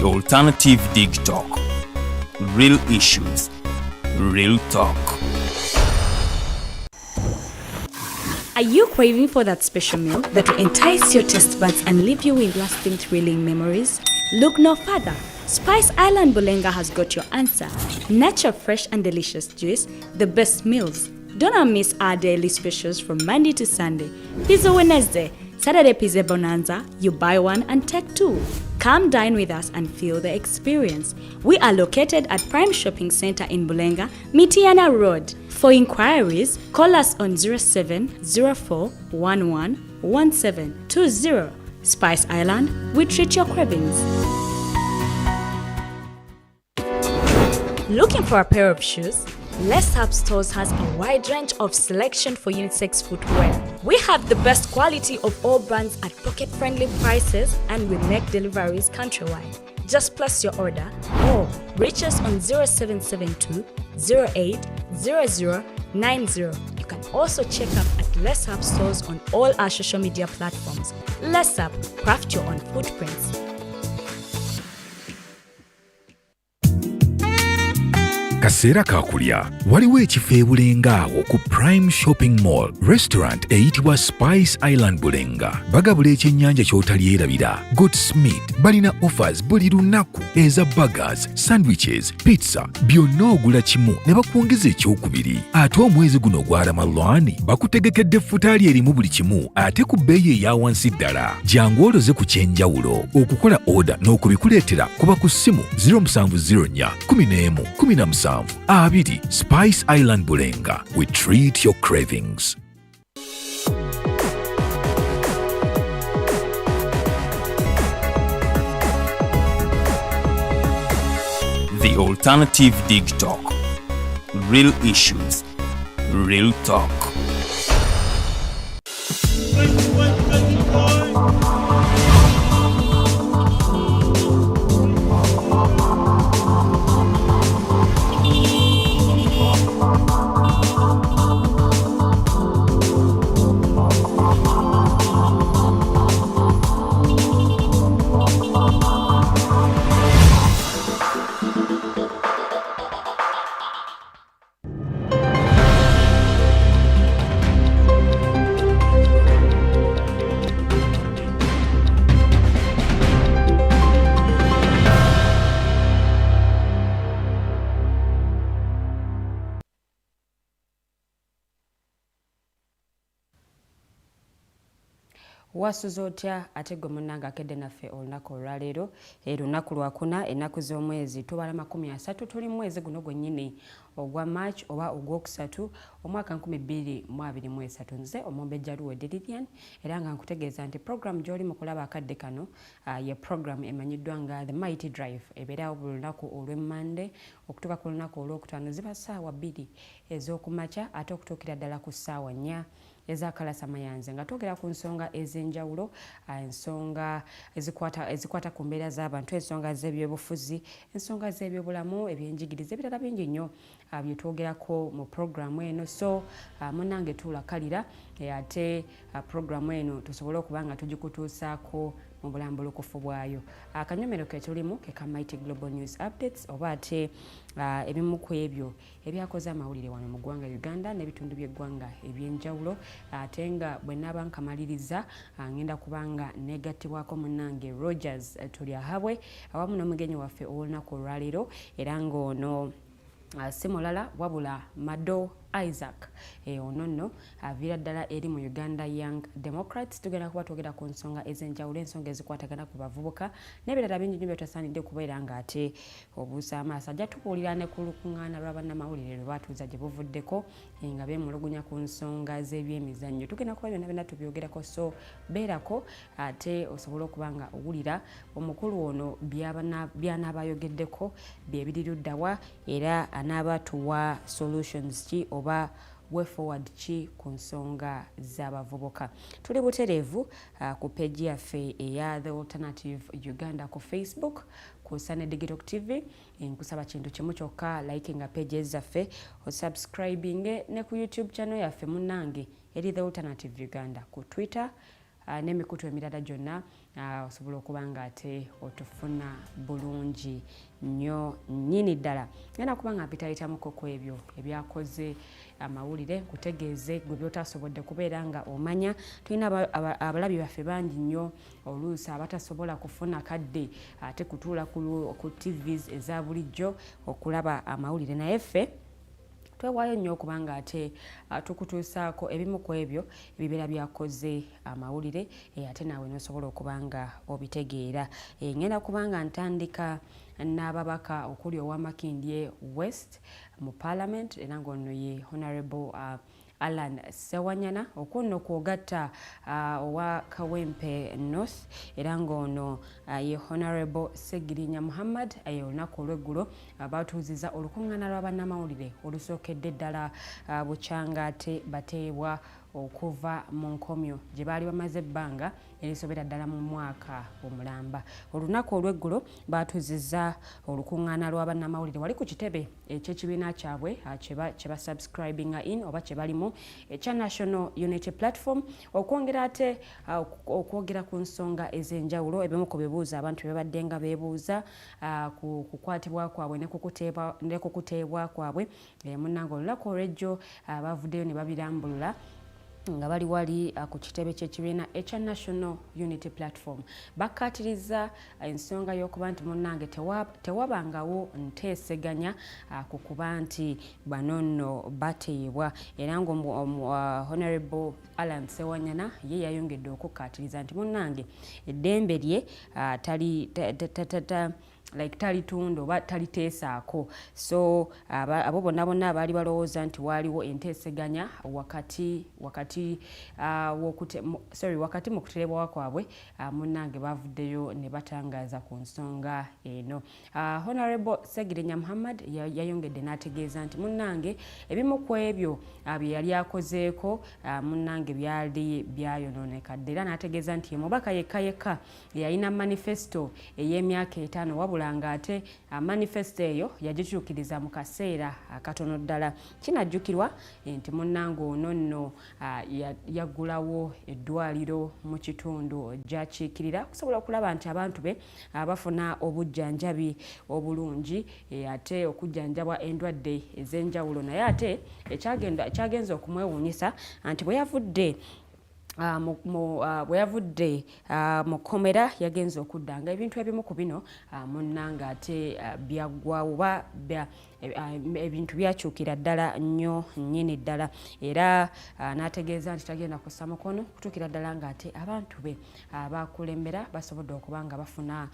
The alternative Digitalk. Real issues, real talk. Are you craving for that special meal that will entice your taste buds and leave you with lasting thrilling memories? Look no further. Spice Island Bulenga has got your answer. Natural, fresh and delicious juice, the best meals. Don't miss our daily specials from Monday to Sunday. Pizza Wednesday, Saturday Pizza Bonanza, you buy one and take two. Come dine with us and feel the experience. We are located at Prime Shopping Center in Bulenga, Mitiana Road. For inquiries, call us on 0704111720. Spice Island, we treat your cravings. Looking for a pair of shoes? Let's Up Stores has a wide range of selection for unisex footwear. We have the best quality of all brands at pocket-friendly prices, and we make deliveries countrywide. Just place your order or reach us on 0772 08 0090. You can also check up at Let's Up Stores on all our social media platforms. Let's Up, craft your own footprints. Kaseera kakulya waliwo ekifo e Bulenga awo ku Prime Shopping Mall restaurant eyitibwa Spice Island Bulenga. Bagabula ekyennyanja ky'otalyerabira. Goodsmeat balina offers buli lunaku eza burgers, sandwiches, pizza, byonna ogula kimu ne bakwongeza ekyokubiri. Ate omwezi guno ogwa Ramadhan bakutegekedde effutaali erimu buli kimu ate ku bbeeyi eya wansi ddala. Jangu oloze ku kyenjawulo. Okukola order n'okubikuleetera kuba ku ssimu 0704 11 17 Abidi. Spice Island Bulenga. We treat your cravings. The alternative Digitalk. Real issues, real talk. Wasuza otya ate gwe munnange akedde naffe olunaku olwaleero lunaku lwakuna ennaku z'omwezi tubala 30 tuli mu mwezi guno gwennyini ogwa March oba ogwokusatu omwaka 2023. Nze Omumbejja Luwedde Lilian era nga nkutegeeza nti program gy'oli mu kulaba akadde kano ye program emanyiddwa nga The Mighty Drive ebeerawo buli lunaku olw'Emmande okutuuka ku lunaku olwokutaano ziba ssaawa 2 ez'okumakya ate okutuukira ddala ku ssaawa 4 ezakalasa mayanze nga twogera ku nsonga ez'enjawulo, ensonga ezikwata ku mbeera z'abantu, ensonga z'ebyobufuzi, ensonga z'ebyobulamu, ebyenjigiriza, ebirala bingi nnyo bye twogerako mu programu eno. So munnange tuulakalira ate programu eno tusobole okuba nga tugikutuusaako mu bulambulukufu bwayo. Akanyomero ke tulimu ke ka Mighty Global News Updates oba ate ebimu ku ebyo ebyakoze amawulire wano mu ggwanga Uganda n'ebitundu by'eggwanga ebyenjawulo. Ate nga bwe nnaaba nkamaliriza ngenda kubanga negattibwako munnange Rogers Tulyahabwe awamu n'omugenyi waffe olunaku olwaleero era ng'ono si mulala wabula Mado Isaac ono nno aviira ddala eri mu Uganda Young Democrats. Tugenda kuba twogera ku nsonga ez'enjawulo, ensonga ezikwatagana ku bavubuka n'ebirala bingi nnyo byetasaanidde okubeera ng'ate obuusa amaaso. Ajja tubuulira ne ku lukuŋŋaana lwa bannamawulire lwe baatuuza gye buvuddeko nga beemulugunya ku nsonga z'ebyemizannyo. Tugenda kuba byonna byonna tubyogerako, so beerako ate osobole okuba nga owulira omukulu ono by'anaaba ayogeddeko bye biri luddawa era anaaba tuwa solutions ki oba way forward ki ku nsonga z'abavubuka. Tuli butereevu ku peji yaffe eya The Alternative Uganda ku Facebook, ku Sunday Digitalk TV. Nkusaba kintu kimu kyokka, likinga pages zaffe, osubscribing ne ku YouTube channel yaffe munnange eri The Alternative Uganda, ku Twitter n'emikutu emirala gyonna osobola okuba nga ate otufuna bulungi nnyo nnyini ddala. Ngenda kuba nga mpitayitamuko ku ebyo ebyakoze amawulire kutegeeze gwe byotasobodde kubeera nga omanya. Tulina abalabi baffe bangi nnyo oluusi abatasobola kufuna kadde ate kutuula ku TVs eza bulijjo okulaba amawulire, naye ffe twewaayo nnyo okuba nga ate tukutuusaako ebimu ku ebyo ebibeera byakoze amawulire ate naawe nosobola okuba nga obitegeera. Ngenda kuba nga ntandika n'ababaka okuli owa Makindye West mu Parliament era ng'ono ye Honorable Alan Ssewanyana, okunno kwogatta owa Kawempe North era ng'ono ye Honorable Ssegirinya Muhammad. Olunaku olw'eggulo batuuziza olukuŋŋaana lw'abannamawulire olusookedde ddala bukyanga ate bateebwa okuva mu nkomyo gye baali bamaze ebbanga erisobera ddala mu mwaka omulamba. Olunaku olw'eggulo batuuzizza olukuŋŋaana lw'abannamawulire wali ku kitebe eky'ekibiina kyabwe kye basubscribinga in oba kye balimu ekya National Unity Platform, okwongera ate okwogera ku nsonga ez'enjawulo, ebimu ku bibuuzo abantu bye babadde nga beebuuza ku kukwatibwa kwabwe ne kukuteebwa kwabwe. Munnange olunaku olw'ejjo bavuddeyo ne babirambulula nga bali wali ku kitebe ky'ekibiina ekya National Unity Platform. Bakkaatiriza ensonga y'okuba nti munnange tewabangawo nteeseganya ku kuba nti bano nno bateebwa, era nga Honorable Alan Ssewanyana ye yayongedde okukkaatiriza nti munnange eddembe lye talitunda oba taliteesaako. So abo bonna abaali balowooza nti waaliwo enteeseganya wakati mu kuterebwa kwabwe, munnange bavuddeyo ne batangaaza ku nsonga eno. Honorable Ssegirinya Muhammad yayongedde n'ategeeza nti munnange ebimu ku ebyo bye yali akozeeko munnange byali byayonooneka dda, era n'ategeeza nti mubaka yekka yalina manifesto ey'emyaka 5 wabula nga ate manifesto eyo yagikyukiriza mu kaseera akatono ddala. Kinajjukirwa nti munnange ono nno yaggulawo eddwaliro mu kitundu gy'akiikirira okusobola okulaba nti abantu be bafuna obujjanjabi obulungi ate okujjanjabwa endwadde ez'enjawulo. Naye ate ekyagenza okumwewuunyisa nti bwe yavudde mu kkomera yagenza okudda nga ebintu ebimu ku bino munnanga ate byaggwawo ebintu byakyukira ddala nnyo nnyini ddala, era n'ategeeza nti tagenda kussa mukono kutuukira ddala nga ate abantu be abakulembera basobodde okuba nga bafuna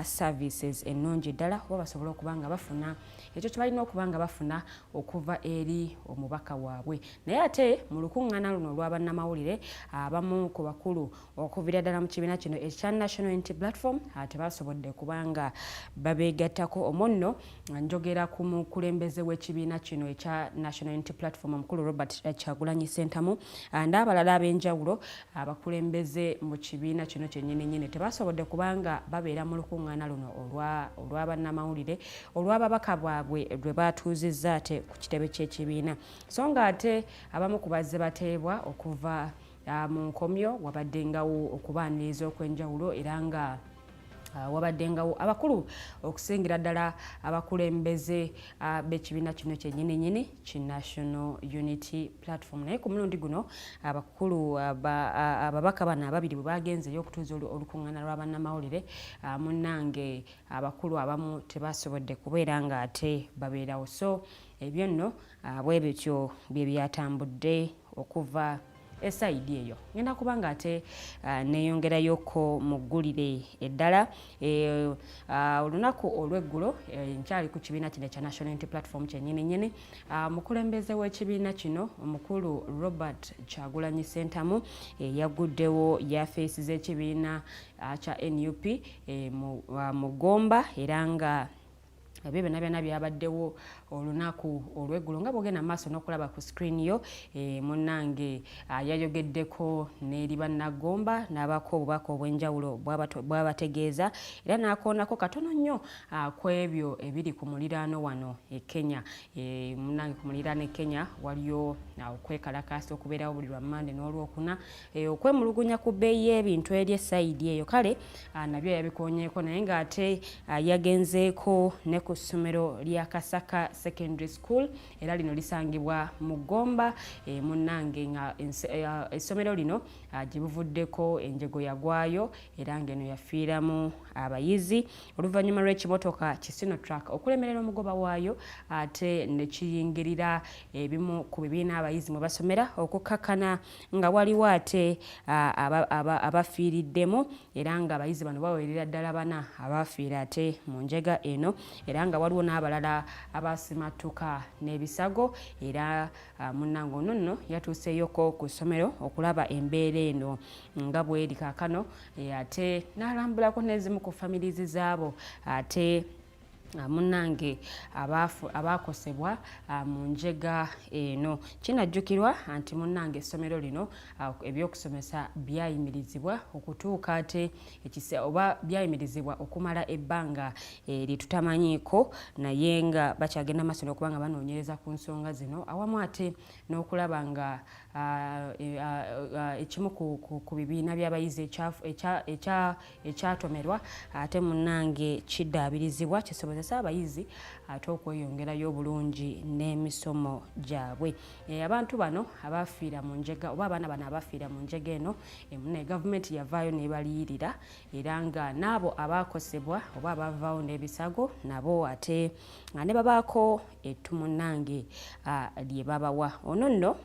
services ennungi ddala, oba basobole okuba nga bafuna ekyo kye balina okuba nga bafuna okuva eri omubaka waabwe. Naye ate mu lukuŋŋaana luno olw'abannamawulire abamu ku bakulu okuviira ddala mu kibiina kino ekya National Unity Platform tebasobodde kuba nga babeegattako. Omonno njogera ku mukulembeze w'ekibiina kino ekya National Unity Platform omukulu Robert Kyagulanyi Ssentamu n'abalala ab'enjawulo abakulembeze mu kibiina kino kyennyini tebasobodde kuba nga babeera mu lukuŋŋaana luno olw'abannamawulire olw'ababaka bwabwe lwe batuuzizza ate ku kitebe ky'ekibiina. So nga ate abamu ku bazze bateebwa okuva mu nkomyo wabaddengawo okubaaniriza okw'enjawulo, era nga wabaddengawo abakulu okusingira ddala abakulembeze b'ekibiina kino kyennyini ki National Unity Platform. Naye ku mulundi guno abakulu ababaka bano ababiri bwe bagenzeyo okutuuza olukuŋŋaana lw'abannamawulire, munnange abakulu abamu tebasobodde kubeera nga ate babeerawo. So ebyo nno bwe bityo bye byatambudde okuva esaidi eyo. Ngenda kuba nga ate neeyongerayoko mu ggulire eddala olunaku olw'eggulo nkyali ku kibiina kino ekya National Unity Platform kyennyini mukulembeze w'ekibiina kino omukulu Robert Kyagulanyi Ssentamu yaguddewo yafeesi z'ekibiina kya NUP mu Gomba, era nga ebyo byonna byabaddewo olunaku olw'eggulo nga bwogenda maaso n'okulaba ku screen yo. Munnange yayogeddeko n'eri bannagomba n'abako obubaka obw'enjawulo bwabategeeza era n'akoonako katono nnyo ku ebyo ebiri ku muliraano wano e Kenya. Munnange ku muliraano e Kenya waliyo okwekalakaasa okubeerawo buli lwa Mande n'olwokuna, okwemulugunya ku bbeeyi y'ebintu eri esayidi eyo, kale nabyo yabikoonyeeko, naye ng'ate yagenzeeko ne ku ssomero lya Kasaka Secondary School era lino lisangibwa mu Gomba. Munnange nga essomero lino gye buvuddeko enjego yagwayo era ng'eno yafiiramu abayizi oluvannyuma lw'ekimotoka ki Sinotruck okulemerera omugoba waayo ate ne kiyingirira ebimu ku bibiina abayizi mwe basomera okukakkana nga waliwo ate abafiiriddemu era nga abayizi bano bawerera ddala bana abafiira ate mu njega eno era nga waliwo n'abalala abasimatuka n'ebisago era munnange ono nno yatuuseyoko ku ssomero okulaba embeera eno nga bweri kaakano ate n'alambulako n'ezimu ku families zaabo ate munnange abaakosebwa mu njega eno. Kinajjukirwa nti munnange essomero lino ebyokusomesa byayimirizibwa okutuuka ate oba byayimirizibwa okumala ebbanga litutamanyiiko, naye nga bakyagenda maaso n'okuba nga banoonyereza ku nsonga zino awamu ate n'okulaba nga ekimu ku bibiina by'abayizi ekyatomerwa ate munnange kiddaabirizibwa kisobozesa abayizi ate okweyongerayo obulungi n'emisomo gyabwe. Abantu bano abafiira mu njega oba abaana bano abafiira mu njega eno ne gavumenti yavaayo n'ebaliyirira era nga n'abo abaakosebwa oba abavaawo n'ebisago nabo ate ne babaako ettu munnange lye babawa. Ono nno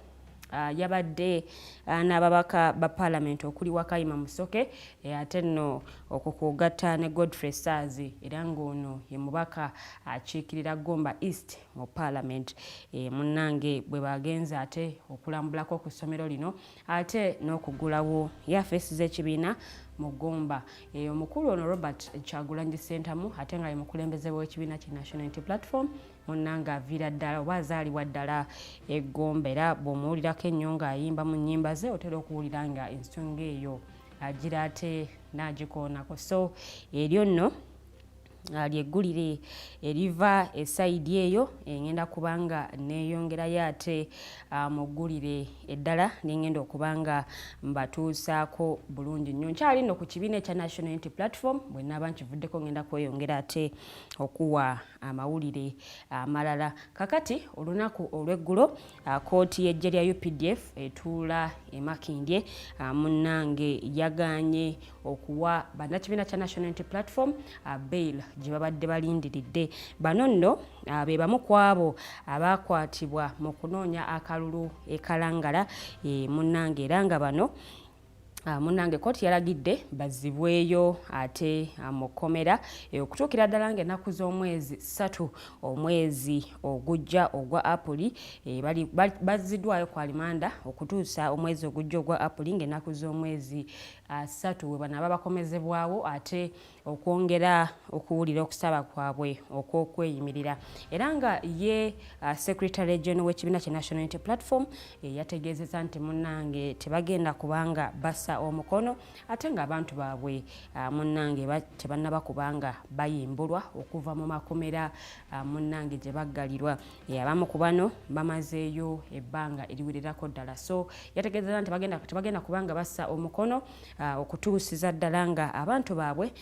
yabadde n'ababaka ba Parliament okuli Wakayima Musoke ate nno okukugatta ne Godfrey Saazi era ng'ono ye mubaka akiikirira Gomba East mu Parliament. Munnange bwe bagenze ate okulambulako ku ssomero lino ate n'okugulawo yafeesi z'ekibiina mu Gomba. Omukulu ono Robert Kyagulanyi Ssentamu ate nga ye mukulembeze w'ekibiina ki National Unity Platform munnange aviira ddala oba azaalibwa ddala eggomba era bw'omuwulirako ennyo ng'ayimba mu nnyimba ze otera okuwulira nga ensonga eyo agira ate n'agikoonako. So eryo nno lyeggulire eriva esayidi eyo engenda kubanga neeyongerayo ate mu ggulire eddala nengenda okubanga mbatuusaako bulungi nnyo. Nkyali nno ku kibiina ekya National Unity Platform bwe naaba nkivuddeko ngenda kweyongera ate okuwa amawulire amalala. Kakati olunaku olw'eggulo kkooti y'eggye lya UPDF etuula e Makindye munnange yagaanye okuwa bannakibiina kya National Unity Platform bail gye babadde balindiridde. Bano nno be bamu ku abo abaakwatibwa mu kunoonya akalulu ekalangala munnange era nga bano munnange kkooti yalagidde bazzibweyo ate mu kkomera okutuukira ddala ng'ennaku z'omwezi 3 omwezi ogujja ogwa Apuli bazziddwayo ku alimanda okutuusa omwezi ogujja ogwa Apuli ng'ennaku z'omwezi 3 we banaaba bakomezebwawo ate okwongera okuwulira okusaba kwabwe okw'okweyimirira era nga ye Secretary General w'ekibiina kya National Unity Platform yategeezezza nti munnange tebagenda kubanga basa omukono ate nga abantu baabwe munnange tebannaba kubanga bayimbulwa okuva mu makomera munnange gye baggalirwa. Abamu ku bano bamazeeyo ebbanga eriwererako ddala. So yategeezezza nti tebagenda kubanga bassa omukono okutuusiza ddala nga abantu baabwe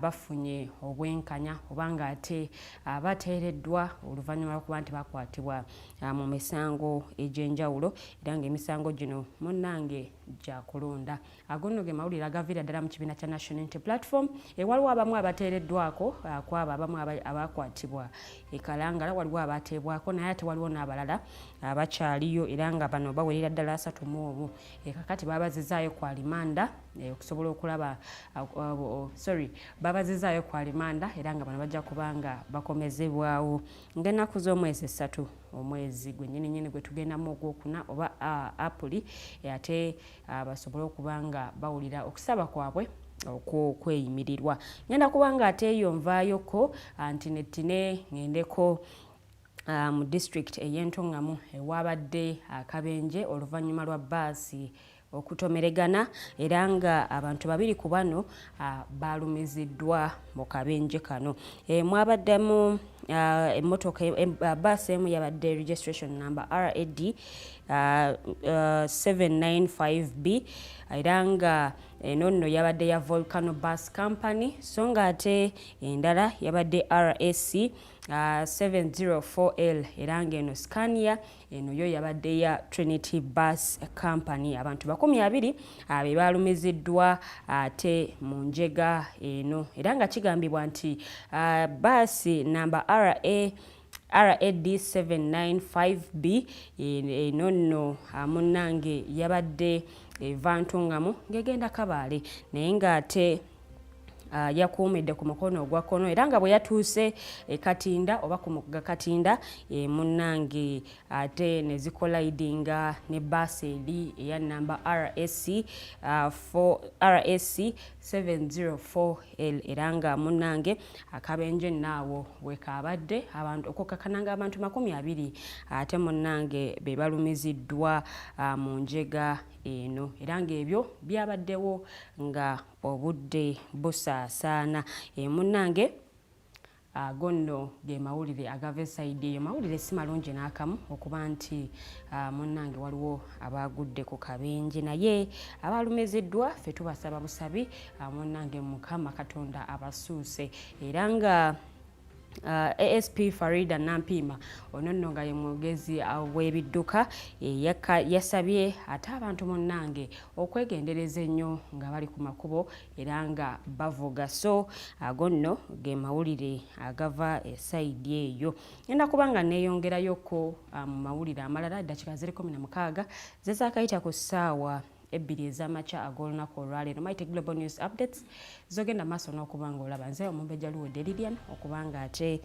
bafunye obwenkanya obanga ate bateereddwa oluvannyuma lw'okuba nti bakwatibwa mu misango egy'enjawulo era ng'emisango gino munnange gya kulonda. Agono ge mawulire agaviira ddala mu kibiina kya National Unity Platform. Waliwo abamu abateereddwako kwabo abamu abakwatibwa ekalangala, waliwo abateebwako naye ate waliwo n'abalala abakyaliyo era nga bano bawerera ddala 31. Kakati babazizaayo ku alimanda okusobola okulaba babazizaayo ku alimanda era nga bano bajja kubanga bakomezebwawo ng'ennaku z'omwezi 3 omwezi gwennyini gwe tugendamu ogwokuna oba Apuli ate basobole okubanga bawulira okusaba kwabwe okweyimirirwa. Ngenda kubanga ate eyo nvaayoko ntinetine ngendeko mu district ey'Entongamu ewabadde akabenje oluvannyuma lwa bbaasi okutomeregana era nga abantu babiri ku bano balumiziddwa mu kabenje kano. Mwabaddemu emmotoka bbaasi emu yabadde registration number RAD 795B era nga eno nno yabadde ya Volcano Bus Company so nga ate endala yabadde RAC 704L era nga eno Scania eno yo yabadde ya Trinity Bus Company. Abantu 20 be balumiziddwa ate mu njega eno era nga kigambibwa nti bus number RAD 795B eno nno munnange yabadde eva Ntongamu ng'egenda Kabaale naye ng'ate yakuumidde ku mukono ogwa kkono era nga bwe yatuuse Katinda oba ku mugga Katinda munnange ate ne zikolaidinga ne bbaasi eri eya namba RAC 704L era nga munnange akabenje naawo wekabadde abantu okukkakananga abantu 20 ate munnange be balumiziddwa mu njega eno era nga ebyo byabaddewo nga obudde busaasaana. Munnange gonno ge mawulire agava esaidi eyo mawulire si malungi n'akamu okuba nti munnange waliwo abagudde ku kabenje naye abalumiziddwa ffe tubasaba busabi munnange Mukama Katonda abasuuse era nga ASP Farida Nampima ono nno nga ye mwogezi w'ebidduka yasabye ate abantu munnange okwegendereza ennyo nga bali ku makubo era nga bavuga so ago nno ge mawulire agava esaidi eyo. Ngenda kubanga neeyongerayoko mu mawulire amalala eddakiika 16 zezaakayita ku ssaawa 2 ez'amakya ag'olunaku olwaleero. Mighty Global News Updates zogenda maaso n'okubanga olaba nze Omumbejja Luwodde Lilian okubanga ate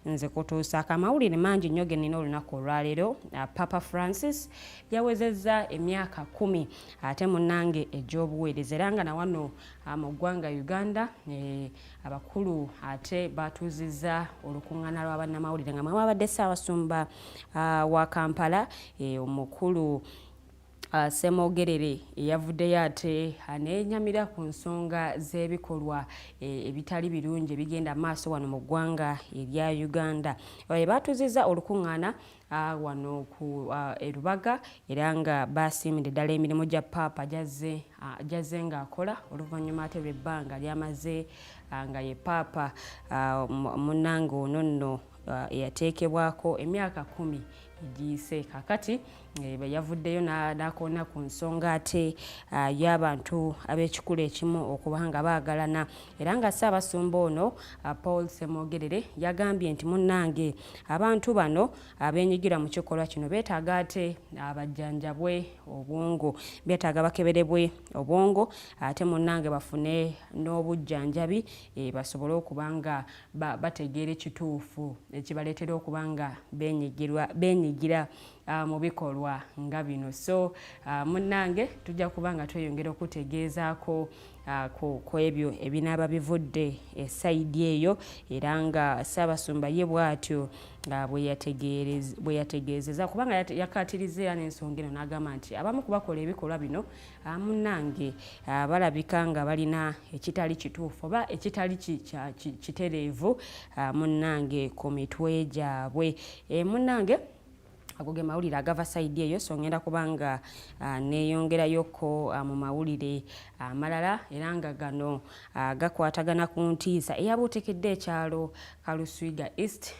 nze kutuusa akamawulire mangi nnyo ge nnina olunaku olwaleero. Papa Francis yawezezza emyaka 10 ate munnange egy'obuweereza era nga na wano mu ggwanga Uganda abakulu ate batuuzizza olukuŋŋaana lwa bannamawulire nga mwabadde Ssaabasumba wa Kampala omukulu Semogerere yavuddeyo ate anenyamira ku nsonga z'ebikolwa ebitali birungi bigenda maaso wano mu ggwanga erya Uganda. Batuuzizza olukuŋŋaana wano ku Erubaga era nga basiimidde ddala emirimu gya Papa jazze ng'akola oluvannyuma ate lw'ebbanga lyamaze nga ye Papa munnange ono nno eyateekebwako emyaka 10 egiyise kakati yavuddeyo n'akoona ku nsonga ate y'abantu ab'ekikulu ekimu okuba nga baagalana era nga Ssaabasumba ono Paul Semogerere yagambye nti munnange abantu bano abeenyigira mu kikolwa kino beetaaga ate abajjanjabwe obwongo beetaaga bakeberebwe obwongo ate munnange bafune n'obujjanjabi basobole okuba nga bategeera ekituufu ekibaleetera okuba nga beenyigira mu bikolwa nga bino. So munnange tujja kuba nga tweyongera okutegeezaako ku ebyo ebinaaba bivudde esaidi eyo era nga Ssaabasumba ye bw'atyo bwe yategeezeza kubanga yakatiriza era n'ensonga eno n'agamba nti abamu kubakola ebikolwa bino munnange balabika nga balina ekitali kituufu oba ekitali kitereevu munnange ku mitwe gyabwe. Munnange ago ge mawulire agava saidi eyo so ngenda kubanga neeyongerayoko mu mawulire amalala era nga gano gakwatagana ku ntiisa eyabuutekedde ekyalo Kaluswiga East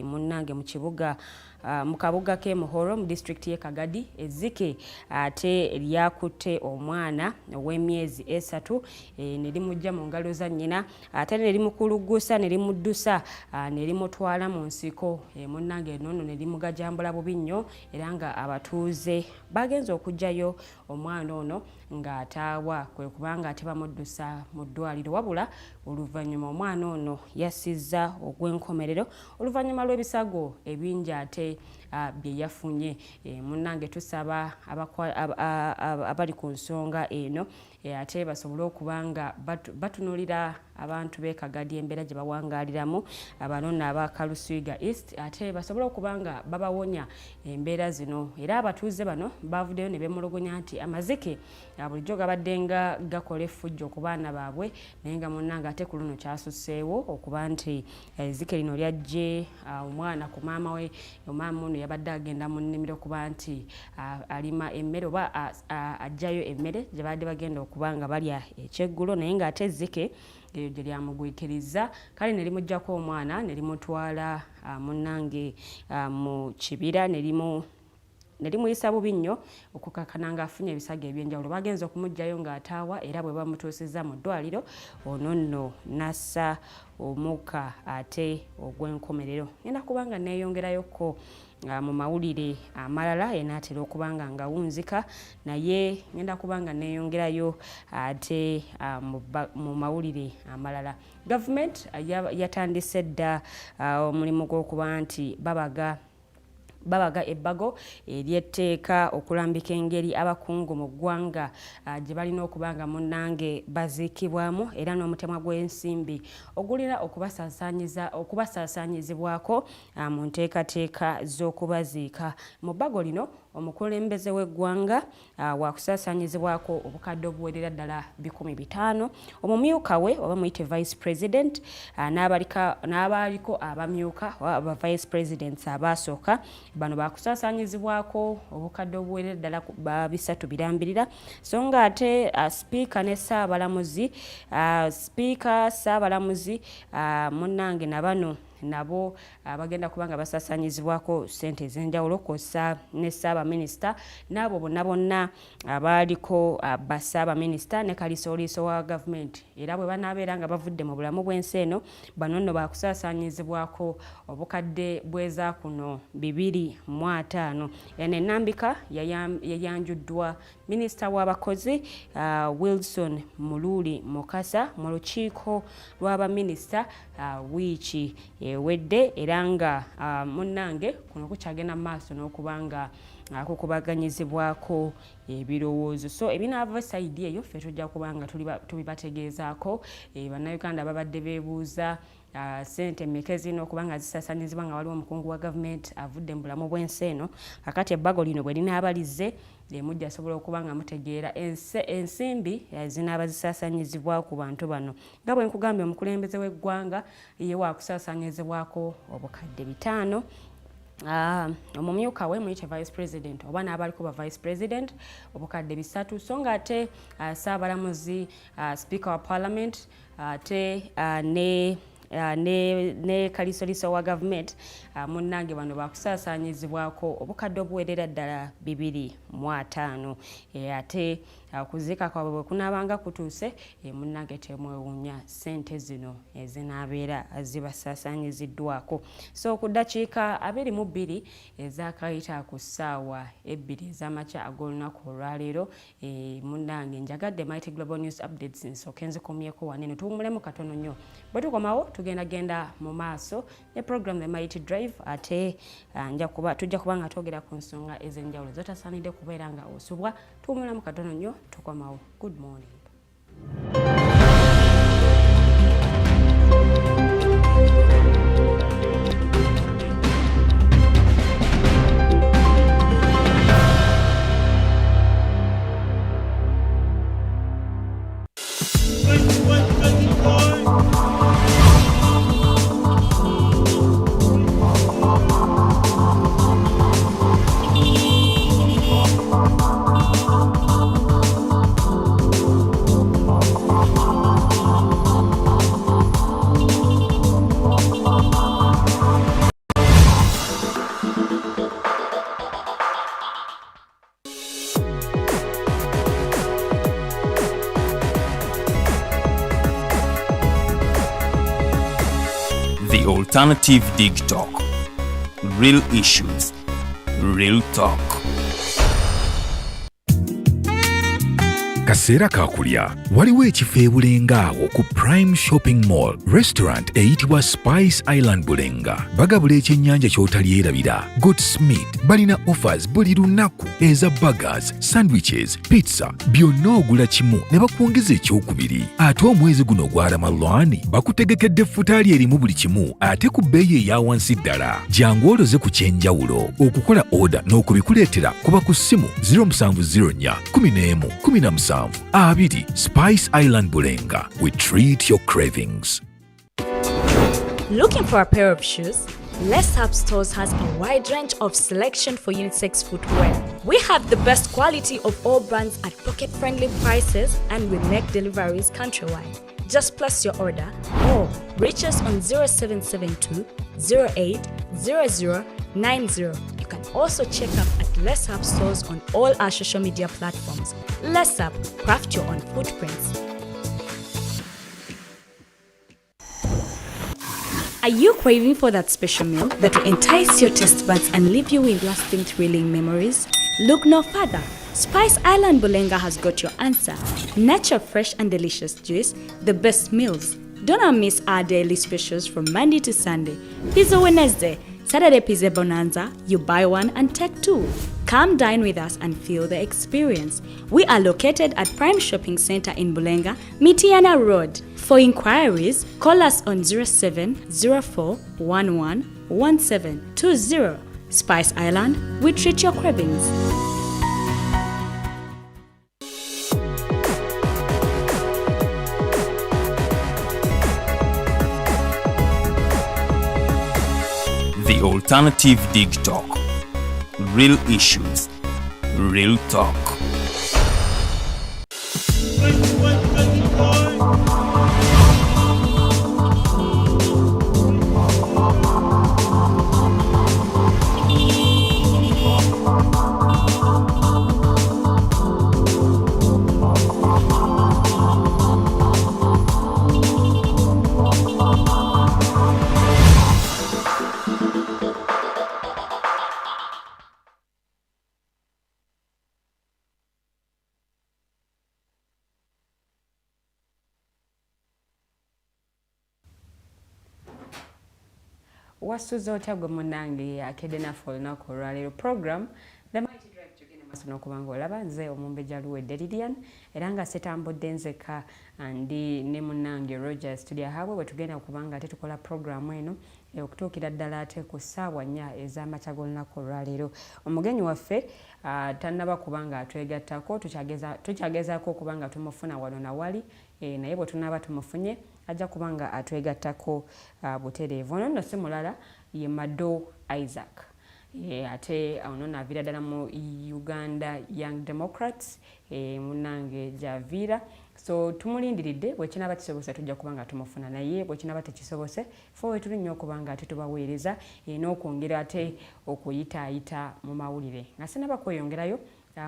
munnange mu kibuga mu kabuga k'e Muhoro mu district y'e Kagadi ezzike ate lyakutte omwana ow'emyezi 3 ne limujja mu ngalo za nnyina ate ne limukulugusa ne limuddusa ne limutwala mu nsiko munnange nono ne limugajambula bubi nnyo era nga abatuuze bagenze okugjayo omwana ono ng'ataawa kwe kubanga ate bamuddusa mu ddwaliro wabula oluvannyuma omwana ono yassizza ogw'enkomerero oluvannyuma lw'ebisago ebingi ate bye yafunye. Munnange tusaba abali ku nsonga eno ate basobole okubanga batunuulira abantu beekagadi embeera gye bawangaaliramu bano aba Kaluswiga East ate basobole okubanga babawonya embeera zino. Era abatuuze bano bavuddeyo ne bemulugunya nti amazike bulijjo gabadde nga gakola effujjo ku baana baabwe naye nga munnange ate ku luno kyasusseewo okuba nti ezzike lino lyajje omwana ku maama we, omwami ono yabadde agenda mu nnimiro kuba nti alima emmere oba ajjayo emmere gye badde bagenda okuba nga balya ekyeggulo naye ng'ate ezzike gye lyamugwikiriza kale ne limuggyako omwana ne limutwala munnange mu kibira ne limuyisa bubi nnyo okukakana ng'afunye ebisago ebyenjawulo. Bagenza okumuggyayo ng'ataawa era bwe bamutuusizza mu ddwaliro ono nno nassa omukka ate ogw'enkomerero. Ngenda kubanga neeyongerayokko mu mawulire amalala enaatera okubanga nga wunzika naye ngenda kubanga neeyongerayo ate mu mawulire amalala. Gavumenti yatandise dda omulimu gw'okuba nti babaga ebbago ery'etteeka okulambika engeri abakungu mu ggwanga gye balina okubanga munnange baziikibwamu era n'omutemwa gw'ensimbi ogulina okubasaasaanyizibwako mu nteekateeka z'okubaziika. Mu bbago lino omukulembeze w'eggwanga wakusaasaanyizibwako obukadde obuwerera ddala 500. Omumyuka we oba muyite vice president n'abaaliko abamyuka aba vice presidents abaasooka bano bakusaasaanyizibwako obukadde obuwerera ddala 300 so nga ate sipiika ne ssaabalamuzi munnange na bano nabo bagenda kubanga basaasaanyizibwako ssente ez'enjawulo kw'ossa ne ssaabaminisita n'abo bonna abaaliko bassaabaminisita ne kalisooliiso wa gavumenti era bwe banaabeera nga bavudde mu bulamu bw'ensi eno bano nno bakusaasaanyizibwako obukadde bweza kuno 250. Eno ennambika yayanjuddwa minisita w'abakozi Wilson Mululi Mukasa mu lukiiko lw'abaminisita wiiki ewedde era nga munnange kuno kukyagenda mu maaso n'okubanga kukubaganyizibwako ebirowoozo so ebinaava sayidi eyo ffe tujja kubanga tubibategeezaako. Bannayuganda babadde beebuuza ssente mmeka ezirina okubanga zisaasaanyizibwa nga waliwo omukungu wa gavumenti avudde mu bulamu bw'ensi eno kakati ebbago lino bwe linaabalize mujja asobola okuba nga mutegeera ensimbi zinaaba zisaasaanyizibwa ku bantu bano nga bwe nkugambye omukulembeze w'eggwanga ye waakusaasaanyizibwako obukadde 5. Omumyuka we muyite vice president oba n'abaliko ba vice president obukadde 3 so nga ate ssaabalamuzi speaker wa parliament ate ne kalisooliiso wa gavumenti munnange bano bakusaasaanyizibwako obukadde obuwerera ddala 250 ate okuziika kwabwe bwe kunaabanga kutuuse munnange temwewuunya ssente zino ezinaabeera zibasaasaanyiziddwako. So ku ddakiika 22 ezakayita ku ssaawa 2 ez'amakya ag'olunaku olwaleero munnange njagadde Mighty Global News Updates nsooke nzikomyeko waneno tuwumulemu katono nnyo bwe tukomawo tugenda mu maaso ne program The Mighty Drive ate tujja kuba nga twogera ku nsonga ez'enjawulo zotasaanidde kubeera nga osubwa tuwumulemu katono nnyo tukomawo. Good morning. The Alternative Digitalk. Real issues, real talk. kaseera kakulya waliwo ekifo e Bulenga awo ku Prime Shopping Mall restaurant eyitibwa Spice Island Bulenga bagabula ekyennyanja ky'otalyerabira Goodsmeat balina offers buli lunaku eza burgers, sandwiches, pizza byonna ogula kimu ne bakwongeza ekyokubiri ate omwezi guno gwa Ramadhan bakutegekedde effutaali erimu buli kimu ate ku bbeeyi eya wansi ddala jangu oloze ku kyenjawulo okukola order n'okubikuleetera kuba ku ssimu 0704 11 17 Abidi Spice Island Bulenga. We treat your cravings. Looking for a pair of shoes? Les Up Stores has a wide range of selection for unisex footwear. We have the best quality of all brands at pocket-friendly prices and we make deliveries countrywide. Just place your order or reach us on 0772 08 0090. You can also check up at Les Up Stores on all our social media platforms. Les Up, craft your own footprints. Are you craving for that special meal that will entice your taste buds and leave you with lasting thrilling memories? Look no further. Spice Island Bulenga has got your answer. Natural, fresh and delicious juice, the best meals. Don't miss our daily specials from Monday to Sunday. Pizza Wednesday, Saturday Pizza Bonanza, you buy one and take two. Come dine with us and feel the experience. We are located at Prime Shopping Center in Bulenga, Mitiana Road. For inquiries, call us on 0704 11 1720. Spice Island, we treat your cravings. The Alternative Digitalk. Real issues, real talk. Wasuza otya gwe munnange akedde naffe olunaku olwaleero program the mighty drive tugende maaso n'okubanga olaba nze omumbejja luwedde Lilian era nga setambudde nzeka ndi ne munnange Roger studio haabwe bwe tugenda okubanga ate tukola programu eno okutuukira ddala ate ku ssaawa 4 ez'amakya g'olunaku olwaleero. Omugenyi waffe tannaba kubanga atwegattako tukyagezaako okubanga tumufuna wano na wali naye bwe tunaaba tumufunye ajja kubanga atwegattako butereevu. Ono nno si mulala ye Mado Isaac ate ono naviira ddala mu Uganda Young Democrats munnange gy'aviira, so tumulindiridde bwe kinaaba kisobose tujja kubanga tumufuna, naye bwe kinaaba tekisobose ffe we tuli nnyo okubanga ate tubaweereza n'okwongera ate okuyitaayita mu mawulire nga sinaba kweyongerayo.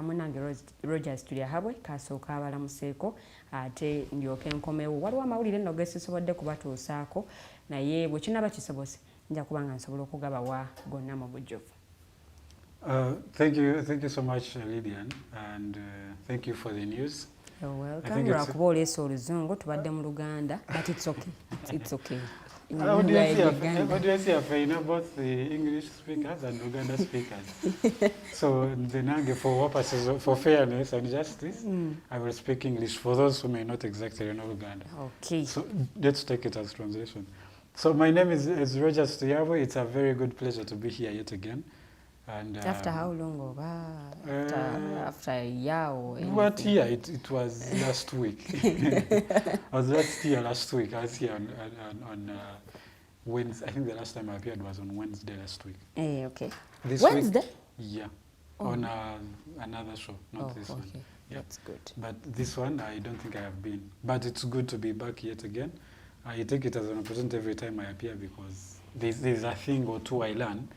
Munnange Rogers tuli ahabwe kasooka abalamuseeko ate ndyoke nkomewo. Waliwo amawulire nno gesisobodde kubatuusaako naye bwe kinaaba kisobose nja kubanga nsobola okugabawa gonna mu bujjuvu. Thank you so much, Lydian, and thank you for the news. You're welcome. Lwakuba oleese oluzungu tubadde mu Luganda, but it's okay. It's okay. What do you say? You know both the English speakers and Uganda speakers. So for purposes for fairness and justice, I will speak English for those who may not exactly know Uganda. Okay. So let's take it as translation. So my name is Roger Stuyabwe. It's a very good pleasure to be here yet again. And after how long after a year or anything? What year? It was last week. I was last week. I was here on Wednesday. I think the last time I appeared was on Wednesday last week. Okay. This Wednesday? Week, yeah. Oh. On another show, not this one. Yeah. That's good. But this one, I don't think I have been. But it's good to be back yet again. I take it as an opportunity every time I appear because there's a thing or two I learn.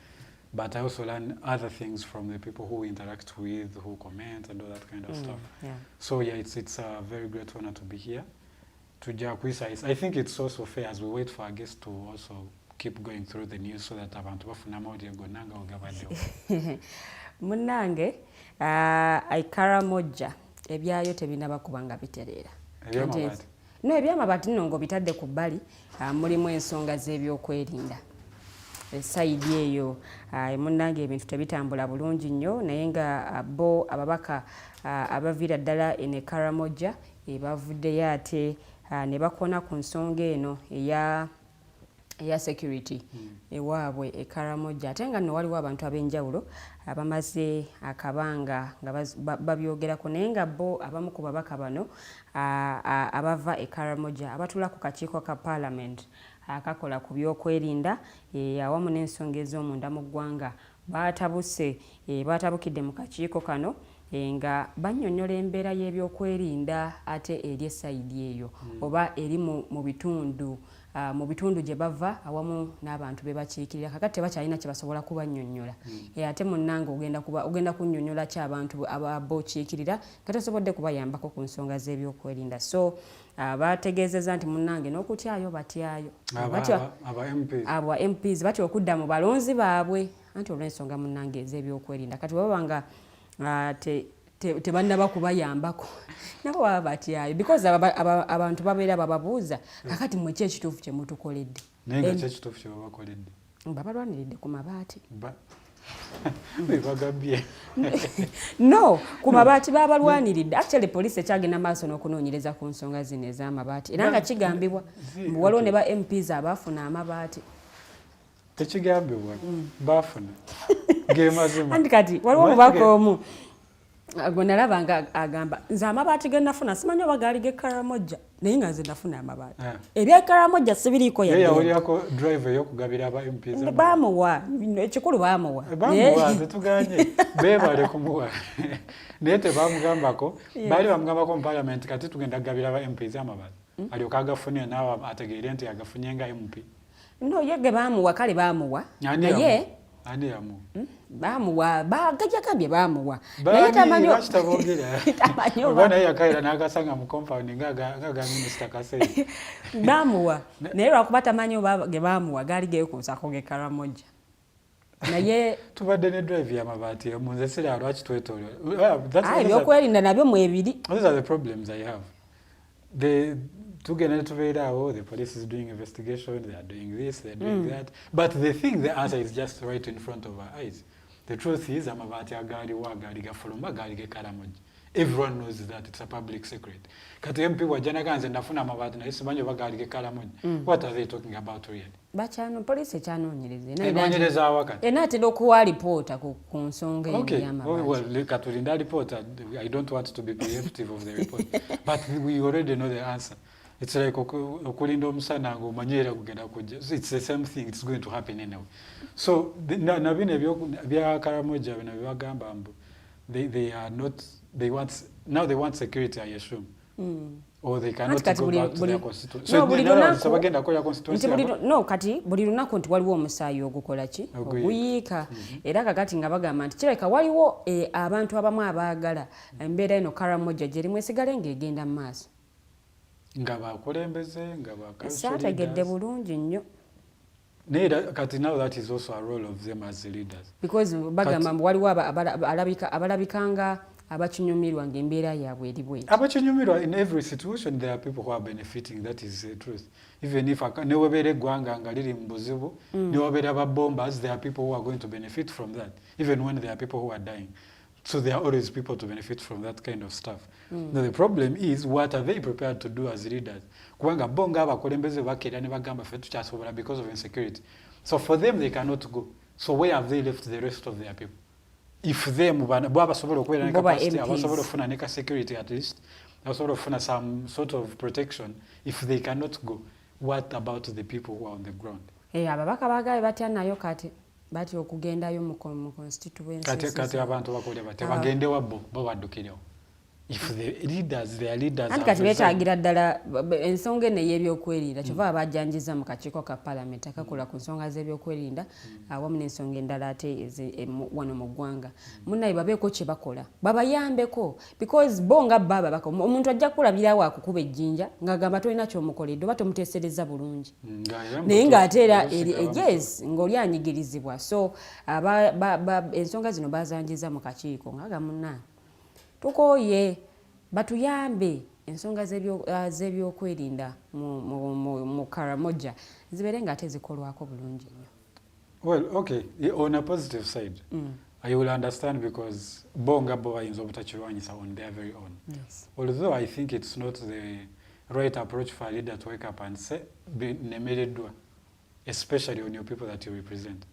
But I also learn other things from the people who interact with, who comment, and all that kind of stuff. Yeah. So yeah, it's a very great honor to be here. I think it's also fair as we wait for our guests to also keep going through the news so that abantu bafuna amawulire gonnanga ogabaddewo. Munnange Aikara Mojja ebyayo tebinaba kubanga bitereera ebyamabaati no ebyamabaati nno ngo bitadde ku bbali mulimu ensonga z'ebyokwerinda esayidi eyo munnange ebintu tebitambula bulungi nnyo naye nga bo ababaka abaviira ddala ene Karamoja bavuddeyo ate ne bakona ku nsonga eno eya security ewaabwe e Karamoja ate nga nno waliwo abantu ab'enjawulo abamaze akabanga nga babyogerako naye nga bo abamu ku babaka bano abava e Karamoja abatula ku kakiiko ka Parliament akakola ku byokwerinda awamu n'ensonga ez'omunda mu ggwanga batabukidde mu kakiiko kano nga bannyonnyola embeera y'ebyokwerinda ate eri esayidi eyo oba eri mu bitundu gye bava awamu n'abantu be bakiikirira kakati tebakyalina kye basobola kubannyonnyola ate munnange ogenda kunnyonnyola ki abantu abokiikirira nga tosobodde kubayambako ku nsonga z'ebyokwerinda so bategeezezza nti munnange n'okutyayo batyayo aba MPs batya okudda mu balonzi baabwe anti olw'ensonga munnange ez'ebyokwerinda kati baba nga tebannaba kubayambako nabo baba batyayo because abantu babeera bababuuza kakati mwe ki ekituufu kye mutukoledde naye nga ki ekituufu kye babakoledde babalwaniridde ku mabaati bebagabye no ku mabaati babalwaniridde actually police ekyagenda maaso n'okunoonyereza ku nsonga zino ez'amabaati era nga kigambibwa waliwo ne ba MPs abaafuna amabaati tekigambibwa baafuna gemazima andi kati waliwo omubaka omu gwe nalaba nga agamba nze amabaati ge nafuna simanyi oba gaali ge Karamoja naye nga nze nafuna amabaati ebya Karamoja sibiriiko yawulyako drive ey'okugabira aba MPs bamuwa ekikulu bamuwa tetuganye beebale kumuwa naye tebamugambako baali bamugambako mu Parliament kati tugenda kugabira aba MPs amabaati alyoka agafunye naawe ategeere nti agafunye nga MP no ye ge bamuwa kale bamuwa naye ani yamu bamuwa bagajagambye bamuwa naye tamanyi obana yakaira n'agasanga mu compound nga Minister Kasei bamuwa naye lwakuba tamanyi oba ge bamuwa gaali geekuusako ge Karamoja naye tubadde ne drive y'amabaati munze sira lwaki twetoolera ebyokwerinda nabyo mwebiri. Those are the problems I have. Tugenda tubeerawo, the police is doing investigation, they are doing this, they are doing that. But they think the answer is just right in front of our eyes. The truth is, amabaati agaaliwo agaali gafuluma agaali ge Karamoja. Everyone knows that it's a public secret. Kati MP wajja ganze ndafuna amabaati naye simanyi oba gaali ge Karamoja. What are they talking about really? Bakyano police ekyanoonyereza. Enoonyereza awakati. Enaatera okuwa alipoota ku nsonga y'amabaati. Well, katulinda alipoota. I don't want to be preemptive of the report. But we already know the answer. It's like okulinda omusana ng'omanyera kugenda kujja. It's the same thing. It's going to happen anyway. So na bino bya Karamoja bino byagamba mbu they are not, they want security, I assume. Or they cannot go back to their constituency. So bagenda kola constituency. No, kati buli lunaku nti waliwo omusaayi ogukola ki oguyiika era kakati nga bagamba nti kireka waliwo abantu abamu abaagala embeera eno Karamoja gyerimu esigale ng'egenda mu maaso nga bakulembeze nga bakalcha saategedde bulungi nnyo. Kati now that is also a role of them as leaders. Because bagamba waliwo abalabikanga abakinyumirwa ng'embeera yaabwe eri bweti. Abakinyumirwa, in every situation there are people who are benefiting, that is the truth. Even if newabeera eggwanga nga liri mu buzibu, newabeera aba bombers, there are people who are going to benefit from that, even when there are people who are dying. So there are always people to benefit from that kind of stuff. Now the problem is, what are they prepared to do as leaders? Kubanga bonga abakulembeze bakeera ne bagamba ffe tukyasobola because of insecurity. So for them they cannot go. So where have they left the rest of their people? If them basobola okubeera ne capacity, abasobola okufuna ne security at least, abasobola okufuna some sort of protection, if they cannot go, what about the people who are on the ground? Ababaka bagaye batya nayo kati bati okugendayo mu constituency. Kati abantu bakole bate bagende wabbo babaddukirewo. If the leaders, their leaders are kati beetagira ddala ensonga eno y'ebyokwerinda kyova abajjanjiza mu kakiiko ka Parliament akakola ku nsonga z'ebyokwerinda awamu n'ensonga endala ate wano mu ggwanga. Munnaye babeeko kye bakola babayambeko because bo nga baba baka omuntu ajja kulabirawo akukuba ejjinja ng'agamba tolina ky'omukoledde oba tomuteesereza bulungi naye ng'ate era yes ng'oli anyigirizibwa. So ensonga zino bazanjiza mu kakiiko ng'aga munna tukooye batuyambe ensonga z'ebyokwerinda mu Karamoja zibeere ng'ate zikolwako bulungi nnyo. Well, okay, on a positive side, I will understand because bonga boa in Zobutakirwanyisa on their very own. Yes. Although I think it's not the right approach for a leader to wake up and say, especially on your people that you represent.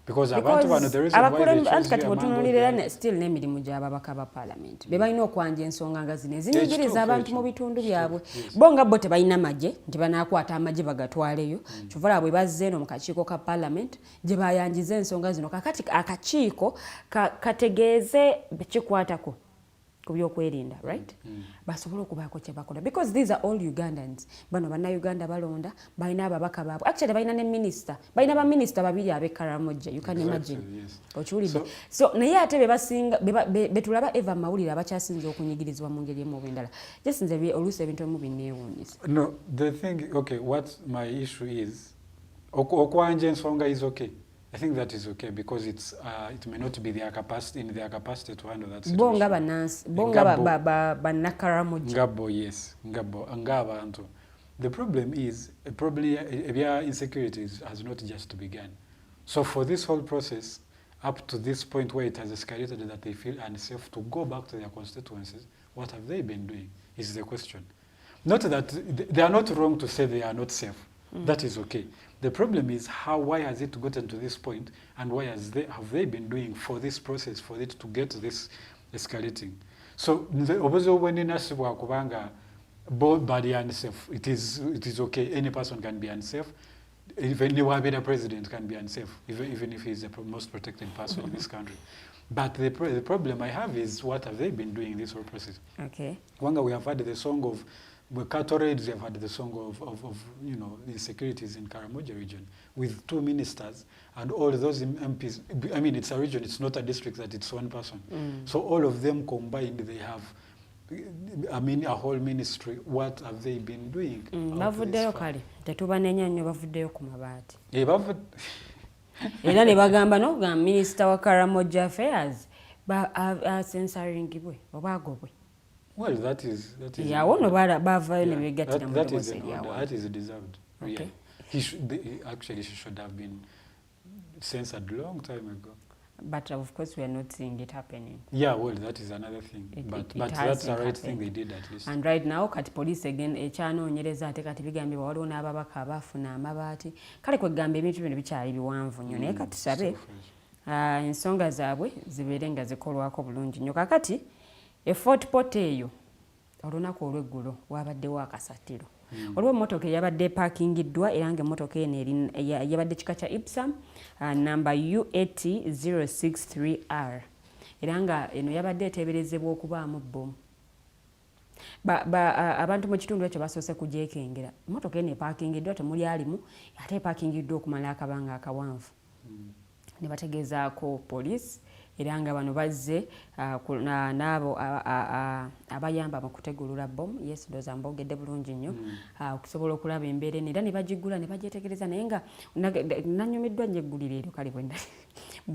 Because abantu bano the reason why they choose you among still n'emirimu gy'ababaka ba parliament be balina okwanja ensonga nga zino ezinyigiriza abantu mu bitundu byabwe bo nga bo tebalina magye nti banaakwata amagye bagatwaleyo kyova bwe bazze eno mu kakiiko ka parliament gye bayanjiza ensonga zino kakati akakiiko kategeeze bekikwatako ku byokwerinda, right? Basobola okubaako kye bakola because these are all Ugandans. Bano bannayuganda balonda balina ababaka baabwe, actually balina ne minister, balina baminisita babiri ab'e Karamoja, you can imagine. Okiwulidde. So naye ate be basinga betulaba eva mawulire abakyasinza okunyigirizibwa mu ngeri emu oba endala. Just nze oluusi ebintu ebimu binneewuunyisa. No, the thing, okay, what my issue is, okwanja ensonga is okay. I think that is okay because it may not be their capacity in their capacity to handle that situation. Bonga banansi, bonga banakaramoja. Ngabo, yes, ngabantu. The problem is probably insecurities has not just begun. So for this whole process, up to this point where it has escalated that they feel unsafe to go back to their constituencies, what have they been doing is the question. Not that they are not wrong to say they are not safe. That is okay. The problem is why has it gotten to this point and why have they been doing for this process for it to get this escalating. So when kubanga both body unsafe, it is okay. Any person can be unsafe. Even the president can be unsafe, even if he's the most protected person in this country. But the problem I have is what have they been doing in this whole process? Okay. Wanga, we have had the song of cattle raids, we have had the song of insecurities in Karamoja region with 2 ministers and all those MPs. I mean, it's a region, it's not a district that it's one person. So all of them combined, they have, I mean, a whole ministry. What have they been doing? Bavuddeyo kale tetubanenya nnyo bavuddeyo ku mabaati era ne bagamba no minister wa Karamoja affairs asensaringibwe oba agobwe. Well, that is yeah, one of our that is deserved. Okay. Yeah. He should have been censored a long time ago. But of course, we are not seeing it happening. Yeah, well, that is another thing. But that's the right thing they did at least. And right now, kati police again, ekyanoonyereza ate kati bigambibwa waliwo n'ababaka abafuna amabaati. Kale kwegamba ebintu bino bikyali biwanvu nnyo naye kati tusabe ensonga zaabwe zibeere nga zikolwako bulungi nnyo. Kakati Fort Portal eyo olunaku olw'eggulo wabaddewo akasatiro. Waliwo emmotoka eyabadde parkingiddwa era ng'emmotoka eno yabadde kika kya Ipsam number U8063R era nga eno yabadde eteeberezebwa okubaamu bbomu. Abantu mu kitundu ekyo basoose kugyekengera. Emmotoka eno eparkingiddwa temuli alimu ate eparkingiddwa okumala akabanga akawanvu. Ne bategezaako poliisi era nga bano bazze n'abo abayamba mu kutegulula bbomu. Yes, ndowooza mbogedde bulungi nnyo okusobola okulaba embeera eno era ne bagigula ne bagyetegereza naye nga nanyumiddwa nnyo eggulire eryo kale bwe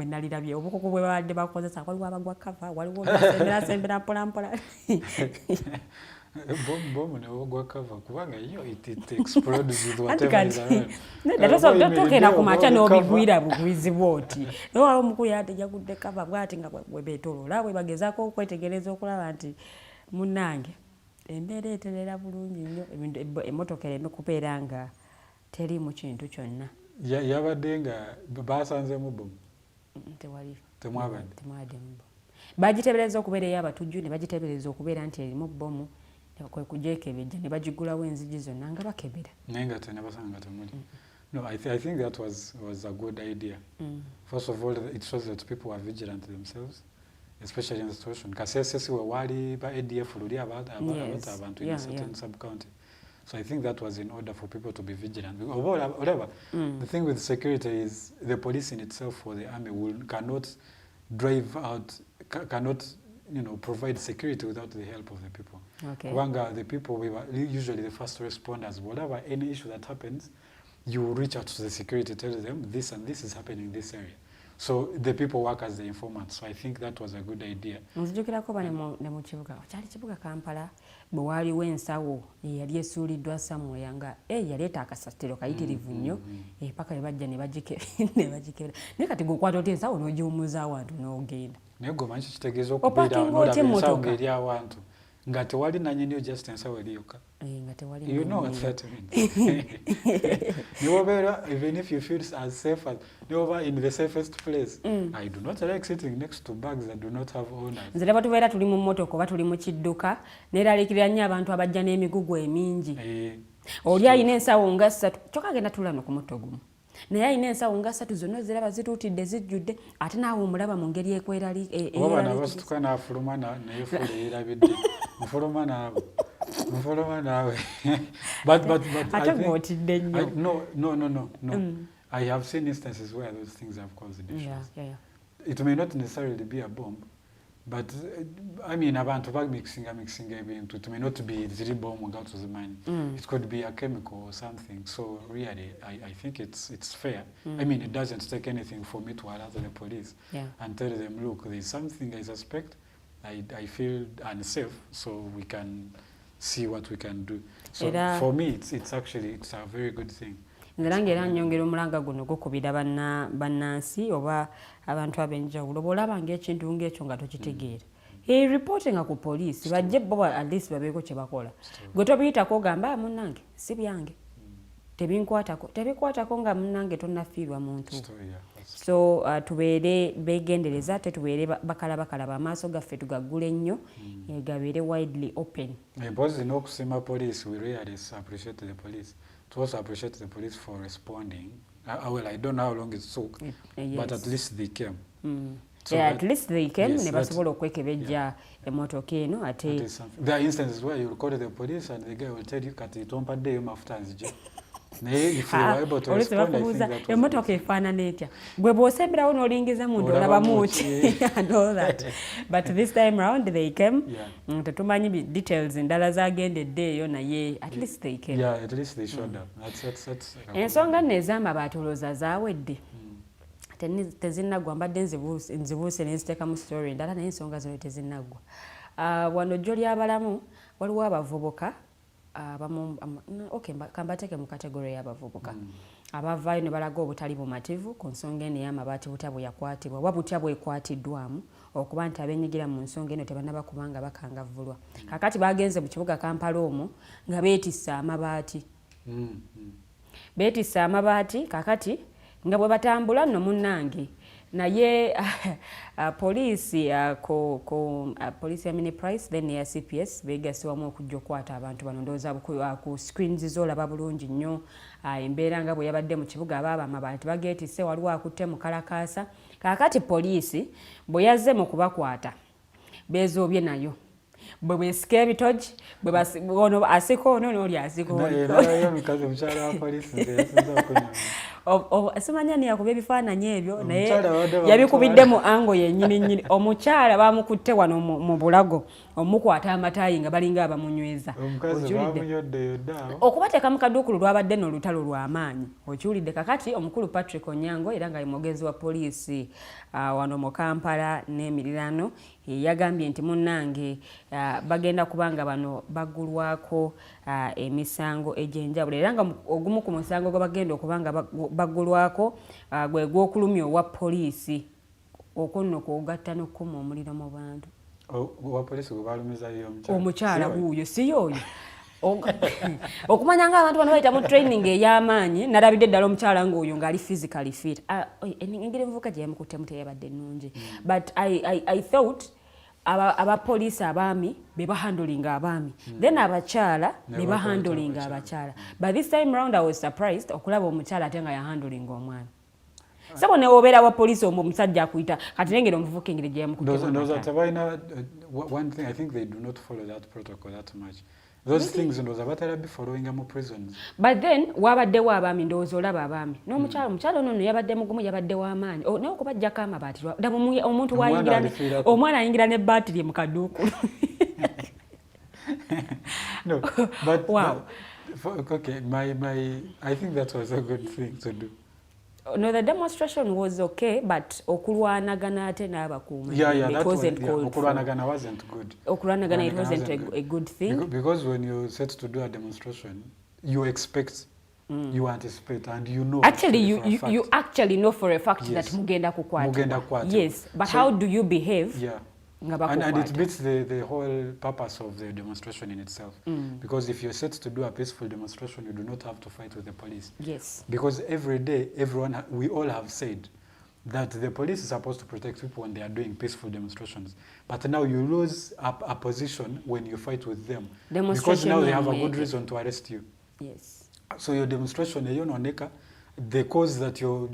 nalirabye obukuku bwe babadde bakozesa waliwo abagwa kava waliwo asembera mpolampola bomb ne ogwa cover kubanga yo it explodes with whatever is around. Tokera ku macha n'obigwira bugwizibwa oti no omukulu yatejja kudde cover bwati nga bwe betolola bwe bagezaako okwetegereza okulaba nti munnange embeera eterera bulungi nnyo emmotoka ereme kubeera nga teri mu kintu kyonna. Yabadde nga basanzemu bomu temwabadde mu bomu bagiteebereza okubeera ey'abatujju ne bagiteebereza okubeera nti erimu bomu kwe kugyekebejja ne bagigulawo enzigi zonna nga bakebera naye nga tenabasanga temuli. No, I think that was a good idea. First of all, it shows that people are vigilant themselves, especially in the situation. Kasese we wali ba ADF luli abantu in a certain sub-county. So I think that was in order for people to be vigilant. Whatever. The thing with security is the police in itself or the army cannot drive out, cannot provide security without the help of the people. Okay. Wanga, the people, we were usually the first responders. Whatever, any issue that happens, you reach out to the security, tell them this and this is happening in this area. So the people work as the informants. So I think that was a good idea. Nzijukirako bane mu kibuga. Kyali kibuga Kampala bwe waliwo ensawo eyali esuuliddwa Samuel nga yaleeta akasatiro kayitirivu nnyo paka ne bajja ne bagikebera. Naye kati gwokwata oti ensawo n'ogiwummuza awantu n'ogenda. Naye gwe manyi kitegeeza okubeera n'olaba ensawo ng'eri awantu nga tewali nannyini just ensawo eri yokka. You know what that means. Even if you feel as safe as in the safest place, I do not like sitting next to bags that do not have owners. Nze leba tubeera tuli mu mmotoka oba tuli mu kidduka neeraliikirira nnyo abantu abajja n'emigugu emingi. Oli alina ensawo nga 3 kyokka agenda tulano ku mutto gumu. Naye alina ensawo nga 3 zonna ziraba zituutidde zijjudde ate naawe omulaba mu ngeri ekwerali. Oba nabasituka n'afuluma n'efuula eyerabidde. Mufuluma naawe. but I think, no. I have seen instances where those things have caused issues. Yeah. It may not necessarily be a bomb, but I mean, abantu mixing ebintu. It may not be the bomb or to the mine. It could be a chemical or something. So really, I think it's fair. I mean, it doesn't take anything for me to alert the police and tell them, look, there's something I suspect. I feel unsafe, so we can see what we can do. So for me, it's a very good thing. Nziranga era nnyongera omulanga guno gukubira bannansi oba abantu ab'enjawulo bw'olaba ng'ekintu ng'ekyo nga tokitegeera. Reporting ku poliisi bajje bo at least babeeko kye bakola. Gwe tobiyitako ogamba munnange si byange. Tebikwatako nga munnange tonnafiirwa muntu. So tubeere beegendereza ate tubeere bakalaba amaaso gaffe tugaggule nnyo gabeere widely open. Because n'okusiima police, we really appreciate the police. To also appreciate the police for responding. Well, I don't know how long it took, but at least they came. So at least they came. Ne basobola okwekebejja emmotoka eno ate. There are instances where you call the police and the guy will tell you kati tompaddeyo mafuta nzije. If you were able to respond, I think that was emmotoka efaanana etya gwe bw'osemberawo n'olingiza mundu olabamu ki and all that. But this time round they came. Tetumanyi details endala zagendedde eyo naye at least they came. Yeah, at least they showed up. That's ensonga nno ez'amabaati olowooza zaawedde tezinnaggwa mbadde nzibuuse ne nziteeka mu story endala naye ensonga zino tezinnaggwa. Wano jjo ly'abalamu waliwo abavubuka kambateeke mu kategori y'abavubuka abavaayo ne balaga obutali bumativu ku nsonga eno ey'amabaati butya bwe yakwatibwa oba butya bwekwatiddwamu okuba nti abenyigira mu nsonga eno tebannaba kubanga bakangavvulwa. Kakati bagenze mu kibuga Kampala omwo nga beetissa amabaati. Beetissa amabaati kakati nga bwe batambula nno munnange naye poliisi poliisi ya mini price then ya CPS beegasibwamu okujja okukwata abantu bano ndowooza ku screens z'olaba bulungi nnyo embeera nga bwe yabadde mu kibuga abaaba amabaati bageetisse waliwo akutte mu kalakaasa. Kaakati poliisi bwe yazze mu kubakwata beezoobye nayo bwe beesika ebitogi ono asika ono n'oli asika simanya niyakuba ebifaananyi ebyo naye yabikubidde mu ango yennyini omukyala bamukutte wano mu bulago omukwata amataayi nga balinga abamunyweza okubateeka mu kaduukulu lwabadde n'olutalo lw'amaanyi okiwulidde. Kakati omukulu Patrick Onyango era nga mwogezi wa poliisi wano mu Kampala n'emiriraano yagambye nti munnange bagenda kubanga bano baggulwako emisango egy'enjawulo era nga ogumu ku musango gwe bagenda okubanga baggulwako gwe gw'okulumya owa poliisi okwo nno kwogatta n'okukuma omuliro mu bantu. Omukyala wuuyo si yoyo okumanya nga abantu bano bayita mu training ey'amaanyi nalabidde ddala omukyala ng'oyo ng'ali physically fit. Engeri envuka gye yamukuttemu teyabadde nnungi but I thought abapoliisi abaami be bahandolinga abaami then abakyala be bahandolinga abakyala. But this time round I was surprised okulaba omukyala ate nga yahandolinga omwana. Sabo ne obeera wa poliisi omusajja akuyita kati nengera omuvuka engeri gye yamukuttemu. One thing I think they do not follow that protocol that much. Those things those abatala be following mu prisons. But then wabaddewo abaami ndowooza olaba abaami n'omukyala ono yabadde mugumu yabadde w'amaanyi naye okubajjako amabaati omuntu wayingira omwana ayingira ne baatiri mu kaduukulu. No, but wow. Okay, I think that was a good thing to do. No, the demonstration was okay, but okulwanagana ate n'abakuuma. Yeah, that wasn't called for. Okulwanagana wasn't good. Okulwanagana, it wasn't a good thing. Because when you set to do a demonstration, you expect, you anticipate, and you know. Actually, you actually know for a fact that mugenda kukwata. Yes, but so, how do you behave? Yeah. And it beats the whole purpose of the demonstration in itself. Because if you're set to do a peaceful demonstration, you do not have to fight with the police. Yes. Because every day, we all have said that the police is supposed to protect people when they are doing peaceful demonstrations. But now you lose a position when you fight with them. Because now they have a good reason to arrest you. Yes. So your demonstration, the cause that you're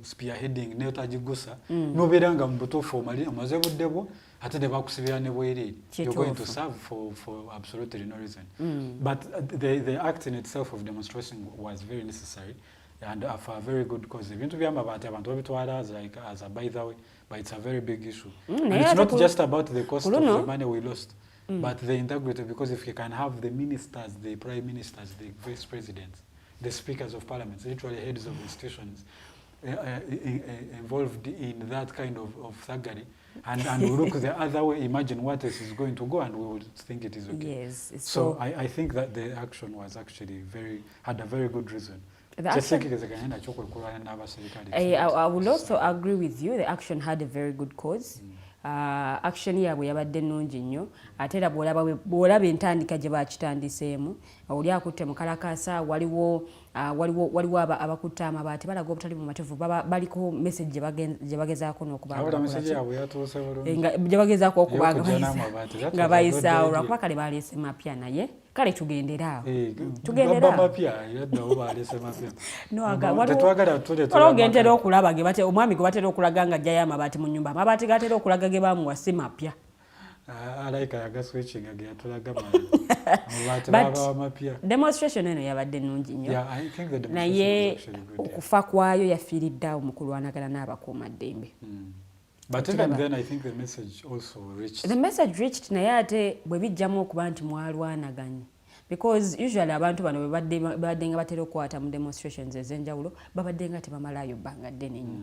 spearheading neotagigusa noberanga mbutofu omaze buddebo ate ne bakusibira ne bwere you're going to serve for absolutely no reason. But the act in itself of demonstration was very necessary and for a very good cause. Ebintu by'amabati abantu babitwala as a by the way, but it's a very big issue. And it's not just about the cost of the money we lost, but the integrity, because if you can have the ministers, the prime ministers, the vice presidents, the speakers of parliament, literally heads of institutions, involved in that kind of thuggery, and we look the other way, imagine what else is going to go, and we would think it is okay. Yes. So I think that the action was actually had a very good reason. I will also agree with you. The action had a very good cause. Action yabwe yabadde nnungi nnyo ate era bw'olaba entandika gye baakitandiseemu oli akutte mu kalakasa waliwo abakutte amabaati balaga obutali mu matevu baliko message gye bagezaako n'okubagezaako okubaga nga bayisaawo lwakuba kale baleese mapya naye kale tugendera ogentera okulaba omwami gwe batera okulaga nga ajjayo amabaati mu nnyumba amabaati gatera okulaga ge baamuwa si mapya. Demonstration eno yabadde nnungi nnyo naye okufa kwayo yafiiriddeawo mu kulwanagana n'abakuumaddembe. But even then, I think the message also reached. The message reached naye ate bwe bijjamu okuba nti mwalwanaganye. Because usually abantu bano babadde nga batera okukwata mu demonstrations ez'enjawulo babadde nga tebamalayo bbanga ddene nnyo.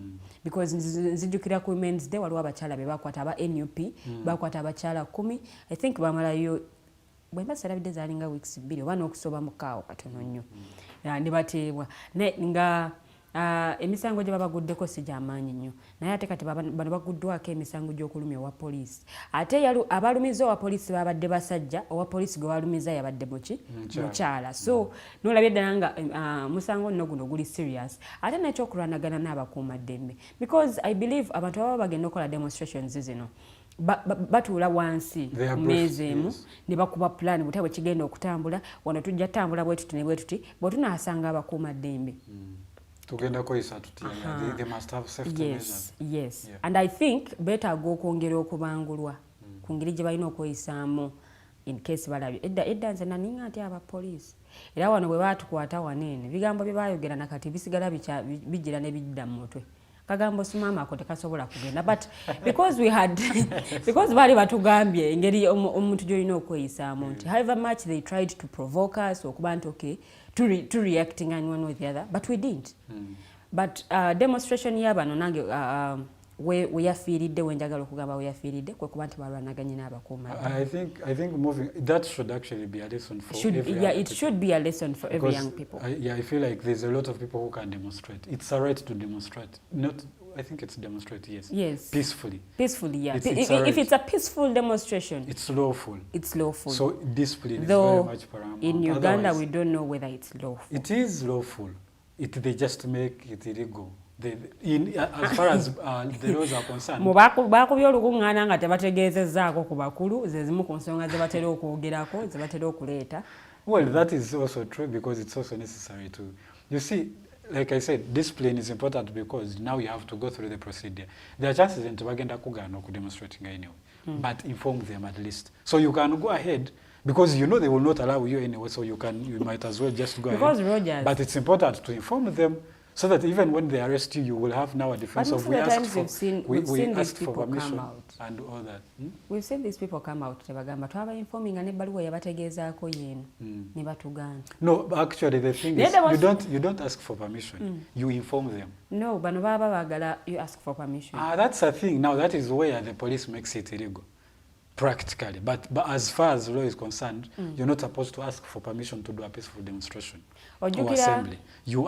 Because nzijjukira ku Women's Day waliwo abakyala be bakwata aba NUP bakwata abakyala 10. I think bamalayo bwe mbasalabidde zaalinga weeks 2 oba n'okusoba mu kaawo katono nnyo. Ne bateebwa nga emisango gye babaguddeko si gy'amaanyi nnyo naye ate kati bano baguddwako emisango gy'okulumya owa poliisi ate abalumiza owa poliisi babadde basajja owa poliisi gwe balumiza yabadde mukyala so n'olabye ddala nga musango nno guno guli serious ate n'ekyokulwanagana n'abakuumaddembe because I believe abantu baba bagenda okukola demonstrations zino batuula wansi mmeezi emu ne bakuba plan butya bwe kigenda okutambula wano tujja tambula bwe tuti ne bwe tuti bwe tunaasanga abakuumaddembe. They must have safety measures. Yes. Yeah. And I think beetaaga okwongera okubangulwa ku ngeri gye balina okweyisaamu in case balabye edda nze naninga nti abapoliisi era wano bwe baatukwata waneene bigambo bye baayogera nakati bisigala bijjira ne bijjira mu mutwe kagambo simaamako tekasobola kugenda but because baali batugambye engeri omuntu gy'olina okweyisaamu nti however much they tried to provoke us okuba nti okay to reacting and one or the other, but we didn't. But demonstration yabano nange we yafiiridde wenjagala okugamba we yafiiridde kwe kuba nti balwanaganye n'abakuuma. I think moving that should actually be a lesson for every it should be a lesson for every young people. I feel like there's a lot of people who can demonstrate. It's a right to demonstrate. I think it's demonstrate, yes. Peacefully, yeah. If it's a peaceful demonstration, it's lawful. So discipline is very much paramount. In Uganda, we don't know whether it's lawful. It is lawful. They just make it illegal. As far as the laws are concerned. Bakubye olukuŋŋaana nga tebategeezezzaako ku bakulu ze zimu ku nsonga ze batera okwogerako ze batera okuleeta. Well, that is also true because it's also necessary to. You see, like I said, discipline is important because now you have to go through the procedure. There are chances in bagenda kugana ku demonstrating anyway, but inform them at least. So you can go ahead because you know they will not allow you anyway, so you might as well just go because ahead. Rogers. But it's important to inform them So that even when they arrest you, you will have now a defense But of most of the times we seen these asked for people permission come out. and all that. We've seen these people come out tebagamba twaba informing ne baluwa yabategezaako yeno ne batugana. No, actually the thing is you don't ask for permission. You inform them. No, bano baba bagala you ask for permission. That's a thing. Now that is where the police makes it illegal. Practically, but as far as law is concerned, you're not supposed to ask for permission to do a peaceful demonstration or assembly. You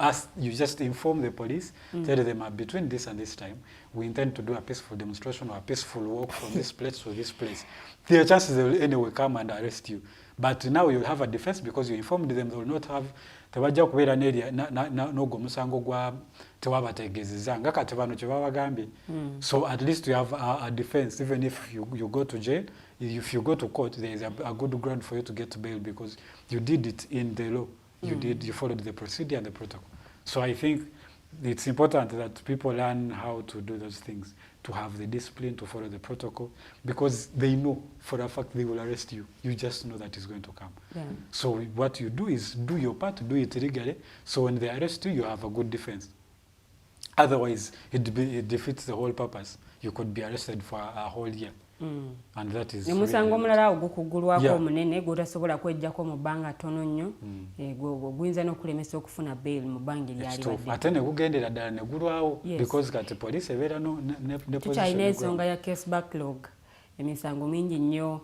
just inform the police, tell them between this and this time, we intend to do a peaceful demonstration or a peaceful walk from this place to this place. There are chances they will anyway come and arrest you. But now you'll have a defense because you informed them. They will not have tebajja kubeera area n'ogwo musango gwa tewabategeezezza nga kati bano kye babagambye. So at least you have a defense even if you go to jail. If you go to court, there is a good ground for you to get bail because you did it in the law. You followed the procedure and the protocol. So I think it's important that people learn how to do those things, to have the discipline, to follow the protocol, because they know for a fact they will arrest you. You just know that it's going to come. Yeah. So what you do is do your part, do it legally, so when they arrest you, you have a good defense. Otherwise, it defeats the whole purpose. You could be arrested for a whole year. And that is musango mulala ogukugulwako omunene gotasobola kwejjako mu bbanga tono nnyo gwinza n'okulemesa okufuna bail mu bbanga lyalibadde ate ne gugendera ddala ne gulwawo because kati police ebeera ne tukyalina ensonga ya case backlog emisango mingi nnyo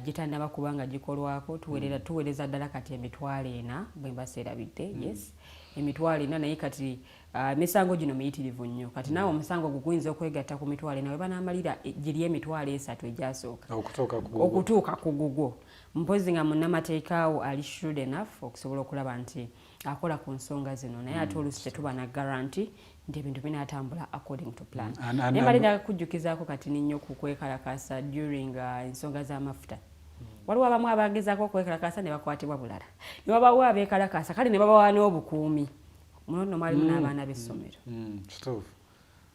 gitannaba kubanga gikolwako tuweereza ddala kati emitwalo 4 bwe mbaseerabidde yes emitwalo 4 naye kati emisango gino miyitirivu nnyo kati naawe omusango guguyinza okwegatta ku mitwalo 4 nawe banaamalira giri emitwalo 3 egyasooka okutuuka ku gugwo mpozi nga munnamateeka awo ali shrewd enough okusobola okulaba nti akola ku nsonga zino naye ate oluusi tetuba na garanti nti ebintu binaatambula according to plan naye mbalina kujjukizaako kati ninnyo ku kwekalakasa during ensonga z'amafuta waliwo abamu abagezaako okwekalakasa ne bakwatibwa bulala ne wabawo abeekalakasa kale ne babawa n'obukuumi muno mwalimu n'abaana b'essomero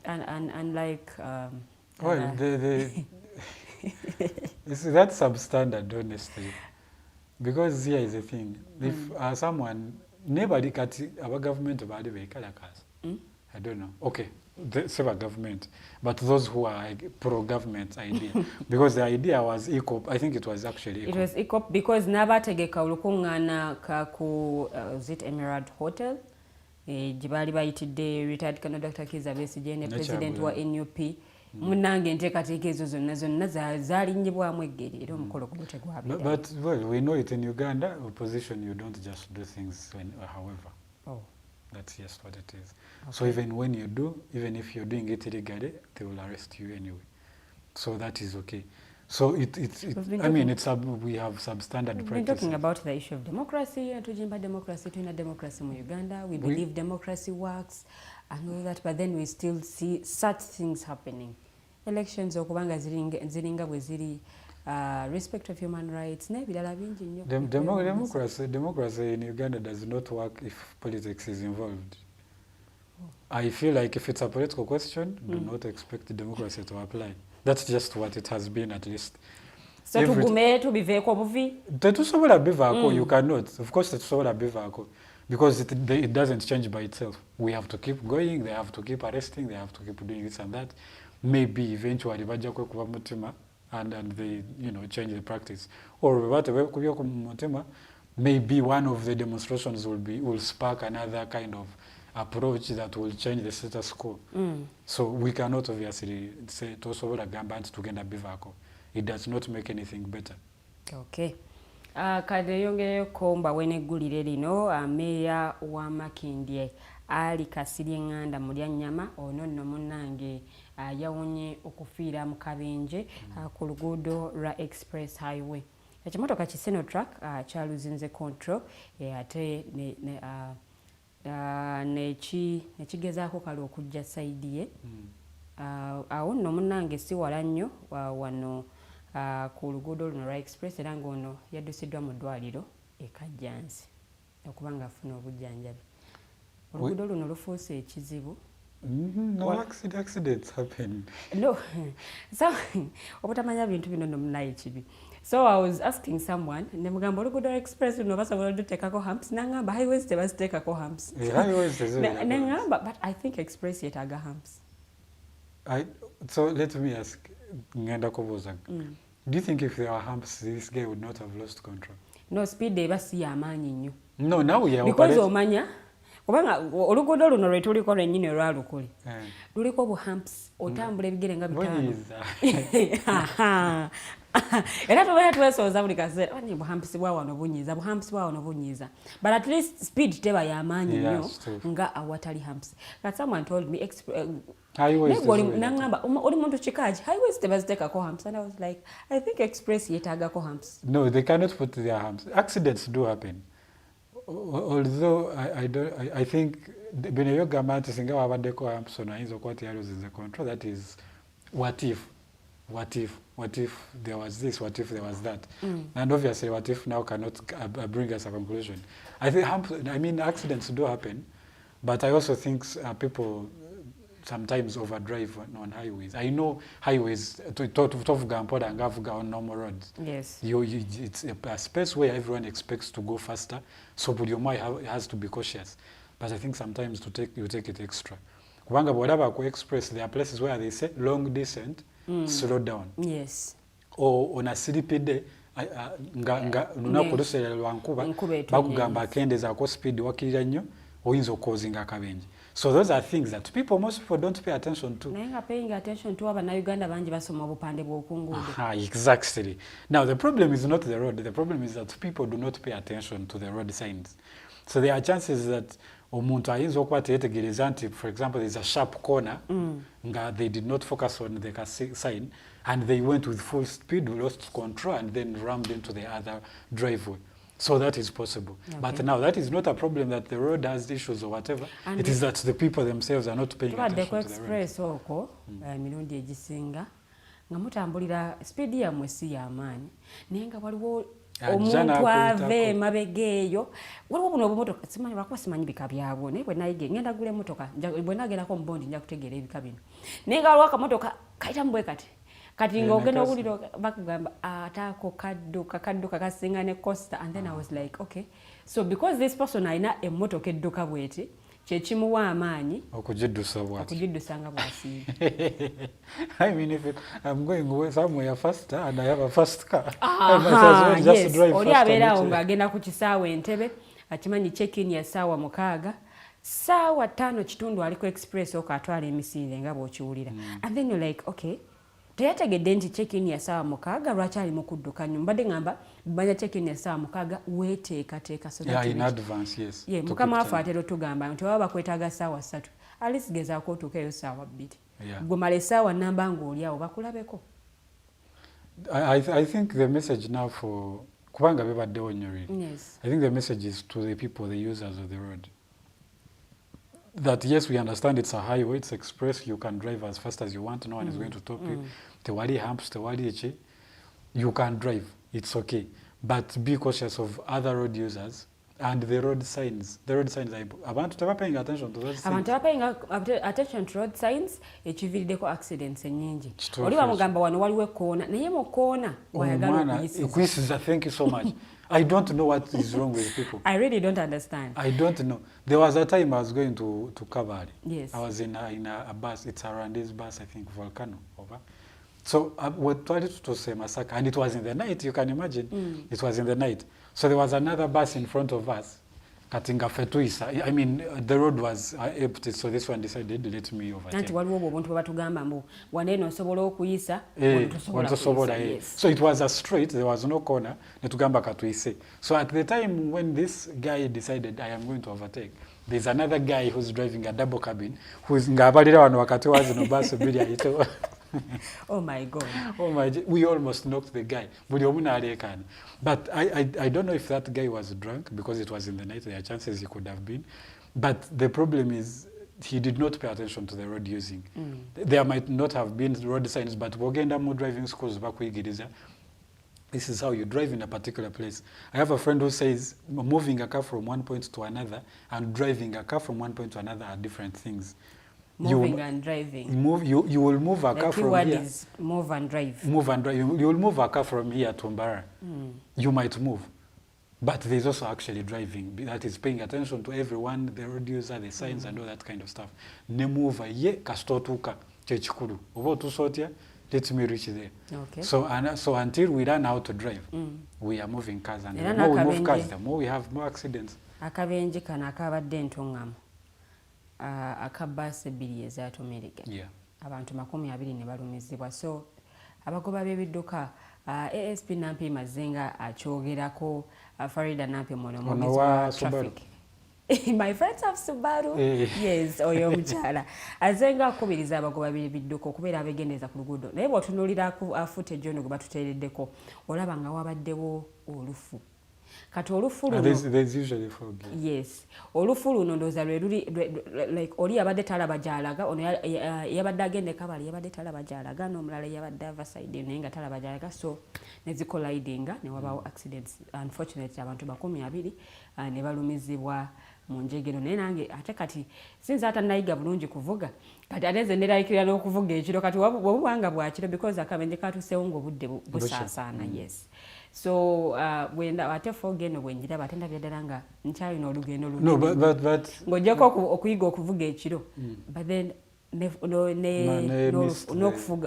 and like that's substandard honestly because here is the thing if someone nobody kati aba government baali beekalakasa I don't know okay the civil government but those who are like pro-government idea because the idea was equal. I think it was actually equal. It was equal because n'abategeka olukuŋŋaana ku is it Emirate Hotel gye baali bayitidde retired Colonel Dr. Kizza Besigye ne president wa NUP munnange enteekateeka ezo zonna zaalinnyibwamu eggere era omukolo guno tegwabira. But well we know it in Uganda opposition you don't just do things however. That's just what it is. Okay. So even when you do, even if you're doing it illegally, they will arrest you anyway. So that is okay. So we have substandard practices. We've been talking about the issue of democracy, and tujimba democracy, tuina democracy in Uganda. We believe democracy works and all that, but then we still see such things happening. Elections okubanga ziringa bwe ziri respect of human rights nebirala bingi nnyo. Democracy in Uganda does not work if politics is involved. I feel like if it's a political question, do not expect democracy to apply. That's just what it has been at least. So tugume tubiveeko buvi? Tetusobola bivaako, you cannot. Of course tetusobola bivaako because it doesn't change by itself. We have to keep going, they have to keep arresting, they have to keep doing this and that. Maybe eventually bajja kwekuba mutima and they change the practice. Or maybe one of the demonstrations will spark another kind of approach that will change the status quo. So we cannot obviously say tosobola gamba nti tugenda bivako. It does not make anything better. Okay. Kade yongereko mbaweneggulire lino meya wa Makindye Ali Kasirye Nganda Mulyanyama ono nno munnange yawonye okufiira mu kabenje ku luguudo lwa Express Highway. Ekimotoka ki Sinotrack kyaluzinze control ate nekigezaako kale okujja saidi ye awo nno munnange si wala nnyo wano ku luguudo luno lwa Express era ng'ono yaddusiddwa mu ddwaliro e Kajjansi okuba ng'afuna obujjanjabi. Oluguudo luno lufuuse ekizibu. No accidents happen. No. So obutamanya bintu bino nno munaye kibi. So I was asking someone, nemugamba oluguudo express luno basobola luteekako humps, nangamba highways tebaziteekako humps. Highways Nangamba, but I think express yetaaga humps. So let me ask, ngenda kubuuza. Do you think if there were humps, this guy would not have lost control? No, speed eba si yamaanyi nnyo. No, now we are because omanya kubanga oluguudo luno lwe tuliko lwennyini lwalukuli luliko bu humps otambula ebigere nga bitaano era tubeera twesooza buli kaseera bu humps bwa wano bunyiiza but at least speed teba yamaanyi nnyo nga awatali humps. But someone told me nangamba oli muntu kikaaki highways tebaziteekako humps, and I was like, I think express yetaagako humps. No, they cannot put their humps. Accidents do happen. Although I think bino byogamba nti singa wabaddeko humps ono ayinza okuba teyaluzinze control. That is what if there was this, what if there was that. And obviously what if now cannot bring us a conclusion. I think accidents do happen, but I also think people sometimes overdrive on highways. I know highways tovuga mpoda ngavuga on normal roads. Yes. It's a space where everyone expects to go faster, so buli omu has to be cautious. But I think sometimes you take it extra. Kubanga bw'olaba ku express, there are places where they say long descent, slow down. Yes. Or on a sleepy day, nga lunaku luseera lwa nkuba bakugamba akendezaako speed wakirira nnyo oyinza okukozinga akabenje. So those are things that most people don't pay attention to. Naye nga paying attention to Uganda bangi basoma obupande bw'okunguudo. Exactly. Now the problem is not the road. The problem is that people do not pay attention to the road signs. So there are chances that omuntu ayinza okuba teyetegereza nti, for example, there's a sharp corner nga they did not focus on the sign and they went with full speed, lost control, and then rammed into the other driveway. So that is possible. Okay. But now that is not a problem that the road has issues or whatever. And it is that the people themselves are not paying attention to the road. Express oko mirundi egisinga nga mutambulira speed yammwe si y'amaanyi naye nga waliwo omuntu ave mabegeeyo waliwo buno obumotoka simanyi lwakuba simanyi bika byabwo naye bwe nayige ngenda gula emmotoka bwe nagerako mu bondi nja kutegeera ebika bino naye nga waliwo akamotoka kayitamu bwe kati ng'ogenda owulira bakugamba ataako kadduka kasinga ne coaster, and then I was like, okay, so because this person alina emmotoka edduka bweti kyekimuwa amaanyi okugiddusa nga bw'asiiga. I mean, if I'm going somewhere faster and I have a fast car, I might as well just drive faster. Oli abeerawo ng'agenda ku kisaawe Entebbe akimanyi check-in ya ssaawa 6 ssaawa 5 ali ku express okatwala emisinde nga bw'okiwulira, and then you're like, okay, teyategedde nti check-in ya ssaawa 6 lwaki ali mu kudduka nnyo. Mbadde ngamba banya check-in ya ssaawa 6 weeteekateeka in advance, yes. Mukama waffe atera otugamba nti waba bakwetaaga ssaawa 3 alisi gezaako otuukeyo ssaawa 2 gwe mala essaawa nnamba ng'oli awo bakulabeko. I think the message now for kubanga bebaddewo nnyo really. Yes. I think the message is to the people, the users of the road, that yes, we understand it's a highway, it's express, you can drive as fast as you want, no one is going to stop you. Tewali humps, tewali eche, you can drive, it's okay. But be cautious of other road users and the road signs. The road signs, abantu teba paying attention to those things. Abantu teba paying attention to road signs, ekivirideko accidents ennyingi. Oli bamugamba wano waliwo koona, naye mu koona wayagala okuyisiza. Thank you so much. I don't know what is wrong with people. I really don't understand. I don't know. There was a time I was going to Kabale. Yes. I was in a bus. It's a Rwandese bus, I think, Volcano. Over. So we tried to say Masaka, and it was in the night. You can imagine. It was in the night. So there was another bus in front of us. Katinga Fetuisa. I mean, the road was empty, so this one decided, let me overtake. So it was a straight, there was no corner. So at the time when this guy decided, I am going to overtake, there's another guy who's driving a double cabin, who's oh my God. Oh my, we almost knocked the guy. But I don't know if that guy was drunk because it was in the night. There are chances he could have been. But the problem is he did not pay attention to the road using. There might not have been road signs, but wogenda mu driving schools bakwigiriza. This is how you drive in a particular place. I have a friend who says moving a car from one point to another and driving a car from one point to another are different things. Moving and driving. You will move a car The from keyword here. is move and drive. Move and drive. You will move a car from here to Mbara. You might move. But there's also actually driving. That is paying attention to everyone, the road user, the signs and all that kind of stuff. Ne move ye kastotuka chechikulu. Obo tusotia, let me reach there. Okay. So until we learn how to drive, we are moving cars, and the more we move cars, the more we have more accidents. Akabenje kana akabadde Ntongam. Akabase ebbiri ezatomerega. Yeah. Abantu 20 ne balumizibwa. So abagoba b'ebidduka ASP Nampi Mazenga akyogerako Farida Nampi mono wa traffic. My friends have Subaru. Yes, oyo mchala. Azenga akubiriza abagoba b'ebidduka okubeera abegendeza ku luguudo. Naye bw'otunuulira footage ono gwe batuteereddeko olaba nga wabaddewo olufu. Kati olufu luno there's usually fog. Yes. Olufu luno ndooza lwe luli like oli yabadde talaba gy'alaga ono yabadde agenda ekabali yabadde talaba gy'alaga n'omulala yabadde ava side naye nga talaba gy'alaga so ne zikollidinga ne wabaawo accidents. Unfortunately abantu 20 ne balumizibwa mu njegero naye nange ate kati sinza ata nayiga bulungi kuvuga kati ate nze nerayikirira n'okuvuga ekiro kati wabubanga bwakiro because akabenje katuusewo ng'obudde busaasaana. Yes. So wenda ate fogeno bwenjira batenda byadala nga nkyalina olugendo luno. No, but ng'ojjako okuyiga okuvuga ekiro. But then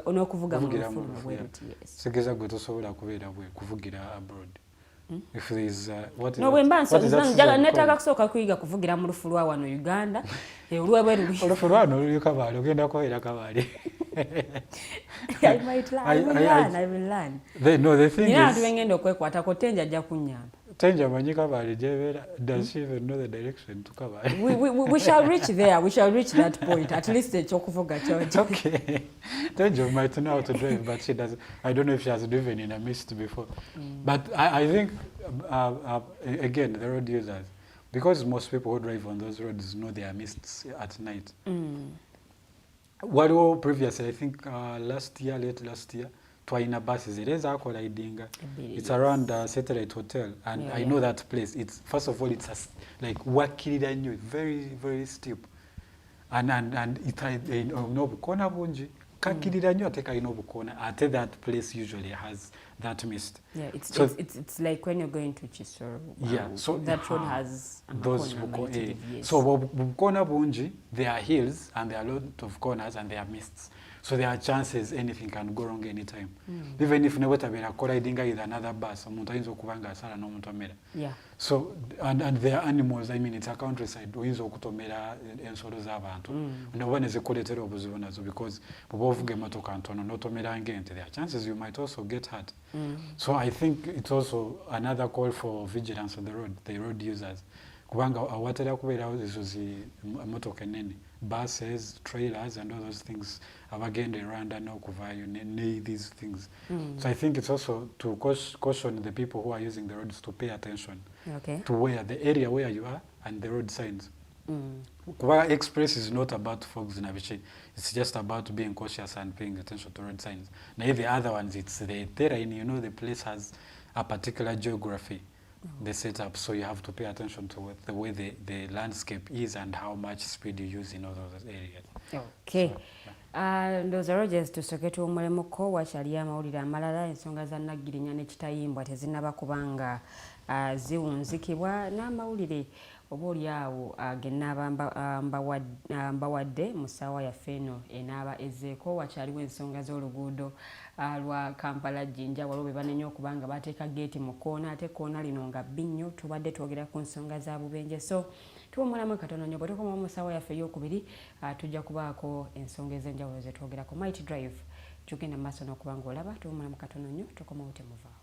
n'okuvuga mu lufu luno bweruti. Yes. Segeza gwe tosobola kubeera bwe kuvugira abroad. If there is what is no bwemba netaaga kusooka kuyiga kuvugira mu lufu lwa wano Uganda. Olwe bwe luli. Olufu lwano luli Kabale ogenda kubeera Kabale. I might learn. I will learn. The thing is, tuwengenda okwekwata ko Tenja ajja kunnyamba. Tenja manyi Kabale gyebera. Does she even know the direction to Kabale? We shall reach there. We shall reach that point. At least ekyokuvuga kyo. Okay. Tenja might know how to drive, but she doesn't. I don't know if she has driven in a mist before. But I think, again, the road users, because most people who drive on those roads know there are mists at night. What previously, I think late last year, twaina buses. It is colliding. It's around Satellite Hotel, and I know that place. It's first of all, it's like Lwaki, very very steep, and it no corner bunji. Kakiriranyo ateka inobukona. Ate that place usually has that mist. Yeah, it's like when you're going to Chisoro. Yeah, so that road has those bukona. Yes. So bukona bunji, there are hills and there are a lot of corners and there are mists. So there are chances anything can go wrong anytime. Even if never tabera colliding with another bus, omuntu ayinza okubanga asala n'omuntu amera. Yeah. So and there are animals. I mean, it's a countryside. Oyinza okutomera ensolo z'abantu. Nobone zikuletera obuzibu nazo because bovuga emotoka ntono n'otomera ngente. There are chances you might also get hurt. So I think it's also another call for vigilance on the road users. Kubanga awatera kubeera ezo zi emotoka enene. Buses, trailers, and all those things. Abagenda Rwanda no kuvayo these things. So I think it's also to caution the people who are using the roads to pay attention to where the area where you are and the road signs. Kuvaga Express is not about fogs and aviation. It's just about being cautious and paying attention to road signs. Now the other ones, it's the terrain. You know, the place has a particular geography. The setup, so you have to pay attention to the way the landscape is and how much speed you use in all those areas. Okay. Ndoza Rogers tusoke tuwumulemuko wakyali amawulire amalala ensonga za Ssegirinya n'ekitayimbwa tezinnaba kubanga ziwunzikibwa n'amawulire oba oliawo gennaaba mbawadde mu ssaawa yaffe eno enaaba ezzeeko wakyaliwo ensonga z'oluguudo lwa Kampala Jinja waliwo be banenya okuba nga bateeka geeti mu koona ate koona lino nga bbi nnyo tubadde twogera ku nsonga za bubenje so tuwumulamu katono nnyo bwe tukoma mu ssaawa yaffe ey'okubiri tujja kubaako ensonga ez'enjawulo ze twogerako Mighty Drive tugenda mu maaso n'okuba ng'olaba tuwumulamu katono nnyo tukomawo temuvaawo.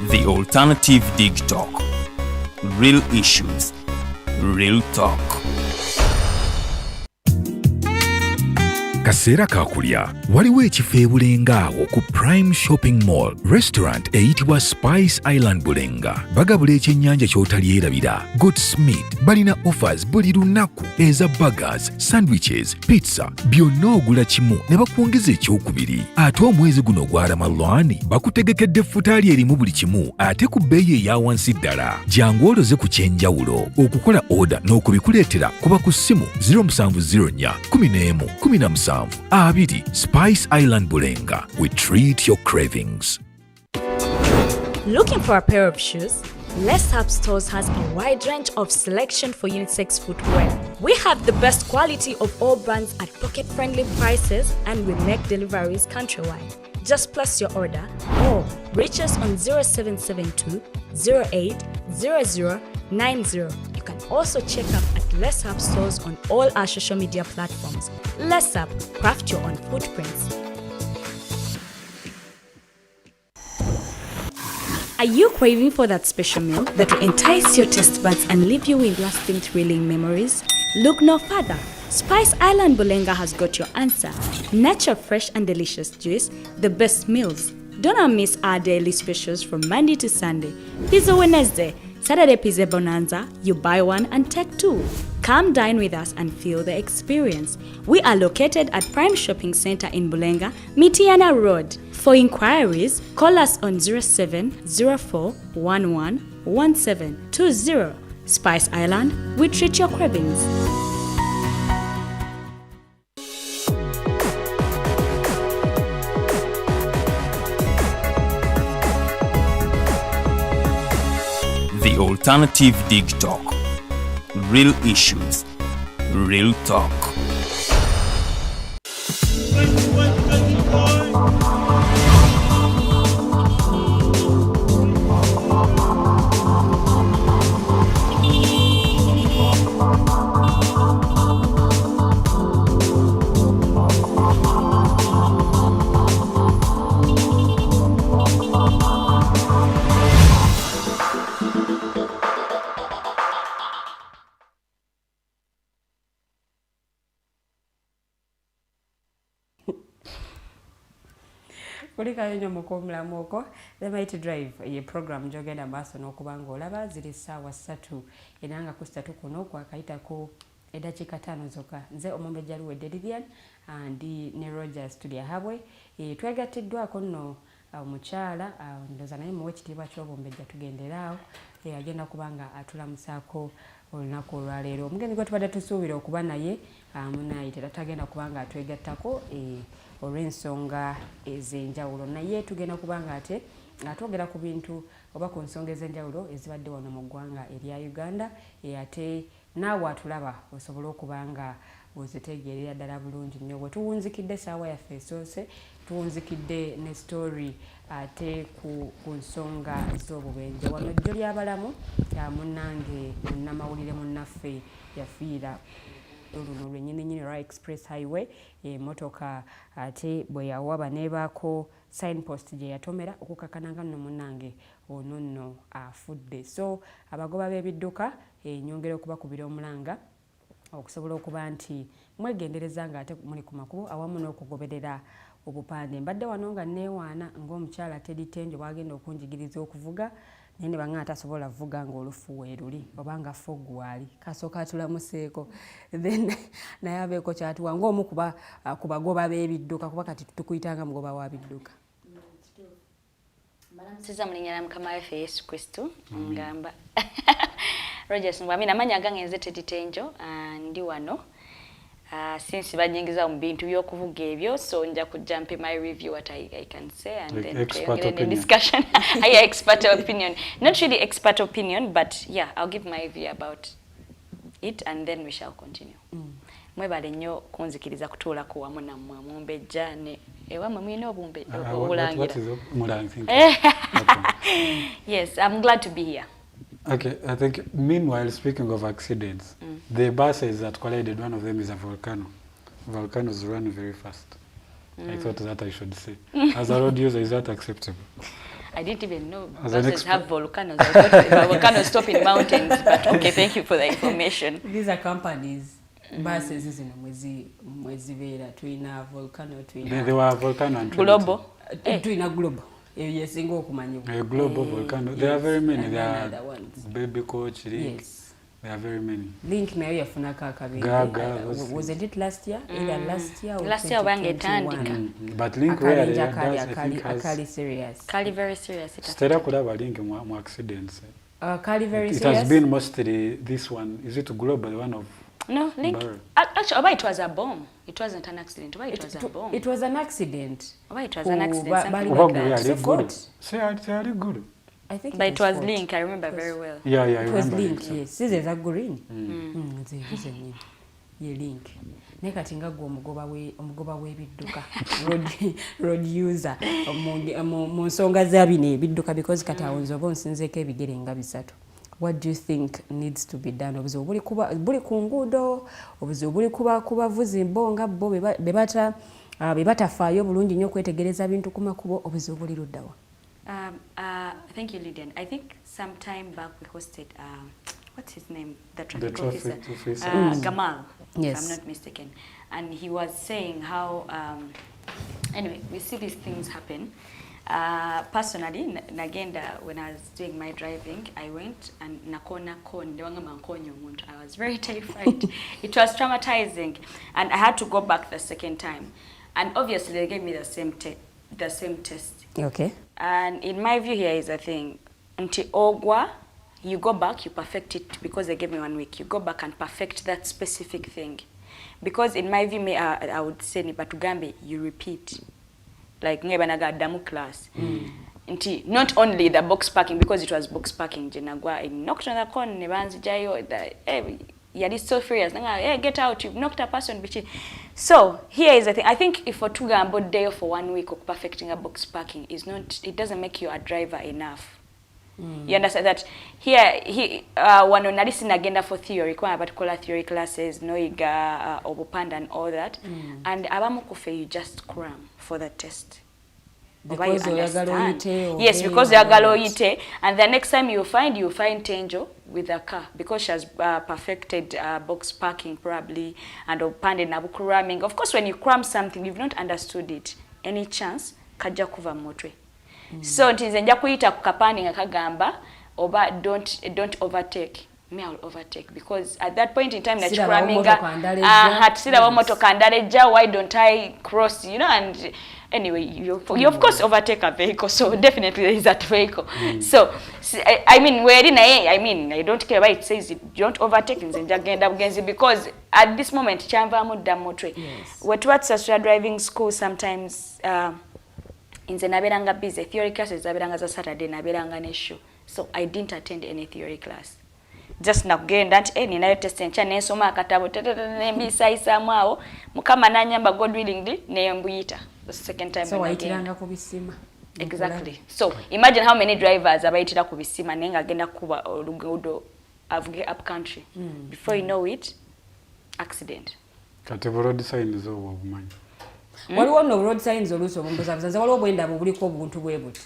The Alternative Digitalk. Real issues, Real talk. Kaseera kakulya waliwo ekifo e Bulenga awo ku Prime Shopping Mall restaurant eyitibwa Spice Island Bulenga bagabula ekyennyanja ky'otalyerabira Goodsmith balina offers buli lunaku eza burgers, sandwiches, pizza byonna ogula kimu ne bakwongeza ekyokubiri ate omwezi guno gwa Ramadhan bakutegekedde futaali erimu buli kimu ate ku bbeeyi eya wansi ddala jangu oloze ku kyenjawulo okukola order n'okubikuleetera kuba ku ssimu 0704 11 17 Abidi Spice Island Bulenga. We treat your cravings. Looking for a pair of shoes? Les Hub Stores has a wide range of selection for unisex footwear. We have the best quality of all brands at pocket-friendly prices, and we make deliveries countrywide. Just place your order or reach us on 0772 08 0090. You can also check up at Les Hub Stores on all our social media platforms. Les Hub, craft your own footprints. Are you craving for that special meal that will entice your taste buds and leave you with lasting thrilling memories? Look no further. Spice Island Bulenga has got your answer. Natural, fresh and delicious juice, the best meals. Don't miss our daily specials from Monday to Sunday. Pizza Wednesday, Saturday Pizza Bonanza, you buy one and take two. Come dine with us and feel the experience. We are located at Prime Shopping Center in Bulenga, Mitiana Road. For inquiries, call us on 0704 11 1720. Spice Island, we treat your cravings. The Alternative Digitalk. Real issues, real talk. Kulikayo nnyo mukomulamu okwo The Mighty Drive ye program gyogenda maaso n'okubanga olaba ziri ssaawa 3 era nga ku 3 kuno kwakayitako eddakiika 5 zokka. Nze Omumbejja Luwedde Lilian ndi ne Rogers tuli ahabwe twegattiddwako nno omukyala ndoza naye muwe ekitiibwa ky'obumbejja tugenderaawo agenda kubanga atulamusaako olunaku olwaleero. Omugenzi gwe tubadde tusuubira okuba naye munayitera tagenda kubanga atwegattako olw'ensonga ez'enjawulo, naye tugenda kubanga ate atwogera ku bintu oba ku nsonga ez'enjawulo ezibadde wano mu ggwanga erya Uganda ate naawe atulaba osobole okubanga ozitegeerera ddala bulungi nnyo. Bwe tuwunzikidde essaawa yaffe esoose tuwunzikidde ne story ate ku nsonga z'obubenje wano jjo ly'abalamu munnange munnamawulire munnaffe yafiira luno lwennyininyini lwa express highway emotoka ate bwe yawaba nebaako signpost gye yatomera okukakananga nno munnange ono nno afudde. So abagoba b'ebidduka nyongera okubakubira omulanga okusobola okuba nti mwegendereza nga ate muli ku makubo awamu n'okugoberera obupande. Mbadde wano nga neewaana ng'omukyala Teddy Tenjo bwagenda okunjigiriza okuvuga naye ne baŋŋamba tasobola vuga ng'olufu weeruli obanga ffe ogwali kasooka atulamuseeko then naye abeeko kyatuwa ng'omu ku bagoba b'ebidduka kuba kati tukuyitanga mugoba wa bidduka. Mbalamusiza mu linnya lya Mukama waffe Yesu Kristo ngamba Rogers mbwamina amanya gange nze Teddy Tenjo ndi wano since banyingiza mu bintu by'okuvuga ebyo, so nja kujump in my review what I can say and then the discussion. Yeah, expert opinion. Not really expert opinion, but yeah, I'll give my view about it and then we shall continue. Mwebale nnyo kunzikiriza kutuula ku wamu nammwe Omumbejja ne ewamwe mwine obulangira. Yes, I'm glad to be here. Okay, I think meanwhile, speaking of accidents, the buses that collided, one of them is a volcano. Volcanoes run very fast. I thought that I should say. As a road user, is that acceptable? I didn't even know As an buses have volcanoes. I thought volcanoes stop in mountains, but okay, thank you for the information. These are companies. Buses zino mwezi vera tuina volcano tuina. There were volcano and Global. Tuina global. Yesinga okumanyibwa. Global volcano. There are very many. There are Baby Coach, Link. Yes. There are very many. Link nayo yafuna kakabiri. Was it last year? Either last year or last year wangetandika. But Link where they does Kali serious. Kali very serious. Stella could have a Link more accidents. Kali very serious. It has been mostly this one. Is it global one of? No, Link. Actually, it was a bomb. It wasn't an accident. It was a bomb. It was an accident. It was an accident. Something like that. Really good. Say really good. I think but it was Link. I remember very well. Yeah, it was Link. Yes, this is a green. Ye Link. Nekati nga gwo omugoba w'ebidduka road user mu nsonga za bino ebidduka because kati awonzo oba onsinzeeko ebigere nga bisatu. What do you think needs to be done? Obuzibu buli ku nguudo, obuzibu buli ku bavuzi mbonga bo be batafaayo bulungi nnyo okwetegereza bintu ku makubo, obuzibu buli luddawa? Thank you, Lydian. I think some time back we hosted, what's his name? The traffic officer. Gamal, yes. If I'm not mistaken. And he was saying how, anyway, we see these things happen. Personally, Nagenda, when I was doing my driving, I went and I was very terrified. It was traumatizing. And I had to go back the second time. And obviously, they gave me the same test. Okay. And in my view here is a thing, until Ogwa, you go back, you perfect it because they gave me 1 week. You go back and perfect that specific thing. Because in my view, I would say, Nipatugambe, you repeat. Like, damu class. Not only the box parking, because it was box parking, I knocked on the corner, you're so furious. Hey, get out, you've knocked a person. So, here is the thing. I think if for Tugambo day for 1 week of perfecting a box parking it doesn't make you a driver enough. You understand that here, one on listen agenda for theory, kwa particular theory classes, noiga, obupanda and all that. And abamukufe, you just cram for the test. Because you understand. Yes, because you are and the next time you find Tenjo with a car because she has perfected box parking probably and opande na bukuraming. Of course, when you cram something, you've not understood it. Any chance, kaja kuva motwe. So ntinze nja kuyita kukapani nga kagamba oba don't overtake. Me I'll overtake because at that point in time that cramming sila wa motoka ndaleja, why don't I cross, and anyway you of course overtake a vehicle, so definitely there is that vehicle. So I mean I don't care why it says it, don't overtake nze njagenda bugenzi because at this moment chanva mudda motwe. What driving school sometimes nze naberanga busy, theory classes zaberanga za Saturday naberanga n'issue, so I didn't attend any theory class. Just nakugenda nti ninayo test encha nensoma akatabo nembisayisamu awo mukama nanyamba God willingly nembuyita the second time. So wayitiranga ku bisima. Exactly. So imagine how many drivers abayitira ku bisima nenga agenda kuba oluguudo avuge up country. Before you know it, accident. Kati road signs zo obumanyi. Waliwo no road signs oluso bombuzabuza waliwo bwenda buliko obuntu bwebuti.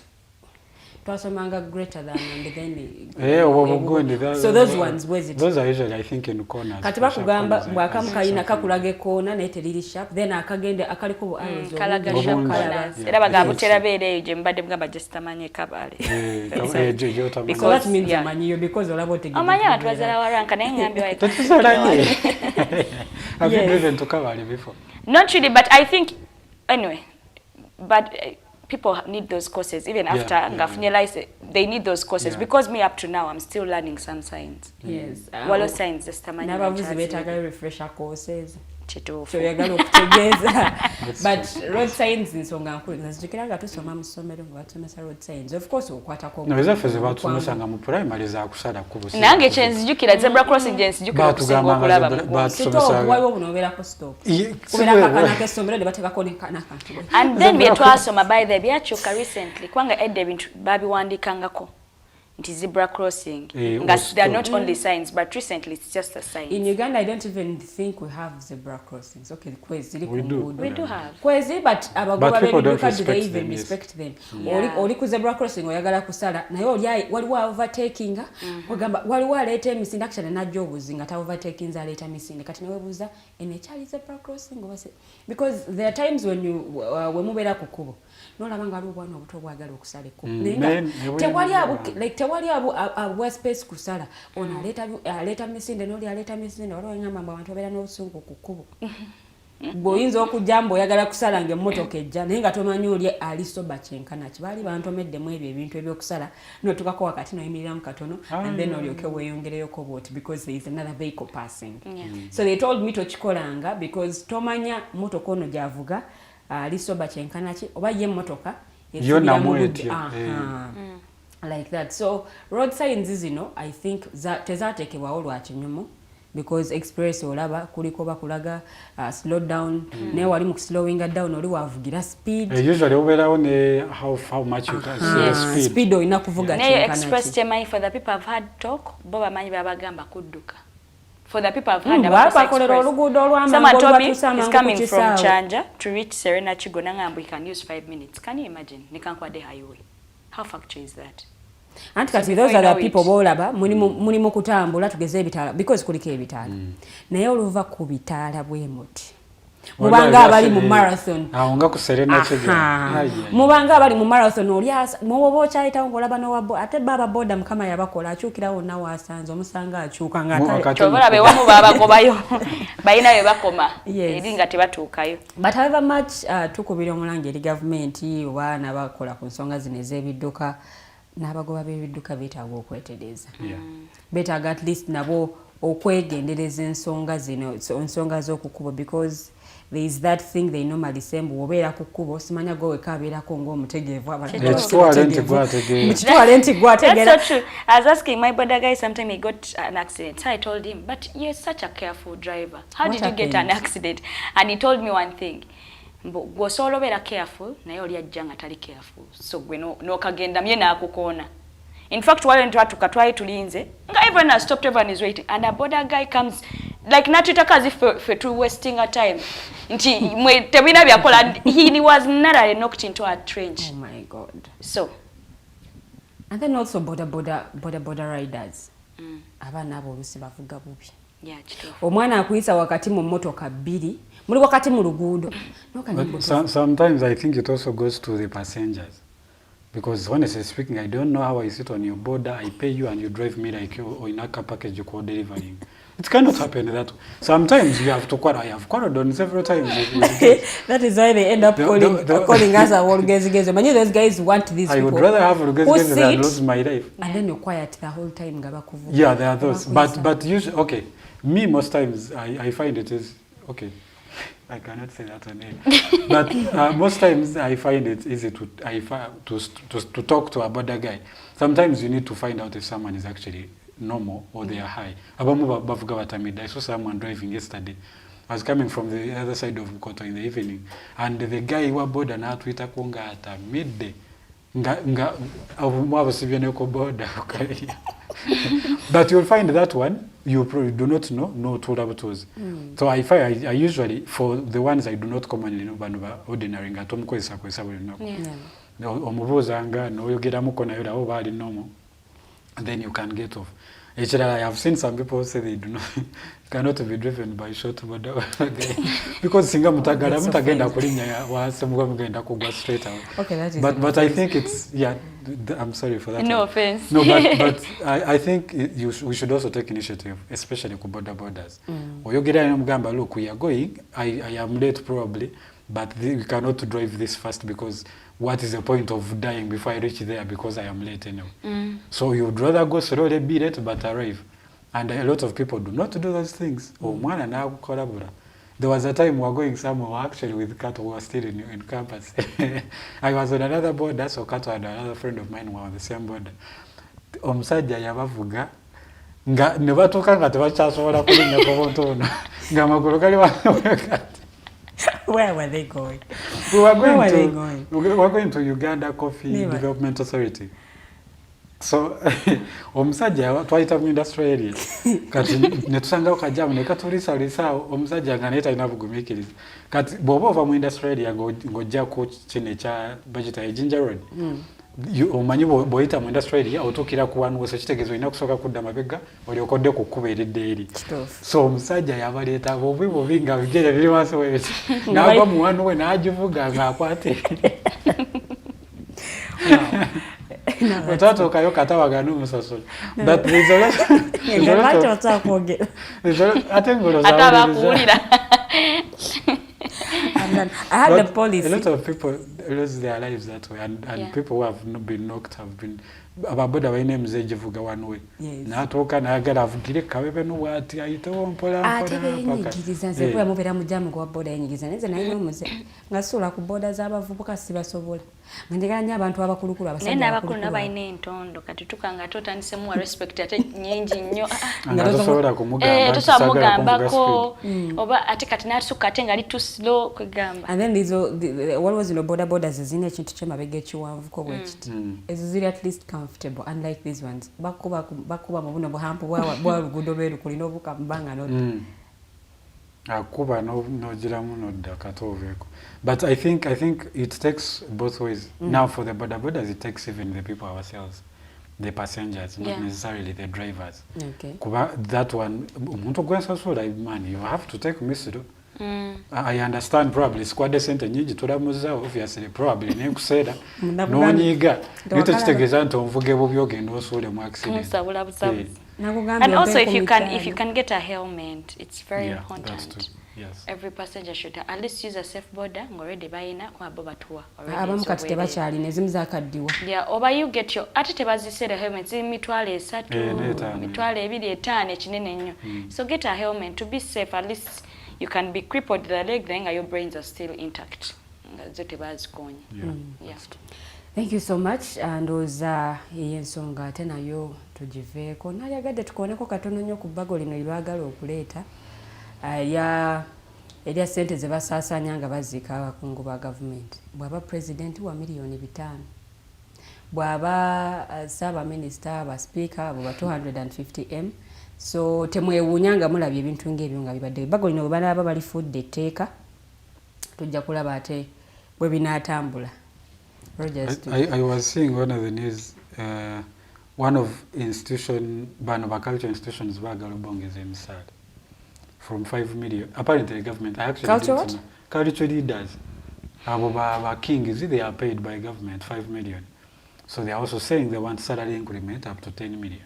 Twasomanga greater than and then so those ones those are usually I think in corners. Kati bakugamba bwakamu kayina kakulaga corner neteriri sharp then akagende akaliko bu arrows kalaga sharp corners era bagabo terabere je mbadde mugamba just amanye kabale because that means amanyiyo because olabo tegeza amanya atwazala waranka naye ngambi wa tatusala have you driven to kabale before? Not really, but I think anyway but people need those courses even after ngafunye license. They need those courses because me up to now I'm still learning some science. Yes. Walo science just tamanya. Nabavuzi betaga refresher courses. Chitufu. So yagalo kutegeza. But road science nsonga nkulu nazikiraga tusoma mu somero batumesa road science. Of course okwata ko. Naweza feze batumesa nga mu primary za kusala kubusi. Nange chenzijukira zebra crossing jenzijukira kusinga okulaba mu. Stop waliwo bunobera ko stop. Kubera kakana ke somero de bateka ko kana kantu. And then we twasoma by the byachuka recently kwanga edde bintu babi wandikangako It is zebra crossing. They are not only signs, but recently it's just a sign. In Uganda, I don't even think we have zebra crossings. Okay, we do have. But people don't respect do they even them, respect them? Yeah. Oli ku zebra crossing oyagala kusala naye waliwo overtaking ogamba waliwo aleeta emisinde actually najja obuzi nga ta overtaking aleeta misinde kati newebuuza enekyali zebra crossing because there are times when mubeera ku kkubo nolaba nga aliwo obwana obuto obwagala okusala ekkubo tewali abwa space kusala ono aleeta misinde n'oli aleeta misinde waliwo ngamba mbu abantu babeera n'obusungu ku kkubo bw'oyinza okujjamba oyagala kusala ng'emmotoka ejja naye nga tomanyi oli ali soba kyenkana ki baali bantomeddemu ebyo ebintu ebyokusala notukako wakati noyimiriramu katono and then olyoke weeyongereyoko bwoti because there is another vehicle passing. So they told me tokikolanga because tomanya mmotoka ono gy'avuga ali soba kyenkana ki oba ye emmotoka like that. So road signs zino I think tezaateekebwawo lwa kinyumu because express olaba kuliko bakulaga slow down naye wali mu slowing down oli wavugira speed usually obeerawo ne how much you can speed oyina kuvuga kyenkana express temanyi for the people have had talk bo bamanyi babagamba kudduka for the people have had bakolera oluguudo olw'amangu is coming from Chanja to reach Serena Chigona ngambo you can use 5 minutes. Can you imagine Nikankwadde highway? How factual is that? Anti kati those are the people bolaba mulimu kutambula tugeze ebitaala because kuliko ebitaala naye oluva ku bitaala bwe muti mubanga abali mu marathon nga ku Serena Chigona mubanga abali mu marathon olyasa mubobo kyayitawo ngolaba no ate baba boda mukama yabakola akyukira wonna wasanze omusanga akyuka nga tobola be wamu babagobayo bayina be bakoma eri nga tebatuukayo but however much tukubira omulange eri government oba nabakola ku nsonga zino ez'ebidduka n'abagoba b'ebidduka beetaaga okwetereza beetaaga at least nabo okwegendereza ensonga zino ensonga z'okukubo because there is that thing they normally say mbu obeera ku kkubo simanya gwe wekaabeerako ng'omutegeevu mukitwale nti gwategeera. That's so true. I was asking my brother guy sometime he got an accident. So I told him, but you're such a careful driver. How did you get an accident? And he told me one thing. Gwosobola obeera careful naye oli ajja nga tali careful so gwe n'okagenda mye n'akukoona. In fact wale ntwatuka twali tulinze nga everyone has stopped, everyone is waiting and a border guy comes like natutaka as if for to wasting our time nti mwe tebina byakola he was narrowly knocked into a trench. Oh my god. So and then also border riders abaana abo oluusi bavuga bubi. Omwana akuyisa wakati mu mmotoka bbiri muli wakati mu luguudo. Sometimes I think it also goes to the passengers because honestly speaking I don't know how I sit on your border, I pay you and you drive me like you in a car package you call delivering. It cannot happen that way. Sometimes you have to quarrel. I have quarreled on several times. That is why they end up calling us our Rugezigezi. But those guys want these people. I would rather have Rugezigezi than lose my life. And then you're quiet the whole time. Yeah, there are those. But usually, okay. Me, most times, I find it is, okay, I cannot say that on air. But most times, I find it easy to talk to a border guy. Sometimes you need to find out if someone is actually normal or they are high. I saw someone driving yesterday. I was coming from the other side of Mkoto in the evening. And the guy who was border na Twitter kunga at midday. But you'll find that one you probably do not know no tulabutozi. So I find I usually for the ones I do not commonly know banuba ordinary ngatom kwesa buli nako. Omubuzanga no yogera mukona yola oba ali normal and then you can get off. Actually, I have seen some people say they do not cannot be driven by short border because singa mutagenda kulinya wasemugwa mugenda kugwa straight away. Okay, that is but I think it's I'm sorry for that. No offense. No, but I think we should also take initiative, especially ku borders. Oyogera mugamba look, we are going. I am late probably, but we cannot drive this fast because what is the point of dying before I reach there because I am late anyway. So you would rather go slowly, be late, but arrive. And a lot of people do not do those things. There was a time we were going somewhere actually with Kato, who was still in campus. I was on another border, so Kato and another friend of mine were on the same border. Omusajja yabavuga nga ne batuuka nga tebakyasobola kulinnya ku buntu buno nga amagulu gali wakati. Where were they going? We were going to Uganda Coffee Development Authority. So omusajja twayita mu industry area kati ne tusanga okajamu ne katulisa lisa omusajja nga neta ina bugumiikiriza kati bw'oba ova mu industry area ng'ojja ku kino ekya bagita Jinja Road omanyi bw'oyita mu industry area otuukira ku wanu so kitegeeza olina kusooka kudda mabega olyokodde ku kkuba eridde eri so omusajja yabaleeta bubi nga bigere biri wansi w'ebiti n'ava mu wanu we n'agivuga ng'akwate Utatokayo katawaga n'omusasula but there's a I had the policy. A lot of people lose their lives that way, and people who have not been knocked have been ababoda baine mzeje vuga one way. Natoka nayagala avugire kabebe n'wati ayitewo mpola nyigiriza nze kuba mubera mujamu kwa boda yenyigiza neze nayo muze ngasula ku boda z'abavubuka sibasobola ndiganya abantu abakulukulu abasajja nene abakulu nabayine entondo kati tukanga totandise mu respect ate nyingi nnyo ngasobola kumugamba tusamugambako oba ate kati natusuka ate nga ali too slow kwegamba and then what was boda zizina ekintu kyemabega ekiwanvuko bwekiti ezo ziri at least comfortable unlike these ones bakuba mu buno buhampu bwa luguudo lweru kulina obuka mbanga no akuba nogiramu nodda katoveeko but I think it takes both ways now for the bodas it takes even the people ourselves the passengers not necessarily the drivers kuba that one omuntu gwensasula money you have to take misiro I understand probably squad center nyingi tulamuza obviously probably nekusera nonyiga bito kitegeeza nti onvuge bubi ogenda osule mu accident and also if you can get a helmet it's very important that's true. Yes. Every passenger should at least use a safe border already bayina kwa boba tuwa abamu kati tebakyali nezimu zakaddiwa oba you get your ate tebazisera helmet mitwale 3 mitwale 2 ekinene nnyo so get a helmet to be safe at least you can be crippled the leg then your brains are still intact zote bazikonya Thank you so much and oza Ensonga tena yo tujiveeko nayagadde tukoneko katono nnyo ku bbago lino lwagala okuleeta erya sente ze basaasanya nga baziika abakungu ba gavumenti bw'aba president wa miliyoni 5 bw'aba ssaabaminisita abaspeaker abo ba 250M so temwewuunya nga mulabye ebintu ng'ebyo nga bibadde ebbago lino bwe banaba balifudde etteeka tujja kulaba ate bwe binaatambula. I was seeing one of the news one of cultural institutions bagala obongeza emisaala from 5 million. Apparently the government cultural leaders abo ba kings they are paid by government 5 million. So they are also saying they want salary increment up to 10 million.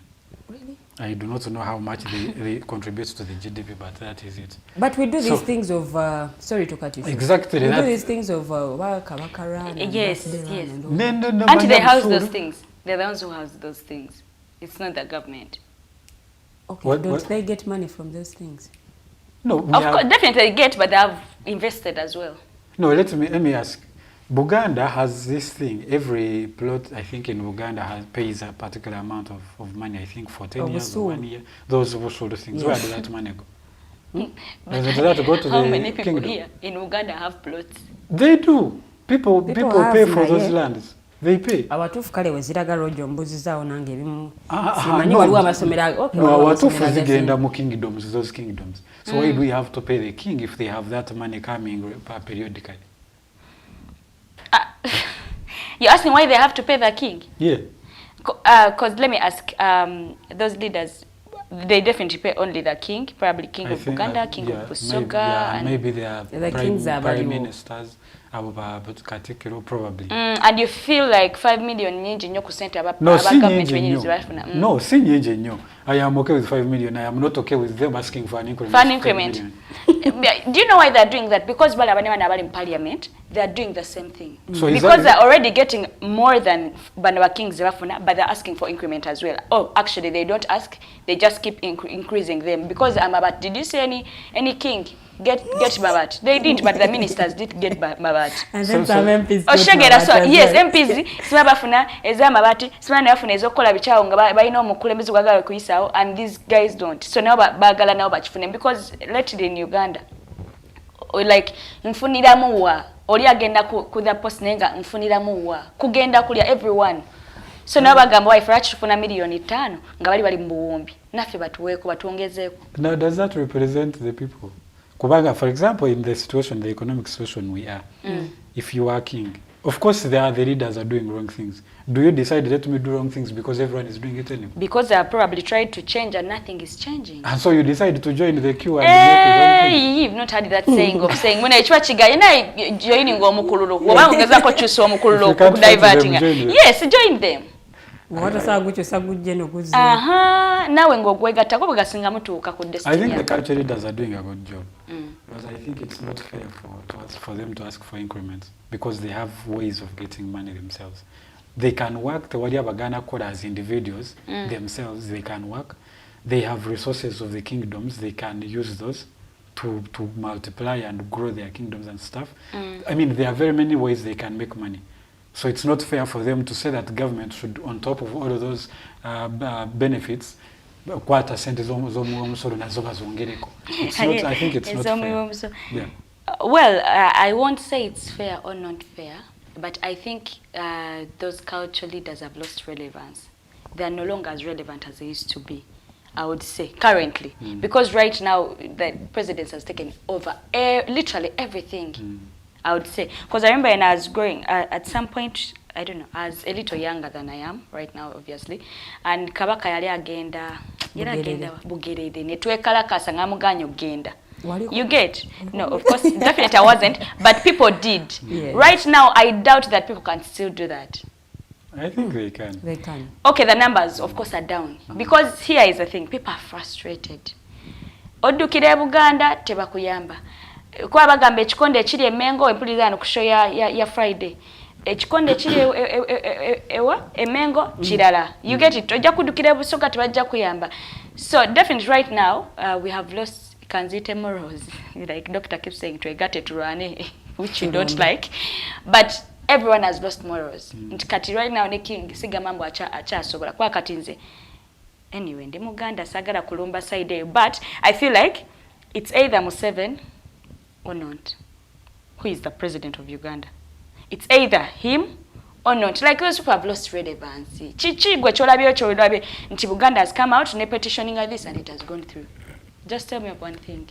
Really? I do not know how much they contribute to the GDP, but that is it. But we do these things of sorry to cut you. Exactly. We do these things of Kabakaran. Yes. No. And they house those things. They're the ones who house those things. It's not the government. Okay. Don't they get money from those things? No. Of course, definitely they get, but they have invested as well. No, let me ask. Buganda has this thing. Every plot, I think, in Buganda pays a particular amount of money. I think for 10 years or 1 year. Those sort of things. Yes. Where does that money go? Does that go to how the many people kingdom? here in Uganda have plots? They do. People pay for those lands. They pay. Abatuufu kale we ziraga Rojo mbuzizaawo nange ebimu simanyi waliwo amasomero abatuufu zigenda mu kingdoms, those kingdoms. So why do we have to pay the king if they have that money coming periodically? You're asking why they have to pay the king? Yeah. Because let me ask, those leaders, they definitely pay only the king, probably king of Buganda, king of Busoga. Maybe they are prime ministers. Probably. And you feel like 5 million nyingi nnyo ku sente government wenyewe zibafuna. No, si nyingi nnyo. I am okay with 5 million. I am not okay with them asking for an increment. Do you know why they are doing that? Because bala bane in parliament, they are doing the same thing. So because they are already getting more than Banaba Kings zibafuna, but they are asking for increment as well. Oh, actually they don't ask. They just keep increasing them. Because Amabat, did you see any king get Mabat? They didn't, but the ministers did get Mabat. And then some MPs. Oh, yes, MPs. Sibafuna eza Mabati. Sibana bafuna ezokola bichawo nga bayina omukulembeze gwagala kuyisawo, and these guys don't. So now bagala now bachifune because lately in Uganda, like nfuniramu wa oli agenda ku the post nenga nfuniramu wa kugenda kulya everyone So nabagamba wife rachifuna milioni 5 nga bali mu buwumbi naffe batuweeko batuongezeeko. Now does that represent the people? Kubanga, for example, in the situation, the economic situation we are, if you are king, of course the leaders are doing wrong things. Do you decide let me do wrong things because everyone is doing it anyway? Because they have probably tried to change and nothing is changing. And so you decide to join the queue and make the wrong thing. You've not heard that saying of saying when I chwa chigaye na joining omukululo. Waba ongezako chuso omukululo ku diverting. Yes, join them. What sagucho sagujje no kuzi. Aha, nawe ngogwegattako bagasinga mutuuka ku destiny. I think the culture leaders are doing a good job. Because I think it's not fair for them to ask for increments because they have ways of getting money themselves. They can work, the Wadi Abagana code as individuals themselves, they can work. They have resources of the kingdoms, they can use those to multiply and grow their kingdoms and stuff. I mean, there are very many ways they can make money. So it's not fair for them to say that the government should, on top of all of those benefits, it's not, I think it's not fair. Yeah. Well, I won't say it's fair or not fair, but I think those cultural leaders have lost relevance. They are no longer as relevant as they used to be, I would say, currently. Because right now, the president has taken over literally everything, I would say. Because I remember when I was growing, at some point, I don't know, I was a little younger than I am right now, obviously. And Kabaka yali agenda, bugerede, netwekalakasa ngamuganyo genda. You get? No, of course, definitely I wasn't, but people did. Yes. Right now, I doubt that people can still do that. I think they can. They can. Okay, the numbers, of course, are down. Because here is the thing, people are frustrated. Odukire Buganda, tebakuyamba. Kwa bagamba ekikonde ekiri emengo empulizano kusho ya Friday. Ekikonde ekiri ewa emengo kirala. You get it? Ojja kudukira busoka tebajja kuyamba. So definitely right now we have lost kanzite morals. Like doctor keeps saying to egate turane, which you don't like. But everyone has lost morals. Kati right now ne king siga mambo acha sobola kwa katinze. Anyway, ndi Muganda sagala kulumba side, but I feel like it's either Museveni or not. Who is the president of Uganda? It's either him or not. Like those people have lost relevance. Chichi gwe cholabyo cholabyo nti Buganda has come out ne petitioning like this and it has gone through. Just tell me of one thing.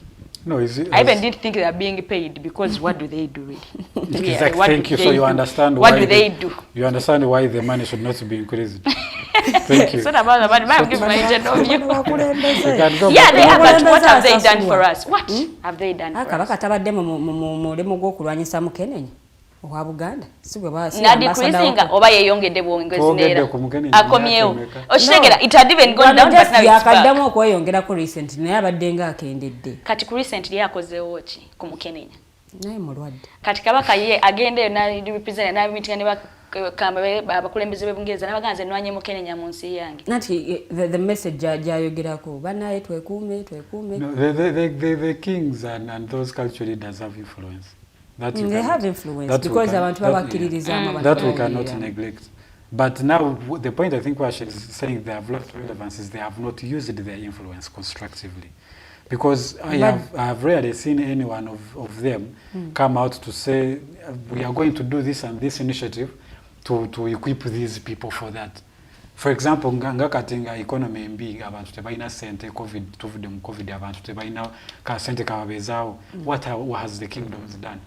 No, is it? I even didn't think they are being paid because what do they do really? Exactly. Thank you. So you understand what do they do? You understand why the money should not be increased. Thank you. It's not about the money. I'm giving my general view. Yeah, they have, but what have they done for us? What have they done for us? Akabaka tabadde mu lemo gw'okulwanyisa Mukenenya owa Buganda. Na decreasinga oba yeyongedde bwongezi neera. Akomyewo. Okitegera it had even gone down but now it's back. Yakaddamu okweyongerako recent naye abadde nga akendedde. Kati ku recently yakozeewo ki ku Mukenenya? Naye mulwadde. Kati Kabaka ye agende na represent na meeting ne abakulembeze b'Ebungereza n'abaganze nwanye Mukenenya mu nsi yange. Nati the message jayogerako banaye twekuume. No, the kings and those cultural leaders have influence. They have influence because abantu babakiririzamu that we cannot neglect. But now the point I think Wash is saying they have lost relevance is they have not used their influence constructively. Because I have rarely seen any one of them come out to say we are going to do this and this initiative to equip these people for that. For example, nga katinga economy mbi abantu tebalina sente covid abantu tebalina ka sente kababezaawo. What has the kingdoms done?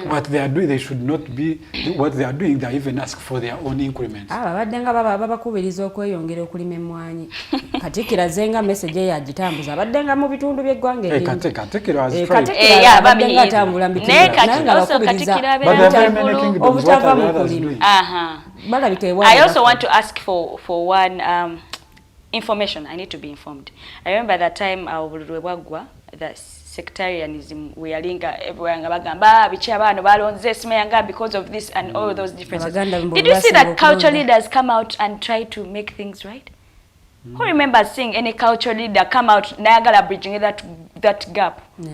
What they are doing, they should not be what they are doing. They even ask for their own increments. Babadde nga babakubiriza okweyongera okulima emmwanyi. Katikira zenga message ya jitambuza abadde nga mu bitundu by'eggwanga erindi. Katikira as yeah, abadde nga tambula mbitira. I also want to ask for one information. I need to be informed. I remember that time Wagwa, the sectarianism we are linga everywhere nga bagamba bichi abantu balonze simeyanga because of this and all those differences. Did you see that cultural leaders come out and try to make things right? Who remembers seeing any cultural leader come out nayagala bridging that gap? No.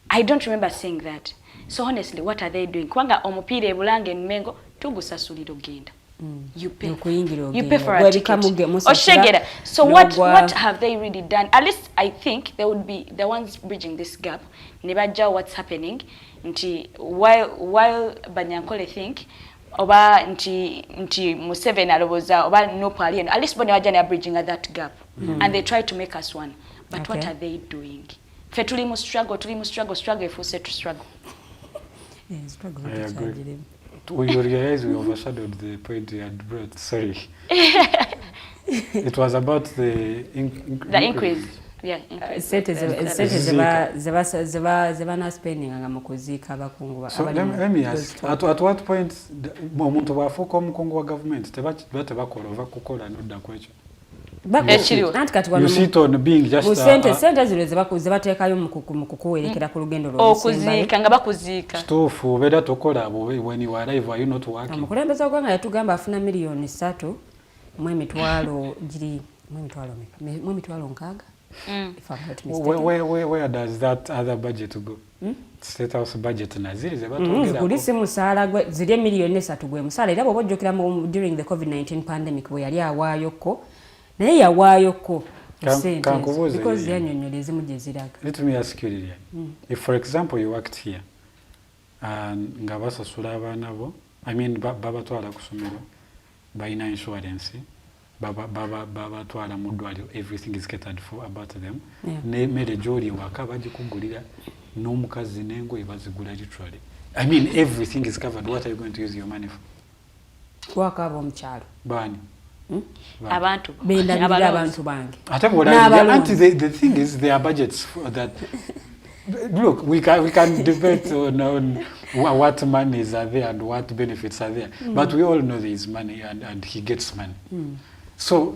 I don't remember seeing that. So honestly, what are they doing? Kwanga omupira ebulange Mengo tugusasulira ogenda. You pay for a ticket. So what have they really done? At least I think they would be the ones bridging this gap. Nebaja what's happening. While Banyankole think oba nti Museveni aloboza oba Nuupu ali eno, at least bone wajja ne bridging that gap and they try to make us one, but what are they doing? Fe tuli mu struggle efuuse to struggle. I agree. You realize we overshadowed the point you had brought. Sorry. It was about the increase. Yeah, sente zeba na spending nga mukuzika abakungu. So let me ask, at what point omuntu bwafuuka omukungu wa government tebakola ova kukola nodda kwekyo? You sit on being just sente zino zebateekayo mu kukuwerekera ku lugendo okuziika nga bakuziika stufu beda tokola when you arrive are you not working? Omukulembeze w'eggwanga yatugamba afuna million 3 mu emitwalo giri mu emitwalo 6. If I'm not mistaken. Where does that other budget go? State House budget na ziri zebatongera kuli si musaala gwe ziri million 3 gwe musaala era bw'ojjukira during the COVID-19 pandemic bwe yali awaayoko naye yawaayoko because yanyonyola ezimu gye ziraga. Let me ask you, Lilian. If for example you worked here and nga basasula abaana bo, I mean babatwala ku ssomero balina insurance, babatwala mu ddwaliro, everything is catered for about them, n'emmere gy'oli waka bagikugulira n'omukazi n'engoye bazigula literally. I mean everything is covered. What are you going to use your money for? Wakaba omukyalo bani abantu abantu bange the thing is there are budgets for that. Look, we can debate on what monies are there and what benefits are there, but we all know there is money and he gets money. So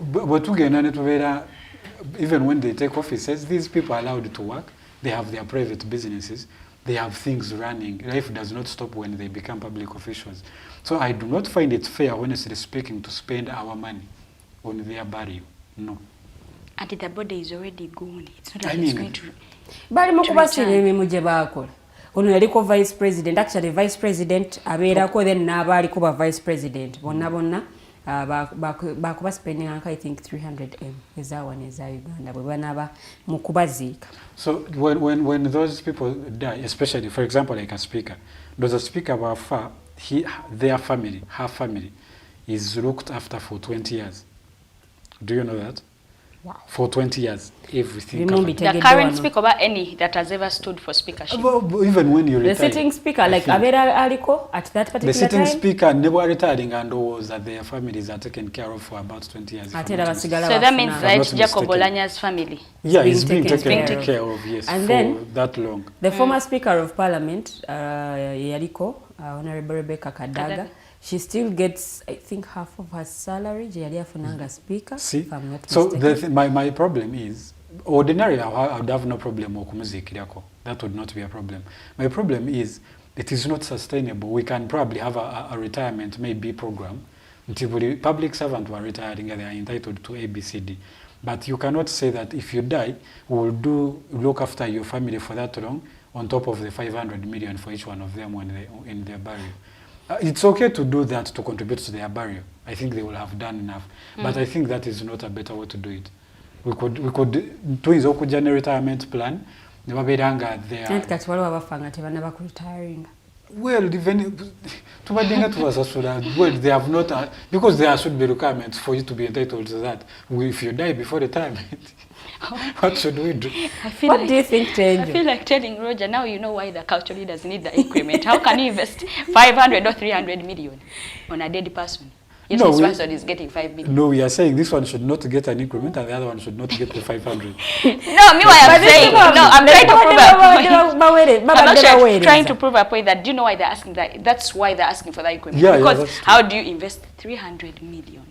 even when they take offices, these people are allowed to work, they have their private businesses, they have things running. Life does not stop when they become public officials. So I do not find it fair, honestly speaking, to spend our money on their burial. No. And the body is already gone. It's not like it's going to... Bali mukubasira emirimu gye baakola. Ono yaliko vice president, actually vice president abeerako then n'abaaliko ba vice president. Bonna bakuba spending I think 300M ezawana eza Uganda bwe banaaba mu kubaziika. So when those people die, especially for example like a speaker, does a speaker wafa, her family is looked after for 20 years. Do you know that? Wow. For 20 years, everything. The current speaker or any that has ever stood for speakership. Even when you retire. The sitting speaker, like Abera Aliko at that particular time? The sitting speaker never retiring and was that their families are taken care of for about 20 years. So that means that Jacob Olanya's family. Yeah, he's being taken care of, yes, and for then, that long. The former Speaker of Parliament, Yaliko, Honorable Rebecca Kadaga, she still gets, I think, half of her salary. Speaker. See, if I'm not so mistaken. my problem is, ordinarily I would have no problem with music. That would not be a problem. My problem is, it is not sustainable. We can probably have a retirement maybe program. Until the public servant who are retiring, they are entitled to ABCD. But you cannot say that if you die, we will look after your family for that long, on top of the 500 million for each one of them when they in their burial. It's okay to do that to contribute to their burial. I think they will have done enough. But I think that is not a better way to do it. We could do his oku retirement plan. Well, even they have not, because there should be requirements for you to be entitled to that. If you die before retirement, what should we do? What do you think, Tenjo? I feel like telling Roger, now you know why the culture leaders need the increment. How can you invest 500 or 300 million on a dead person? Yes, no, this person is getting 5 million. No, we are saying this one should not get an increment and the other one should not get the 500. No, me what I'm saying. No, I'm trying to prove a point. I'm actually trying to prove a point that, do you know why they're asking that? That's why they're asking for that increment. Yeah, because how do you invest 300 million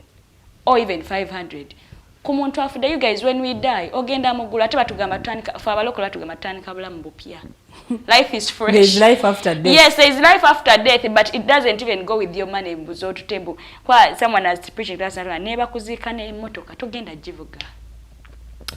or even 500? Kumuntu afuda, you guys, when we die, ogenda mugula ate batugamba tutandika for abalokole batugamba tutandika bulamu bupya. Life is fresh. There is life after death. Yes, there is life after death, but it doesn't even go with your money mbuzo to table. Kwa someone has preaching class and neba kuzika ne motoka togenda jivuga.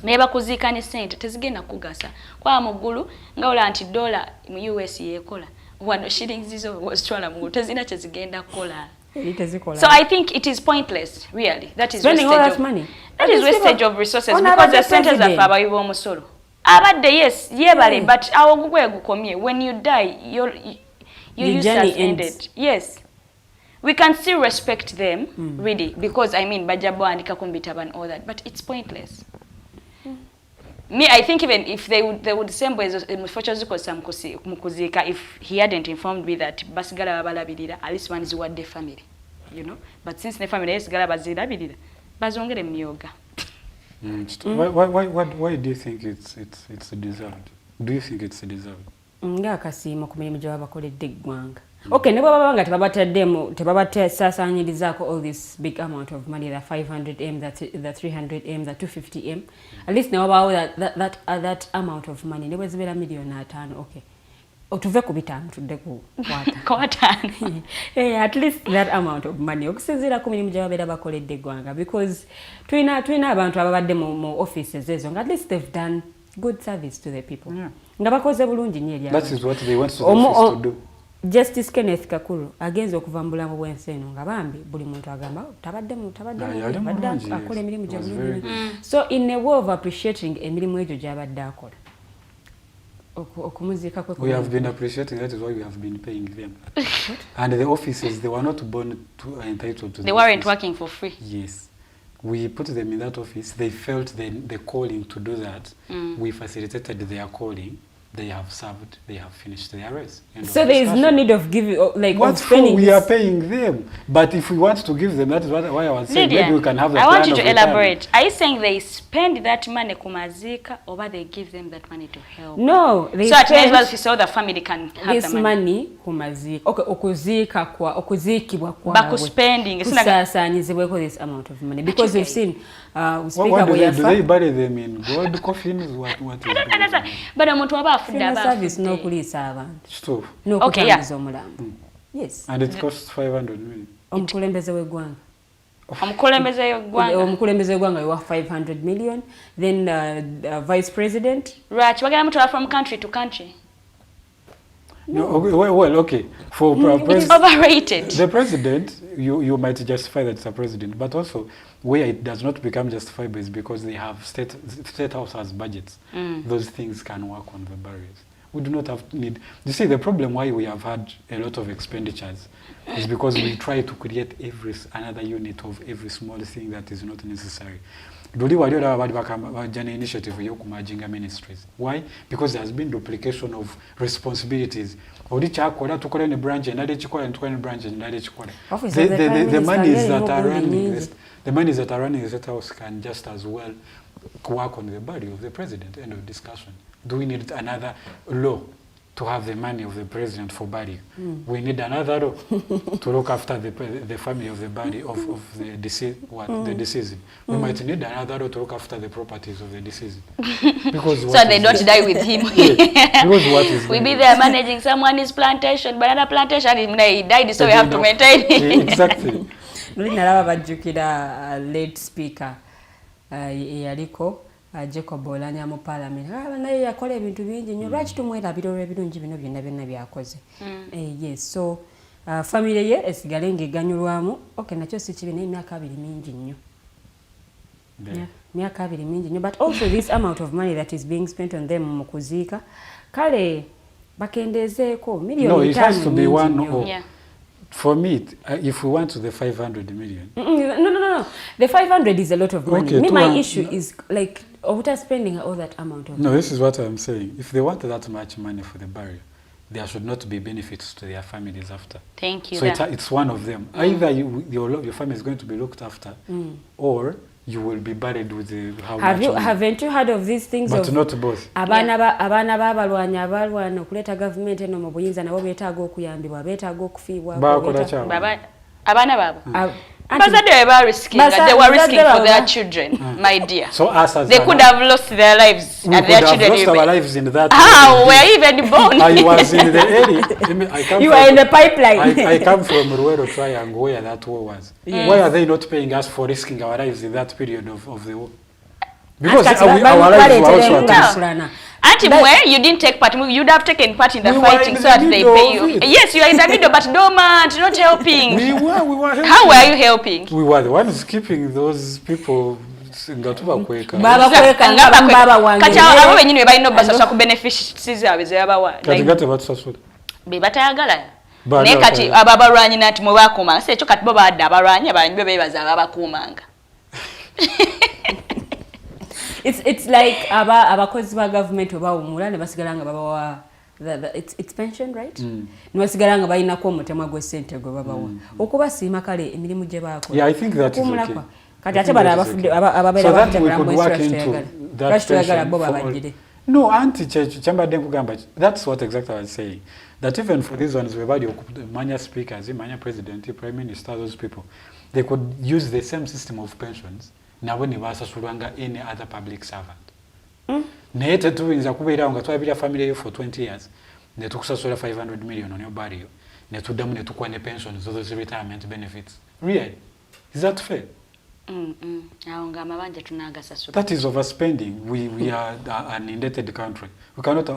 Neba kuzika ne sente tezigenda kugasa. Kwa mugulu ngaola anti dollar mu US yekola. Wano shillings izo was twala mu tezina chezigenda kola. So I think it is pointless, really. That is spending wastage all that of money. That is wastage of resources because the centers are for abayibo musoro. Abadde yes, yebale, but awo gugwe gukomye. When you die, your use has ended. Yes. we can still respect them, really, because I mean, bajabo and kakumbitaba and all that, but it's pointless. Me, I think even if they would same way as mukuzika, if he hadn't informed me that basigala babalabirira, at least one is what the family, you know. But since the family is gala bazirabirira, bazongere myoga. Why do you think it's deserved? Do you think it's deserved? Nga kasimo ku mirimu gyabakoledde eggwanga. Okay, ne baba banga tebabatesasaanyirizaako all this big amount of money, the 500M, the 300M, the 250M. At least ne wabaawo that amount of money. Ne bwe zibeera miliyoni 5, okay. Otuve ku 5 tudde ku kwata. At least that amount of money. Okusinziira ku mirimu gyababeera bakoledde eggwanga, because tulina abantu ababadde mu offices ezo nga at least they've done good service to the people. Yeah. Nga bakoze bulungi nnyo eri That is what they want to the office to do. Justice Kenneth Kakulu agenza okuva mu bulamu bw'ensi eno nga bambi buli muntu agamba tabaddemu akola emirimu gye bulungi. So in a way of appreciating emirimu egyo gy'abadde akola okumuziika kwe, we have been appreciating. That is why we have been paying them. And the offices, they were not born entitled to. They weren't working for free. Yes, we put them in that office. They felt the calling to do that. We facilitated their calling. They have served, they have finished their race. So there is no need of giving, like, what for? We are paying them. But if we want to give them, that is why I was saying, Lydia, maybe we can have the I want you to retirement. elaborate. Are you saying they spend that money kumazika, or they give them that money to help? No, they so at least so the family can have this the money. Kumazika. Okay, okuzikibwa kwa. Bakuspending. Kusasaanyizibweko this amount of money. Because we've seen, what do they bury them in gold coffins? What is it? But omuntu aba afudde service no kuliisa abantu. Stove. No kutambuza omulambo. Yes. And it costs 500 million. Omukulembeze w'eggwanga. Omukulembeze w'eggwanga wa 500 million. Then vice president. Right, bagala mutwala from country to country. No, okay. For it's overrated. The president, you might justify that it's a president, but also where it does not become justifiable is because they have state house has budgets. Those things can work on the barriers. We do not have need. You see, the problem why we have had a lot of expenditures is because we try to create another unit of every small thing that is not necessary. Duli wali an initiative yokumerging ministries. Why? Because there has been duplication of responsibilities. The monies that are running the state house can just as well work on the body of the president. End of discussion. Do we need another law to have the money of the president for body? We need another law to look after the family of the body of the deceased. The deceased. We might need another law to look after the properties of the deceased. Because so they don't die with him. Because what is we be there managing someone's plantation, banana plantation, he died, so we have to maintain it. Exactly. Nalaba bajjukira late speaker yaliko Jacob Olanya mu parliament. Naye yakola ebintu bingi nnyo. Lwaki tumwerabira olw'ebirungi bino byonna byakoze? Yes, so family ye esigale ng'eganyulwamu. Okay, nakyo si kibi, naye emyaka 2 mingi nnyo. Myaka 2 mingi nnyo. But also this amount of money that is being spent on them mu kuziika, kale bakendezeeko miliyoni 5. No, it has to be one. Yeah. For me, if we want to the 500 million. No. The 500 is a lot of money. Okay, my issue is like spending all that amount of money. No, this is what I'm saying. If they want that much money for the burial, there should not be benefits to their families after. Thank you. So it's one of them. Either your family is going to be looked after, or you will be buried with haven't you heard of these things? But not both. Abaana b'abalwanyi okuleeta government eno mu buyinza nabo beetaaga okuyambibwa, beetaaga okufiibwa. Abaana baabo. Bazadde they were risking for their children, my dear. So they could have lost their lives and their children. We could have lost our lives in that. We're even born. I was in the area. You were in the pipeline. I come from Ruero Triangle where that war was. Yes. Why are they not paying us for risking our lives in that period of the war? Because our lives were also at risk. Where you didn't take part, you'd have taken part in the fighting so that they pay you. Yes, you are in the middle, but dormant, not helping. We were helping. How were you helping? We were the ones keeping those people. naye kati ababalwanyi nati mwe bakuumanga si ekyo kati bo badda abalwanyi abalwanyi be beebaza ababakuumanga. It's like abakozi ba government obawumula ne basigala nga babawa it's pension, right? Ne basigala nga balinako omutemwa gw'essente gwe babawa okubasiima kale emirimu gye baakola. Yeah, I think that is okay. Kati ate bano abafudde ababeera bafudde lwaki toyagala bo babagire. No, kyambadde nkugamba, that's what exactly I was saying. That even for these ones, webali manya speakers, manya president, prime minister, those people, they could use the same system of pensions. Nabo ne basasulwanga any other public servant. Naye tetuyinza kubeerawo nga twabira family yo for 20 years. Ne tukusasula 500 million on your burial. Ne tuddamu ne tukwa ne pensions, those retirement benefits. Really? Is that fair? That is overspending. We are an indebted country. We cannot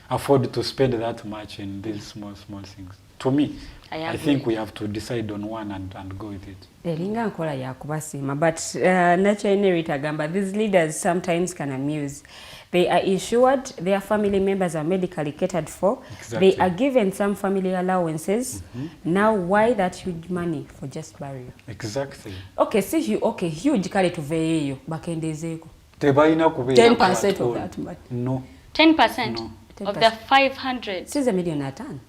afford to spend that much in these small things. To me, I think we have to decide on one and go with it. Eringa nkola yakubasiima, but Nacha these leaders sometimes can amuse. They are insured, their family members are medically catered for. Exactly. They are given some family allowances. Now, why that huge money for just burial? Exactly. Okay, see, okay, huge kale tuveeyo bakendezeeko. Tebalina kubeera 10% of that, but no. 10%? No. Of the 500? This is a million at time.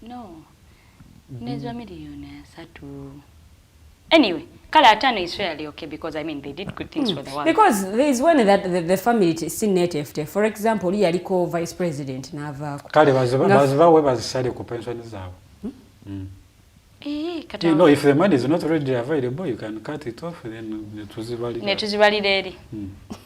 No. Nezwa million asatu. Anyway, kala atano is fairly okay because I mean they did good things for the world. Because there is one that the family sin native. For example, yaliko vice president nava. Kale baziva we bazisale ku pension zaabo. You know, if the money is not already available, you can cut it off then netuzibalira.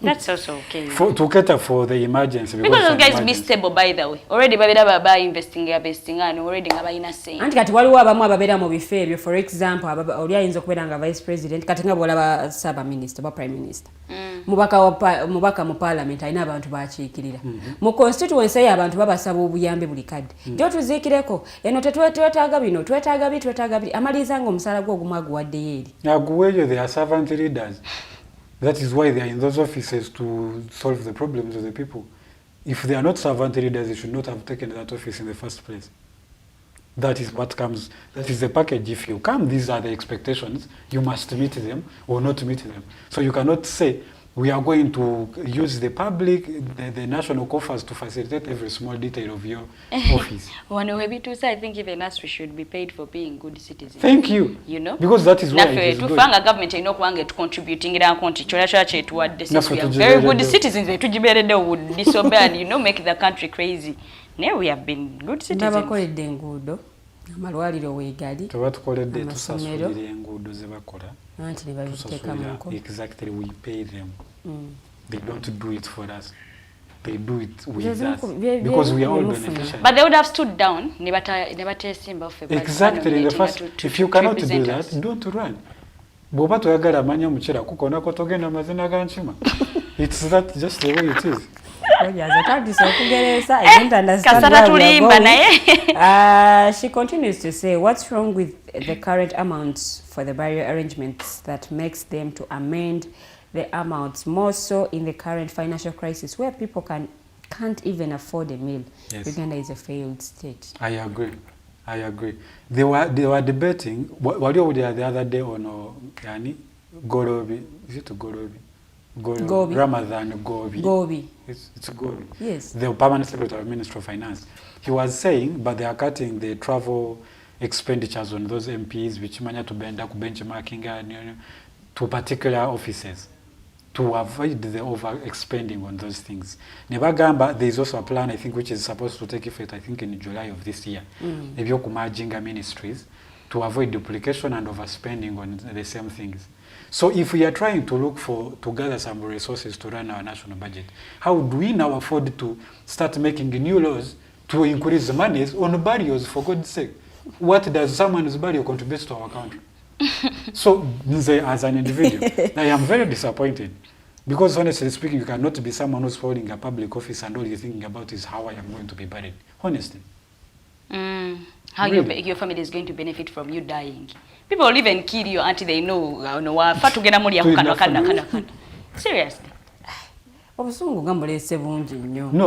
That's also okay. To cater for the emergency. Because those guys be stable, by the way. Already babera investing and already nga balina saying. Anti kati waliwo abamu ababeera mu bifo ebyo, for example oli ayinza okubeera nga vice president kati nga bwolaba saba minister ba prime minister. Mubaka mu parliament alina abantu bakiikirira. Mu constituency y'abantu babasaba obuyambe buli kadde. Ndio tuziikireko eno twetaaga bino twetaaga bit amaliza ngo omusala gwo gumwaguwadde yeri. Naguweyo they are servant leaders. That is why they are in those offices to solve the problems of the people. If they are not servant leaders, they should not have taken that office in the first place. That is what comes. That is the package. If you come, these are the expectations. You must meet them or not meet them. So you cannot say, we are going to use the public, the national coffers to facilitate every small detail of your office. I think even us, we should be paid for being good citizens. Thank you. You know? Because that is why it is good. Tufanga government ino kuange to contributing in our country. We are very good citizens. Would disobey, make the country crazy. Now we have been good citizens. Amalwaliro weegali tebatukoledde tusasulira enguudo ze bakola anti ne babiteeka mu nkola. Exactly, we pay them. They don't do it for us, they do it with us because we are all beneficiaries. But they would have stood down. Exactly, in the first. If you cannot do that, don't run. Bwoba toyagala amanya mukira kukonako togenda mazina ga nkima. It's that just the way it is. She continues to say, what's wrong with the current amounts for the burial arrangements that makes them to amend the amounts more so in the current financial crisis where people can't even afford a meal? Yes. Uganda is a failed state. I agree. They were debating. What you were the other day on Gorobi? Is it Gorobi? Gobi. Ramadan Gobi. It's Gobi. Yes. The permanent secretary of Ministry of Finance. He was saying, but they are cutting the travel expenditures on those MPs, which manya to benchmarking to particular offices, to avoid the over-expending on those things. Nebagamba, there is also a plan, I think, which is supposed to take effect, I think, in July of this year. Ebyokumajinga ministries, to avoid duplication and overspending on the same things. So if we are trying to gather some resources to run our national budget, how do we now afford to start making new laws to increase the monies on burials, for God's sake? What does someone's burial contribute to our country? So, as an individual, I am very disappointed. Because honestly speaking, you cannot be someone who's holding a public office and all you're thinking about is how I am going to be buried. Honestly. How really? Your family is going to benefit from you dying. People will even kill you until they know. Seriously. No,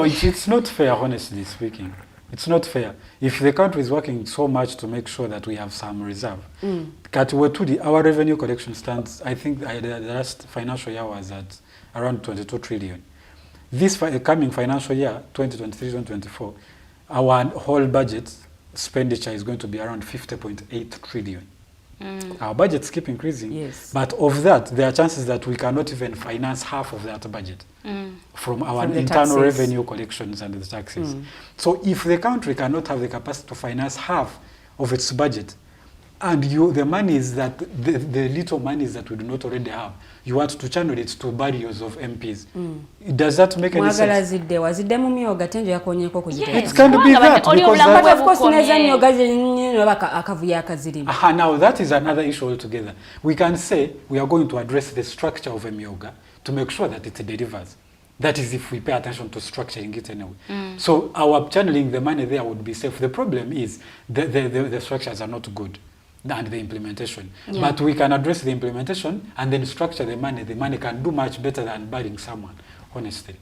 it's not fair, honestly speaking. It's not fair. If the country is working so much to make sure that we have some reserve, our revenue collection stands, I think the last financial year was at around 22 trillion. This coming financial year, 2023-2024, our whole budget expenditure is going to be around 50.8 trillion. Our budgets keep increasing, yes. But of that, there are chances that we cannot even finance half of that budget from our internal revenue collections and the taxes. So if the country cannot have the capacity to finance half of its budget, and the monies that the little monies that we do not already have, you want to channel it to barriers of MPs. Does that make any sense? It can be that, because of course now that is another issue altogether. We can say we are going to address the structure of Emyoga to make sure that it delivers. That is if we pay attention to structuring it anyway. So our channeling the money there would be safe. The problem is the structures are not good. And the implementation. But we can address the implementation and then structure the money. The money can do much better than burying someone, honestly.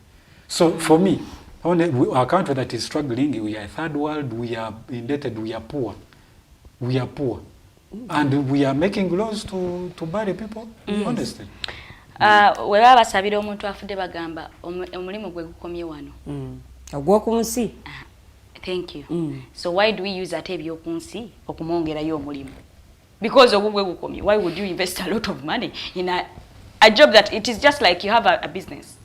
So for me, our country that is struggling, we are third world, we are indebted, we are poor. We are poor. And we are making laws to bury people, honestly. Weba basabira omuntu afudde bagamba omulimu gwe gukomye wano. Ogw'okunsi. Thank you. So why do we use ate ebyokunsi okumwongerayo omulimu? Because ogugwe gukomye. Why would you invest a lot of money in a job that it is just like you have a business?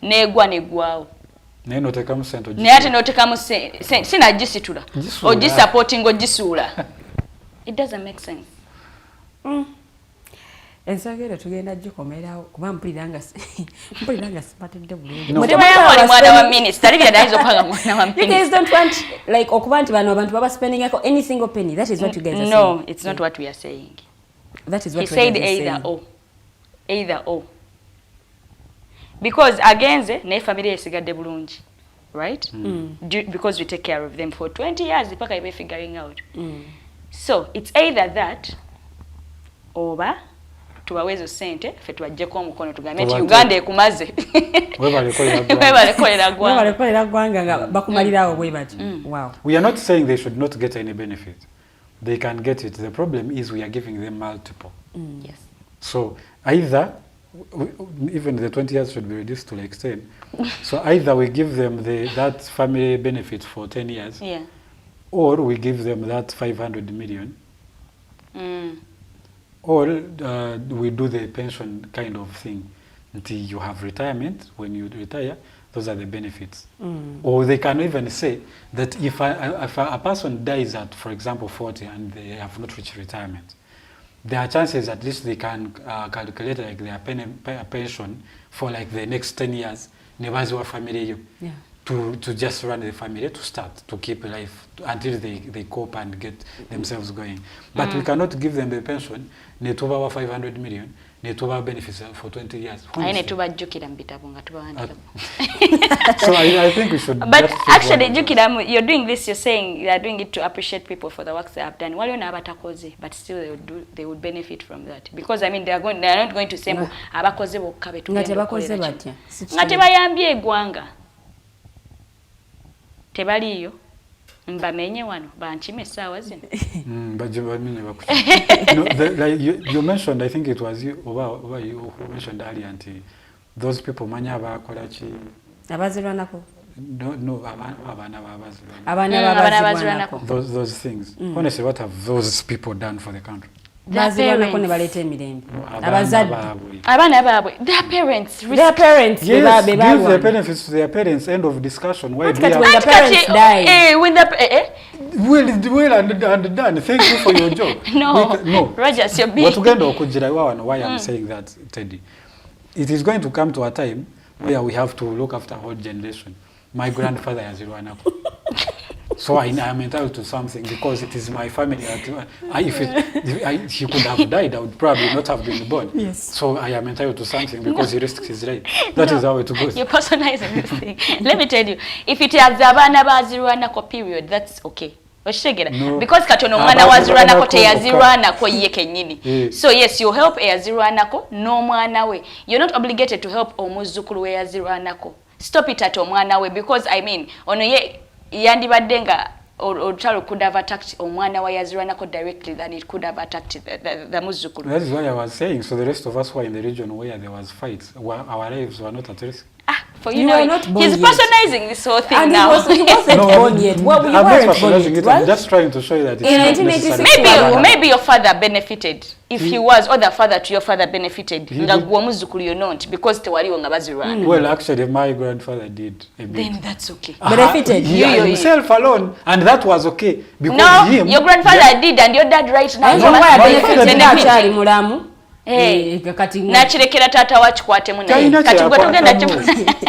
Negwao. Naye notekamu sente. Naye ate notekamu sente. Sina gisitula. Ogisupporting ogisuula. It doesn't make sense. Ensonga tugenda gikomerawo kuba mpuliranga sipatidde bulungi. Mutema yamuli mwana wa minister libya daizo kwaga mwana wa minister. You guys don't want like okuba nti bano abantu baba spending like any single penny. That is what you guys are saying. No, it's not what we are saying. That is what he said either or. Because agenze ne family esigadde bulungi. Right? Because we take care of them for 20 years paka ibe figuring out. So it's either that oba tubawezo sente fe twajjeko omukono tugambe nti Uganda ekumaze. Webalekolera gwanga nga bakumalirawo bwe bati. Wow. We are not saying they should not get any benefit. They can get it. The problem is we are giving them multiple. Yes. So either even the 20 years should be reduced to like 10. So either we give them that family benefit for 10 years, or we give them that 500 million. Or we do the pension kind of thing until you have retirement. When you retire, those are the benefits. Or they can even say that if a person dies at, for example, 40 and they have not reached retirement, there are chances at least they can calculate like their pension for like the next 10 years. Nebaziwa family to just run the family to start to keep life until they cope and get themselves going. But we cannot give them the pension. Netuba 500 million. Netuba benefits for 20 years. So I think we should. But actually, Jukidam, you're doing this. You're saying you are doing it to appreciate people for the work they have done. While you're not but still they would benefit from that because I mean they are not going to say abakoze bokabe tu. Ngatebakoze batya. Ngatebayambye egwanga. Tebaliyo. Mbamenye wano banchime sawa zino. You mentioned, I think it was you who mentioned earlier, Auntie, those people manya bakola chi abazirwanako. No, abana those things. Honestly, what have those people done for the country? Their parents. Their parents. Yes, give their benefits to their parents. End of discussion. Why do when the parents die? Well and done. Thank you for your job. No. Rogers, you're big. Why I'm saying that, Teddy? It is going to come to a time where we have to look after a whole generation. My grandfather has Irwanako. So I am entitled to something because it is my family. If he could have died, I would probably not have been born. Yes. So I am entitled to something because he risks his life. That is how it goes. You're personalizing this thing. Let me tell you, if it has Abana Bazirwanako period, that's okay. No. Because katono mwana wazirwanako teyazirwanako ye kenyini. So yes, you help eyazirwanako no mwana we. You're not obligated to help omuzukulu we yazirwanako. Stop it at omwana we because I mean ono ye yandibadde nga olutalo could have attacked omwana wa yazirwanako directly than it could have attacked the muzzukulu. That is why I was saying, so the rest of us who are in the region where there was fights, our lives were not at risk. For you know, he's personalizing this whole thing and now. He wasn't born yet. Well, you I'm weren't not born personalizing yet, it. right? I'm just trying to show you that it's In not 1986, necessarily Maybe your father benefited. If he was, or the father to your father benefited. Because well, actually, my grandfather did a bit. Then that's okay. Benefited. He himself alone, and that was okay. Because No, him, your grandfather did, and your dad right now. That's why I benefited. benefited. Mulamu. Nakirekera taata wakikwatemu naye kati gwe togenda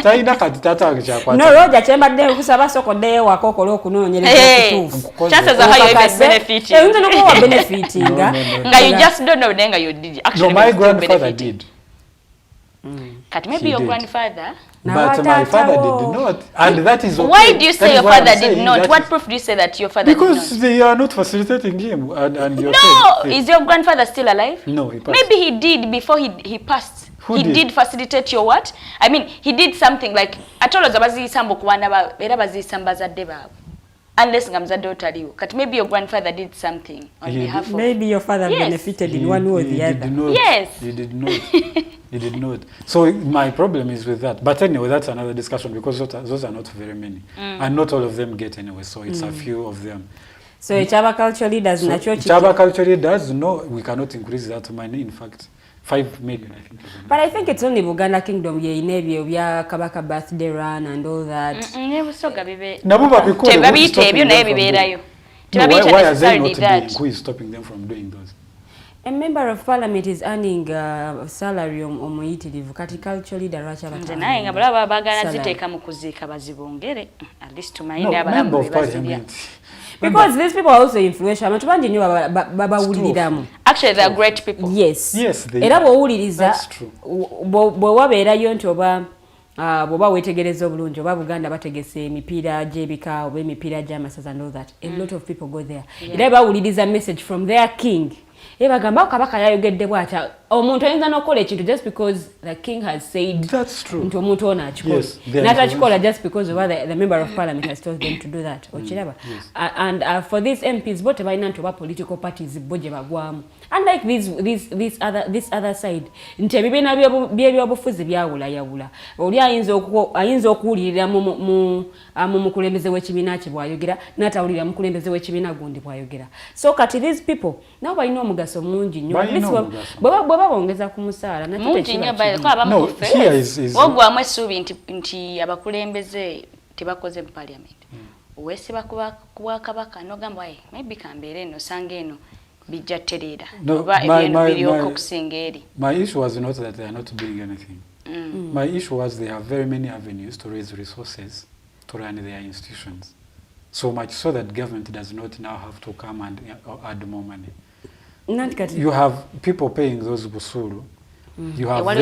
talina kati taata wange kyakwata. No, Roger kyembadde nkusaba sokoddeyo wako okola okunoonyereza ekituufu. Chances are high you're benefiting. Oyinza n'okuba benefitinga. Nga you just don't know nga you did. Actually, No, my grandfather did. Kati maybe your grandfather. But my father did not, and that is okay. Why do you say your father did not? What Is, proof do you say that your father did not? because they are not facilitating him, and you're No, saying, is your grandfather still alive? No, he passed. Maybe he did before he passed. Who he did? did facilitate your what? I mean, he did something like atoloza baziyisambo ku baana ba era baziyisamba zadde baabwe. Unless nga mzadde otaliwo. Kati maybe your grandfather did something on behalf of. Maybe your father benefited in one way or the other. Did not, Yes. He did not. He did not. So my problem is with that. But anyway, that's another discussion because those are not very many. And not all of them get anyway. So it's a few of them. So Chaba culture leaders na church. Chaba culture leaders, no, we cannot increase that money. In fact, 5 million, I think. But I think it's only Buganda Kingdom ye inebyo bya Kabaka birthday run and all that. Nebusoga bibe. Nabuba because Tebabiyita ebyo naye bibeerayo. Tebabiyita why are they necessarily not that. doing? Who is stopping them from doing those? A member of parliament is earning salary omuyitirivu kati culture leader lwaki Nze naye nga bulaba baagala ziteeka mu kuziika bazibongere. At least tumayinde abalamu member of bazirya. parliament. because these people are also influential. Abantu bangi nnyo babawuliriramu. Actually, they are great people. Yes. Yes, they era are. bw'owuliriza That's true. bwe wabeerayo nti oba bw'oba weetegereza obulungi oba Buganda bategese emipiira gy'ebika oba emipiira gy'amasaza and all that. A lot of people go there. Era bawuliriza message from their king. Bagamba kabaka yayogedde bw'atya omuntu ayinza n'okukola ekintu just because the king has said That's true. nti omuntu ono akikola. Yes, they are N'atakikola just because the member of parliament has told them to do that. Okiraba? And for these MPs bo tebalina nti oba political parties bo gye bagwamu. Unlike this other side nti ebibiina by'ebyobufuzi byawulayawula. Oli ayinza okuwulirira mu mukulembeze w'ekibiina kye bw'ayogera n'atawulirira mukulembeze w'ekibiina gundi bw'ayogera. So kati these people nabo balina omugaso mungi nnyo. Bwe babongeza ku musaala mungi nnyo ogwamu essuubi nti abakulembeze tebakoze mu parliament. Weesiba ku Bwakabaka n'ogamba maybe kambeera eno osanga eno bijja ttereera oba ebintu biryoka okusinga eri. My issue was not that they are not doing anything. My issue was they have very many avenues to raise resources to run their institutions. So much so that government does not now have to come and add more money. You have people paying those busuru. You have the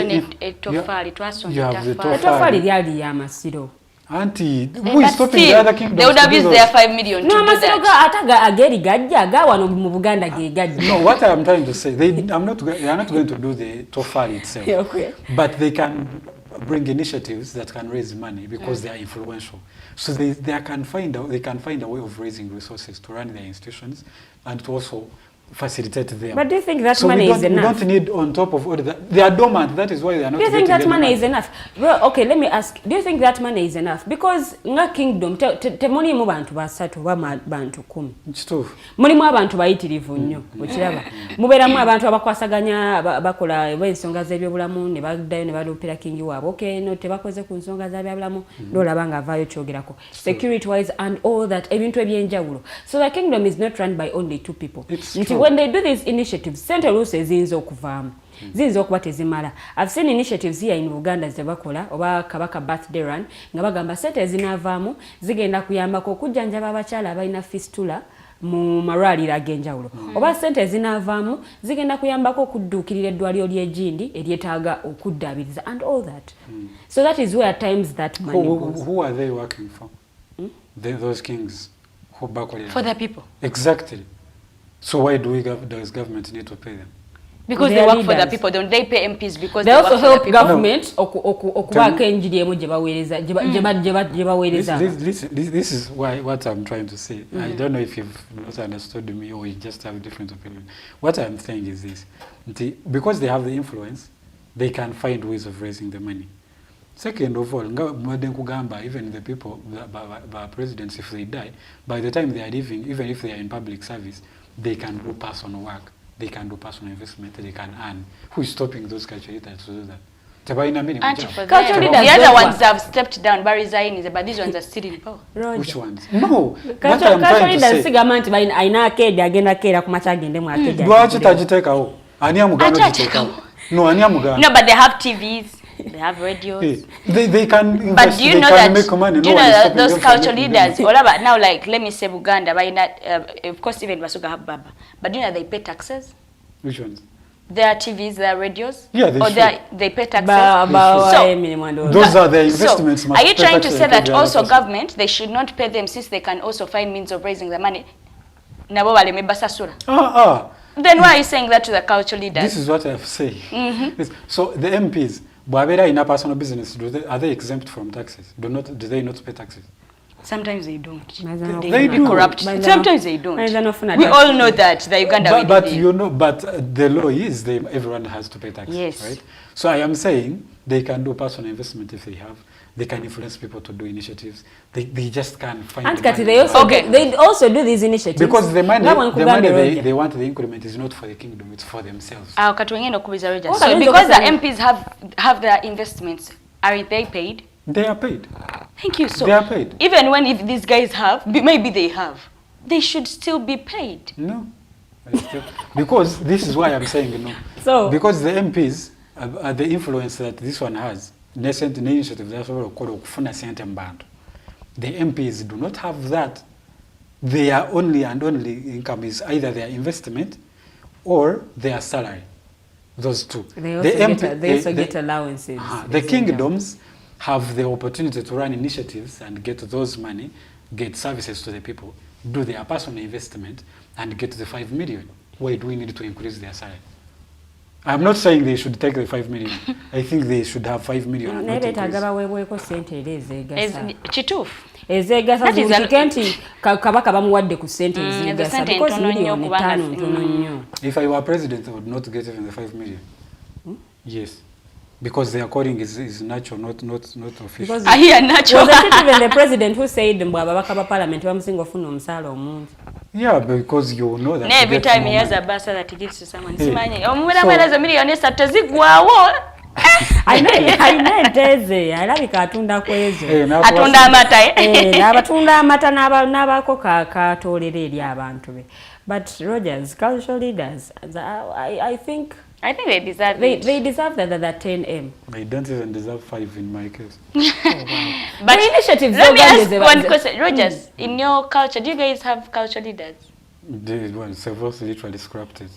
Tofali lyali ya masiro. Auntie, who is stopping the other kingdoms? They would have used their 5 million to do that. Ataga ageri gajja gawano mu Buganda ge gajja. No, what I am trying to say, they are not going to do the Tofali itself. Okay. But they can bring initiatives that can raise money because they are influential. So they can find a way of raising resources to run their institutions and to also facilitate them. But do you think that money is enough? We don't need on top of all that. They are dormant. That is why they are not. Do you think that money is enough? Well, okay, let me ask. Do you think that money is enough? Because nga kingdom temoni mu bantu basatu ba bantu 10. Kituufu. Mulimu abantu bayitirivu nnyo. Okiraba. Mubeeramu abantu abakwasaganya bakola ensonga z'ebyobulamu ne baddayo ne balupira kingi waabwe. Okay, no tebakoze ku nsonga z'ebyobulamu. Dolaba nga avaayo kyogerako. Security wise and all that ebintu ebyenjawulo. So the kingdom is not run by only 2 people. When they do these initiatives, Central Ruse zinzo okuvaamu. Zinzo okuba tezimala. I've seen initiatives here in Uganda zebakola oba Kabaka birthday run nga bagamba sente zinavaamu zigenda kuyambako okujjanjaba abakyala abalina fistula mu malwaliro ag'enjawulo. Oba sente zinavaamu zigenda kuyambako okudduukirira eddwaliro ly'egindi eryetaaga okuddaabiriza and all that. So that is where at times that money goes. Who are they working for? Those kings who back for the people. Exactly. So why does government need to pay them? Because they work for the people, don't they pay MPs because they they also work for the help people? government okubaako enjiri emu gye baweereza. This is why what I'm trying to say. I don't know if you've not understood me or you just have a different opinion. What I'm saying is this. Because they have the influence, they can find ways of raising the money. Second of all, even the people, the presidents, if they die, by the time they are leaving, even if they are in public service, they can do personal work, they can do personal investment, they can earn. Who is stopping those culture leaders to do that? The other ones have stepped down, but resigning, but these ones are still in power. Which ones? No. Culture leaders government by aina kedi agenda kera kumacha agende mu akedi. Lwaki tagitekawo? Ani amugano gitekawo? No, ani amugano. No, but they have TVs. They have radios. They can invest, but do you know that, make money. Do you know that those cultural leaders, all about now, like, let me say Buganda, but of course even Basuga have Baba. But do you know they pay taxes? Which ones? Their TVs, their radios? Yeah, they should. They pay taxes. Those are the investments. So, are you trying to say that also government, they should not pay them since they can also find means of raising the money? Then why are you saying that to the cultural leaders? This is what I have said. So the MPs, in a personal business, are they exempt from taxes? Do they not pay taxes? Sometimes they don't. They do. Corrupt. Sometimes they don't. We all know that the Uganda. But you know, but the law is everyone has to pay taxes. Yes. Right. So I am saying they can do personal investment if they have. They can influence people to do initiatives. They just can't find. And they also do these initiatives because the money they want the increment is not for the kingdom; it's for themselves. So because the MPs have their investments, are they paid? They are paid. Thank you. So they are paid. Even if these guys have, maybe they have, they should still be paid. No, because this is why I'm saying no. So because the MPs, the influence that this one has, the MPs do not have that. Their only income is either their investment or their salary. Those two. They also get allowances. The kingdoms have the opportunity to run initiatives and get those money, get services to the people, do their personal investment, and get the 5 million. Why do we need to increase their salary? I'm not saying they should take the 5 million. I think they should have 5 million. And not if I were president, I would not get even the 5 million. Yes. Because their calling is natural, not official. Because natural. Was it even the president who said Parliament yeah, because you know that every time he has a bus that he gives to someone. I like atunda kwezo. Atunda amata. Abatunda amata n'abako katolera eri abantu be. But Rogers, cultural leaders, I think they deserve it. They deserve that 10M. They don't even deserve 5 in my case. But the initiatives. Let me ask one question, Rogers. In your culture, do you guys have culture leaders? Several literally scrapped it.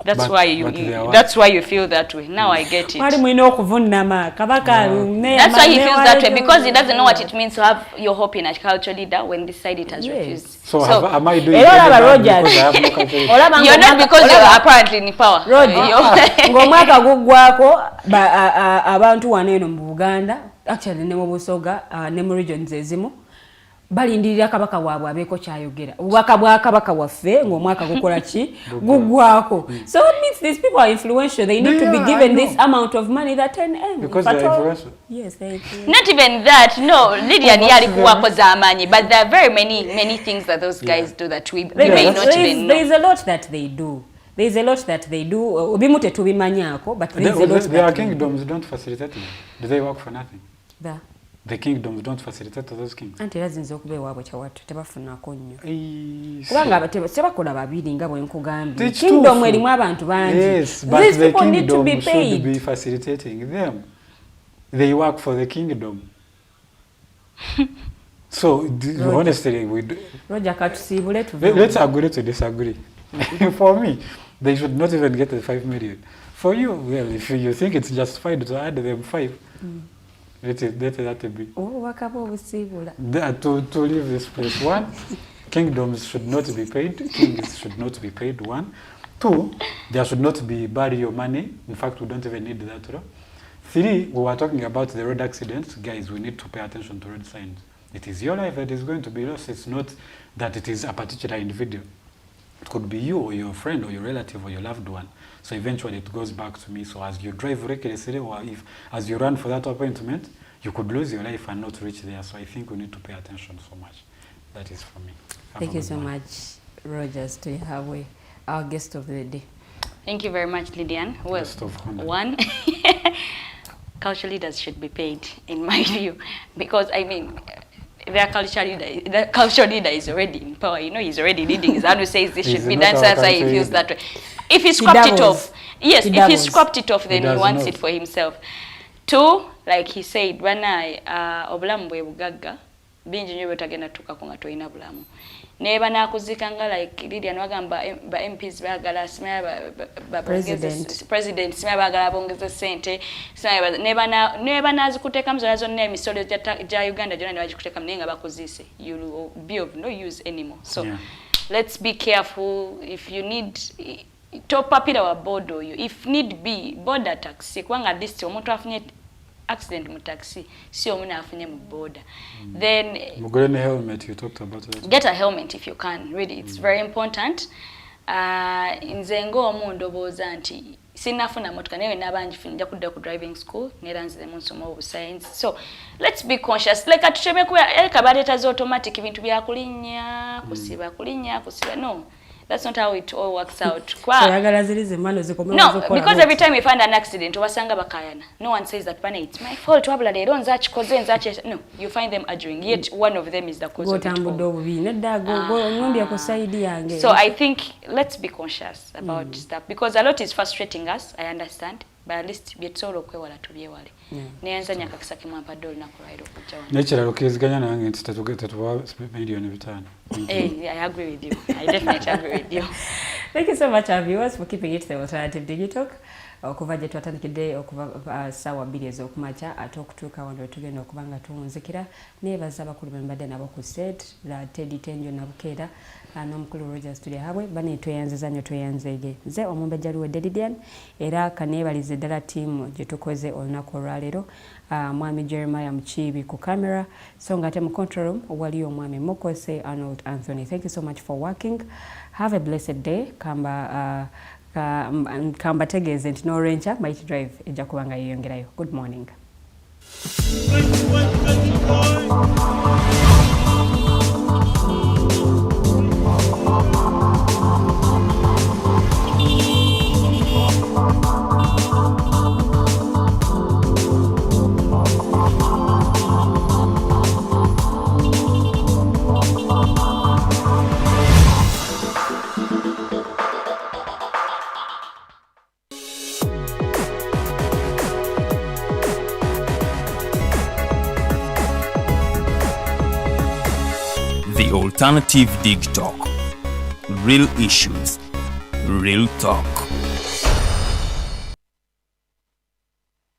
That's why you feel that way. Now I get it. That's why he feels that way, because he doesn't know what it means to have your hope in a culture leader when this side it has refused. So am I doing it because I have no culture leader? You're not, because you're apparently in power. Ngomwaka gugwako abantu waneno mu Buganda, actually ne mu Busoga, ne mu regions ezimu balindirira kabaka waabwe abeko kyayogera. Ubaka bwa kabaka waffe ng'omwaka gukola ki gugwako. So it means these people are influential. They need to be given this amount of money, that 10M. Because they are influential. Yes, they are. Not even that. No, Lydia ni alikuwa zamani, but there are very many things that those guys do that we may not even know. There's a lot that they do. There's a lot that they do. Obimute tubimanyako, but there's a lot that their kingdoms don't facilitate them. Do they work for nothing? The kingdoms don't facilitate those kings. Anti lazinze okubeewabwe kyawatu tebafunako nnyo. Kubanga tebakola babiri nga bwe nkugambye. Kingdom erimu abantu bangi. Yes, but the kingdom should be facilitating them. They work for the kingdom. So honestly, Roger, let's agree to disagree. For me, they should not even get the 5 million. For you, well, if you think it's justified to add them 5, let it be. To leave this place. 1, kingdoms should not be paid. Kings should not be paid. 1, 2, there should not be burial money. In fact, we don't even need that law. 3, we were talking about the road accidents. Guys, we need to pay attention to road signs. It is your life that is going to be lost. It's not that it is a particular individual. It could be you or your friend or your relative or your loved one. So eventually it goes back to me. So as you drive recklessly or as you run for that appointment, you could lose your life and not reach there. So I think we need to pay attention so much. That is for me. Thank you so much, Rogers Tuihabwe, our guest of the day. Thank you very much, Lydian. Well, Guest of honor. one, culture leaders should be paid, in my view, because I mean, their culture leader is already in power. You know, he's already leading. His hand says this should be done. So that's why he feels that way. If he scrapped it off, yes, if he scrapped it off, then he wants it for himself. 2, like he said, when obulamu bwe bugagga, bingi nnyo byotagenda tukako nga toyina bulamu. Neba nakuzikanga like Lydian wagamba ba MPs bagala simaya ba president simaya bagala bongeza sente simaya neba nazikuteka mzo nazo ne emisolo ja Uganda jona ne bagikuteka mnenga bakozise, you will be of no use anymore. So let's be careful. If you need top up our board, or you if need be border taxi kwanga at least omuntu afunye accident mu taxi si omuna afunye mu border. Then mugole ne helmet, you talked about that. Get a helmet if you can. Really, it's very important. Nze ng'omuntu obooza nti sinafuna motoka naye nabanji nja kudda ku driving school neranze mu nsomo obu science. So let's be conscious. Like atucheme ku kabaleta automatic bintu bya kulinya kusiba no. That's not how it all works out. No, because every time you find an accident, no one says that it's my fault. No, you find them arguing. Yet one of them is the cause of it all. So I think let's be conscious about stuff, because a lot is frustrating us. I understand. But at least byetsolo kwewala tubyewale. Neyanza nyakakisa kimwampa doll na kurairo kuja wana. Nature okiziganya nange nti tuwa million bitano. I agree with you. I definitely agree with you. Thank you so much, our viewers, for keeping it the alternative Digitalk. Okuva gye twatandikidde okuva ssaawa 2 ez'okumakya ate okutuuka wano tugenda okuba nga tuwunzikira. Neebaza abakulu be mbadde nabo ku set la Teddy Tenjo Nabukeera n'omukulu Rogers Tuihabwe bane tweyanziza nnyo tweyanzeege. Nze omumbejja Luwedde Lydian era kaneebalize ddala ttiimu gye tukoze olunaku olwaleero. Mwami Jeremiah Mukiibi ku camera, so ng'ate mu control room waliyo omwami Mokose Arnold Anthony. Thank you so much for working. Have a blessed day. Kamba tegeeze nti no rencha might drive ejja kubanga yeyongerayo. Good morning. The Alternative Digitalk. Real issues, real talk.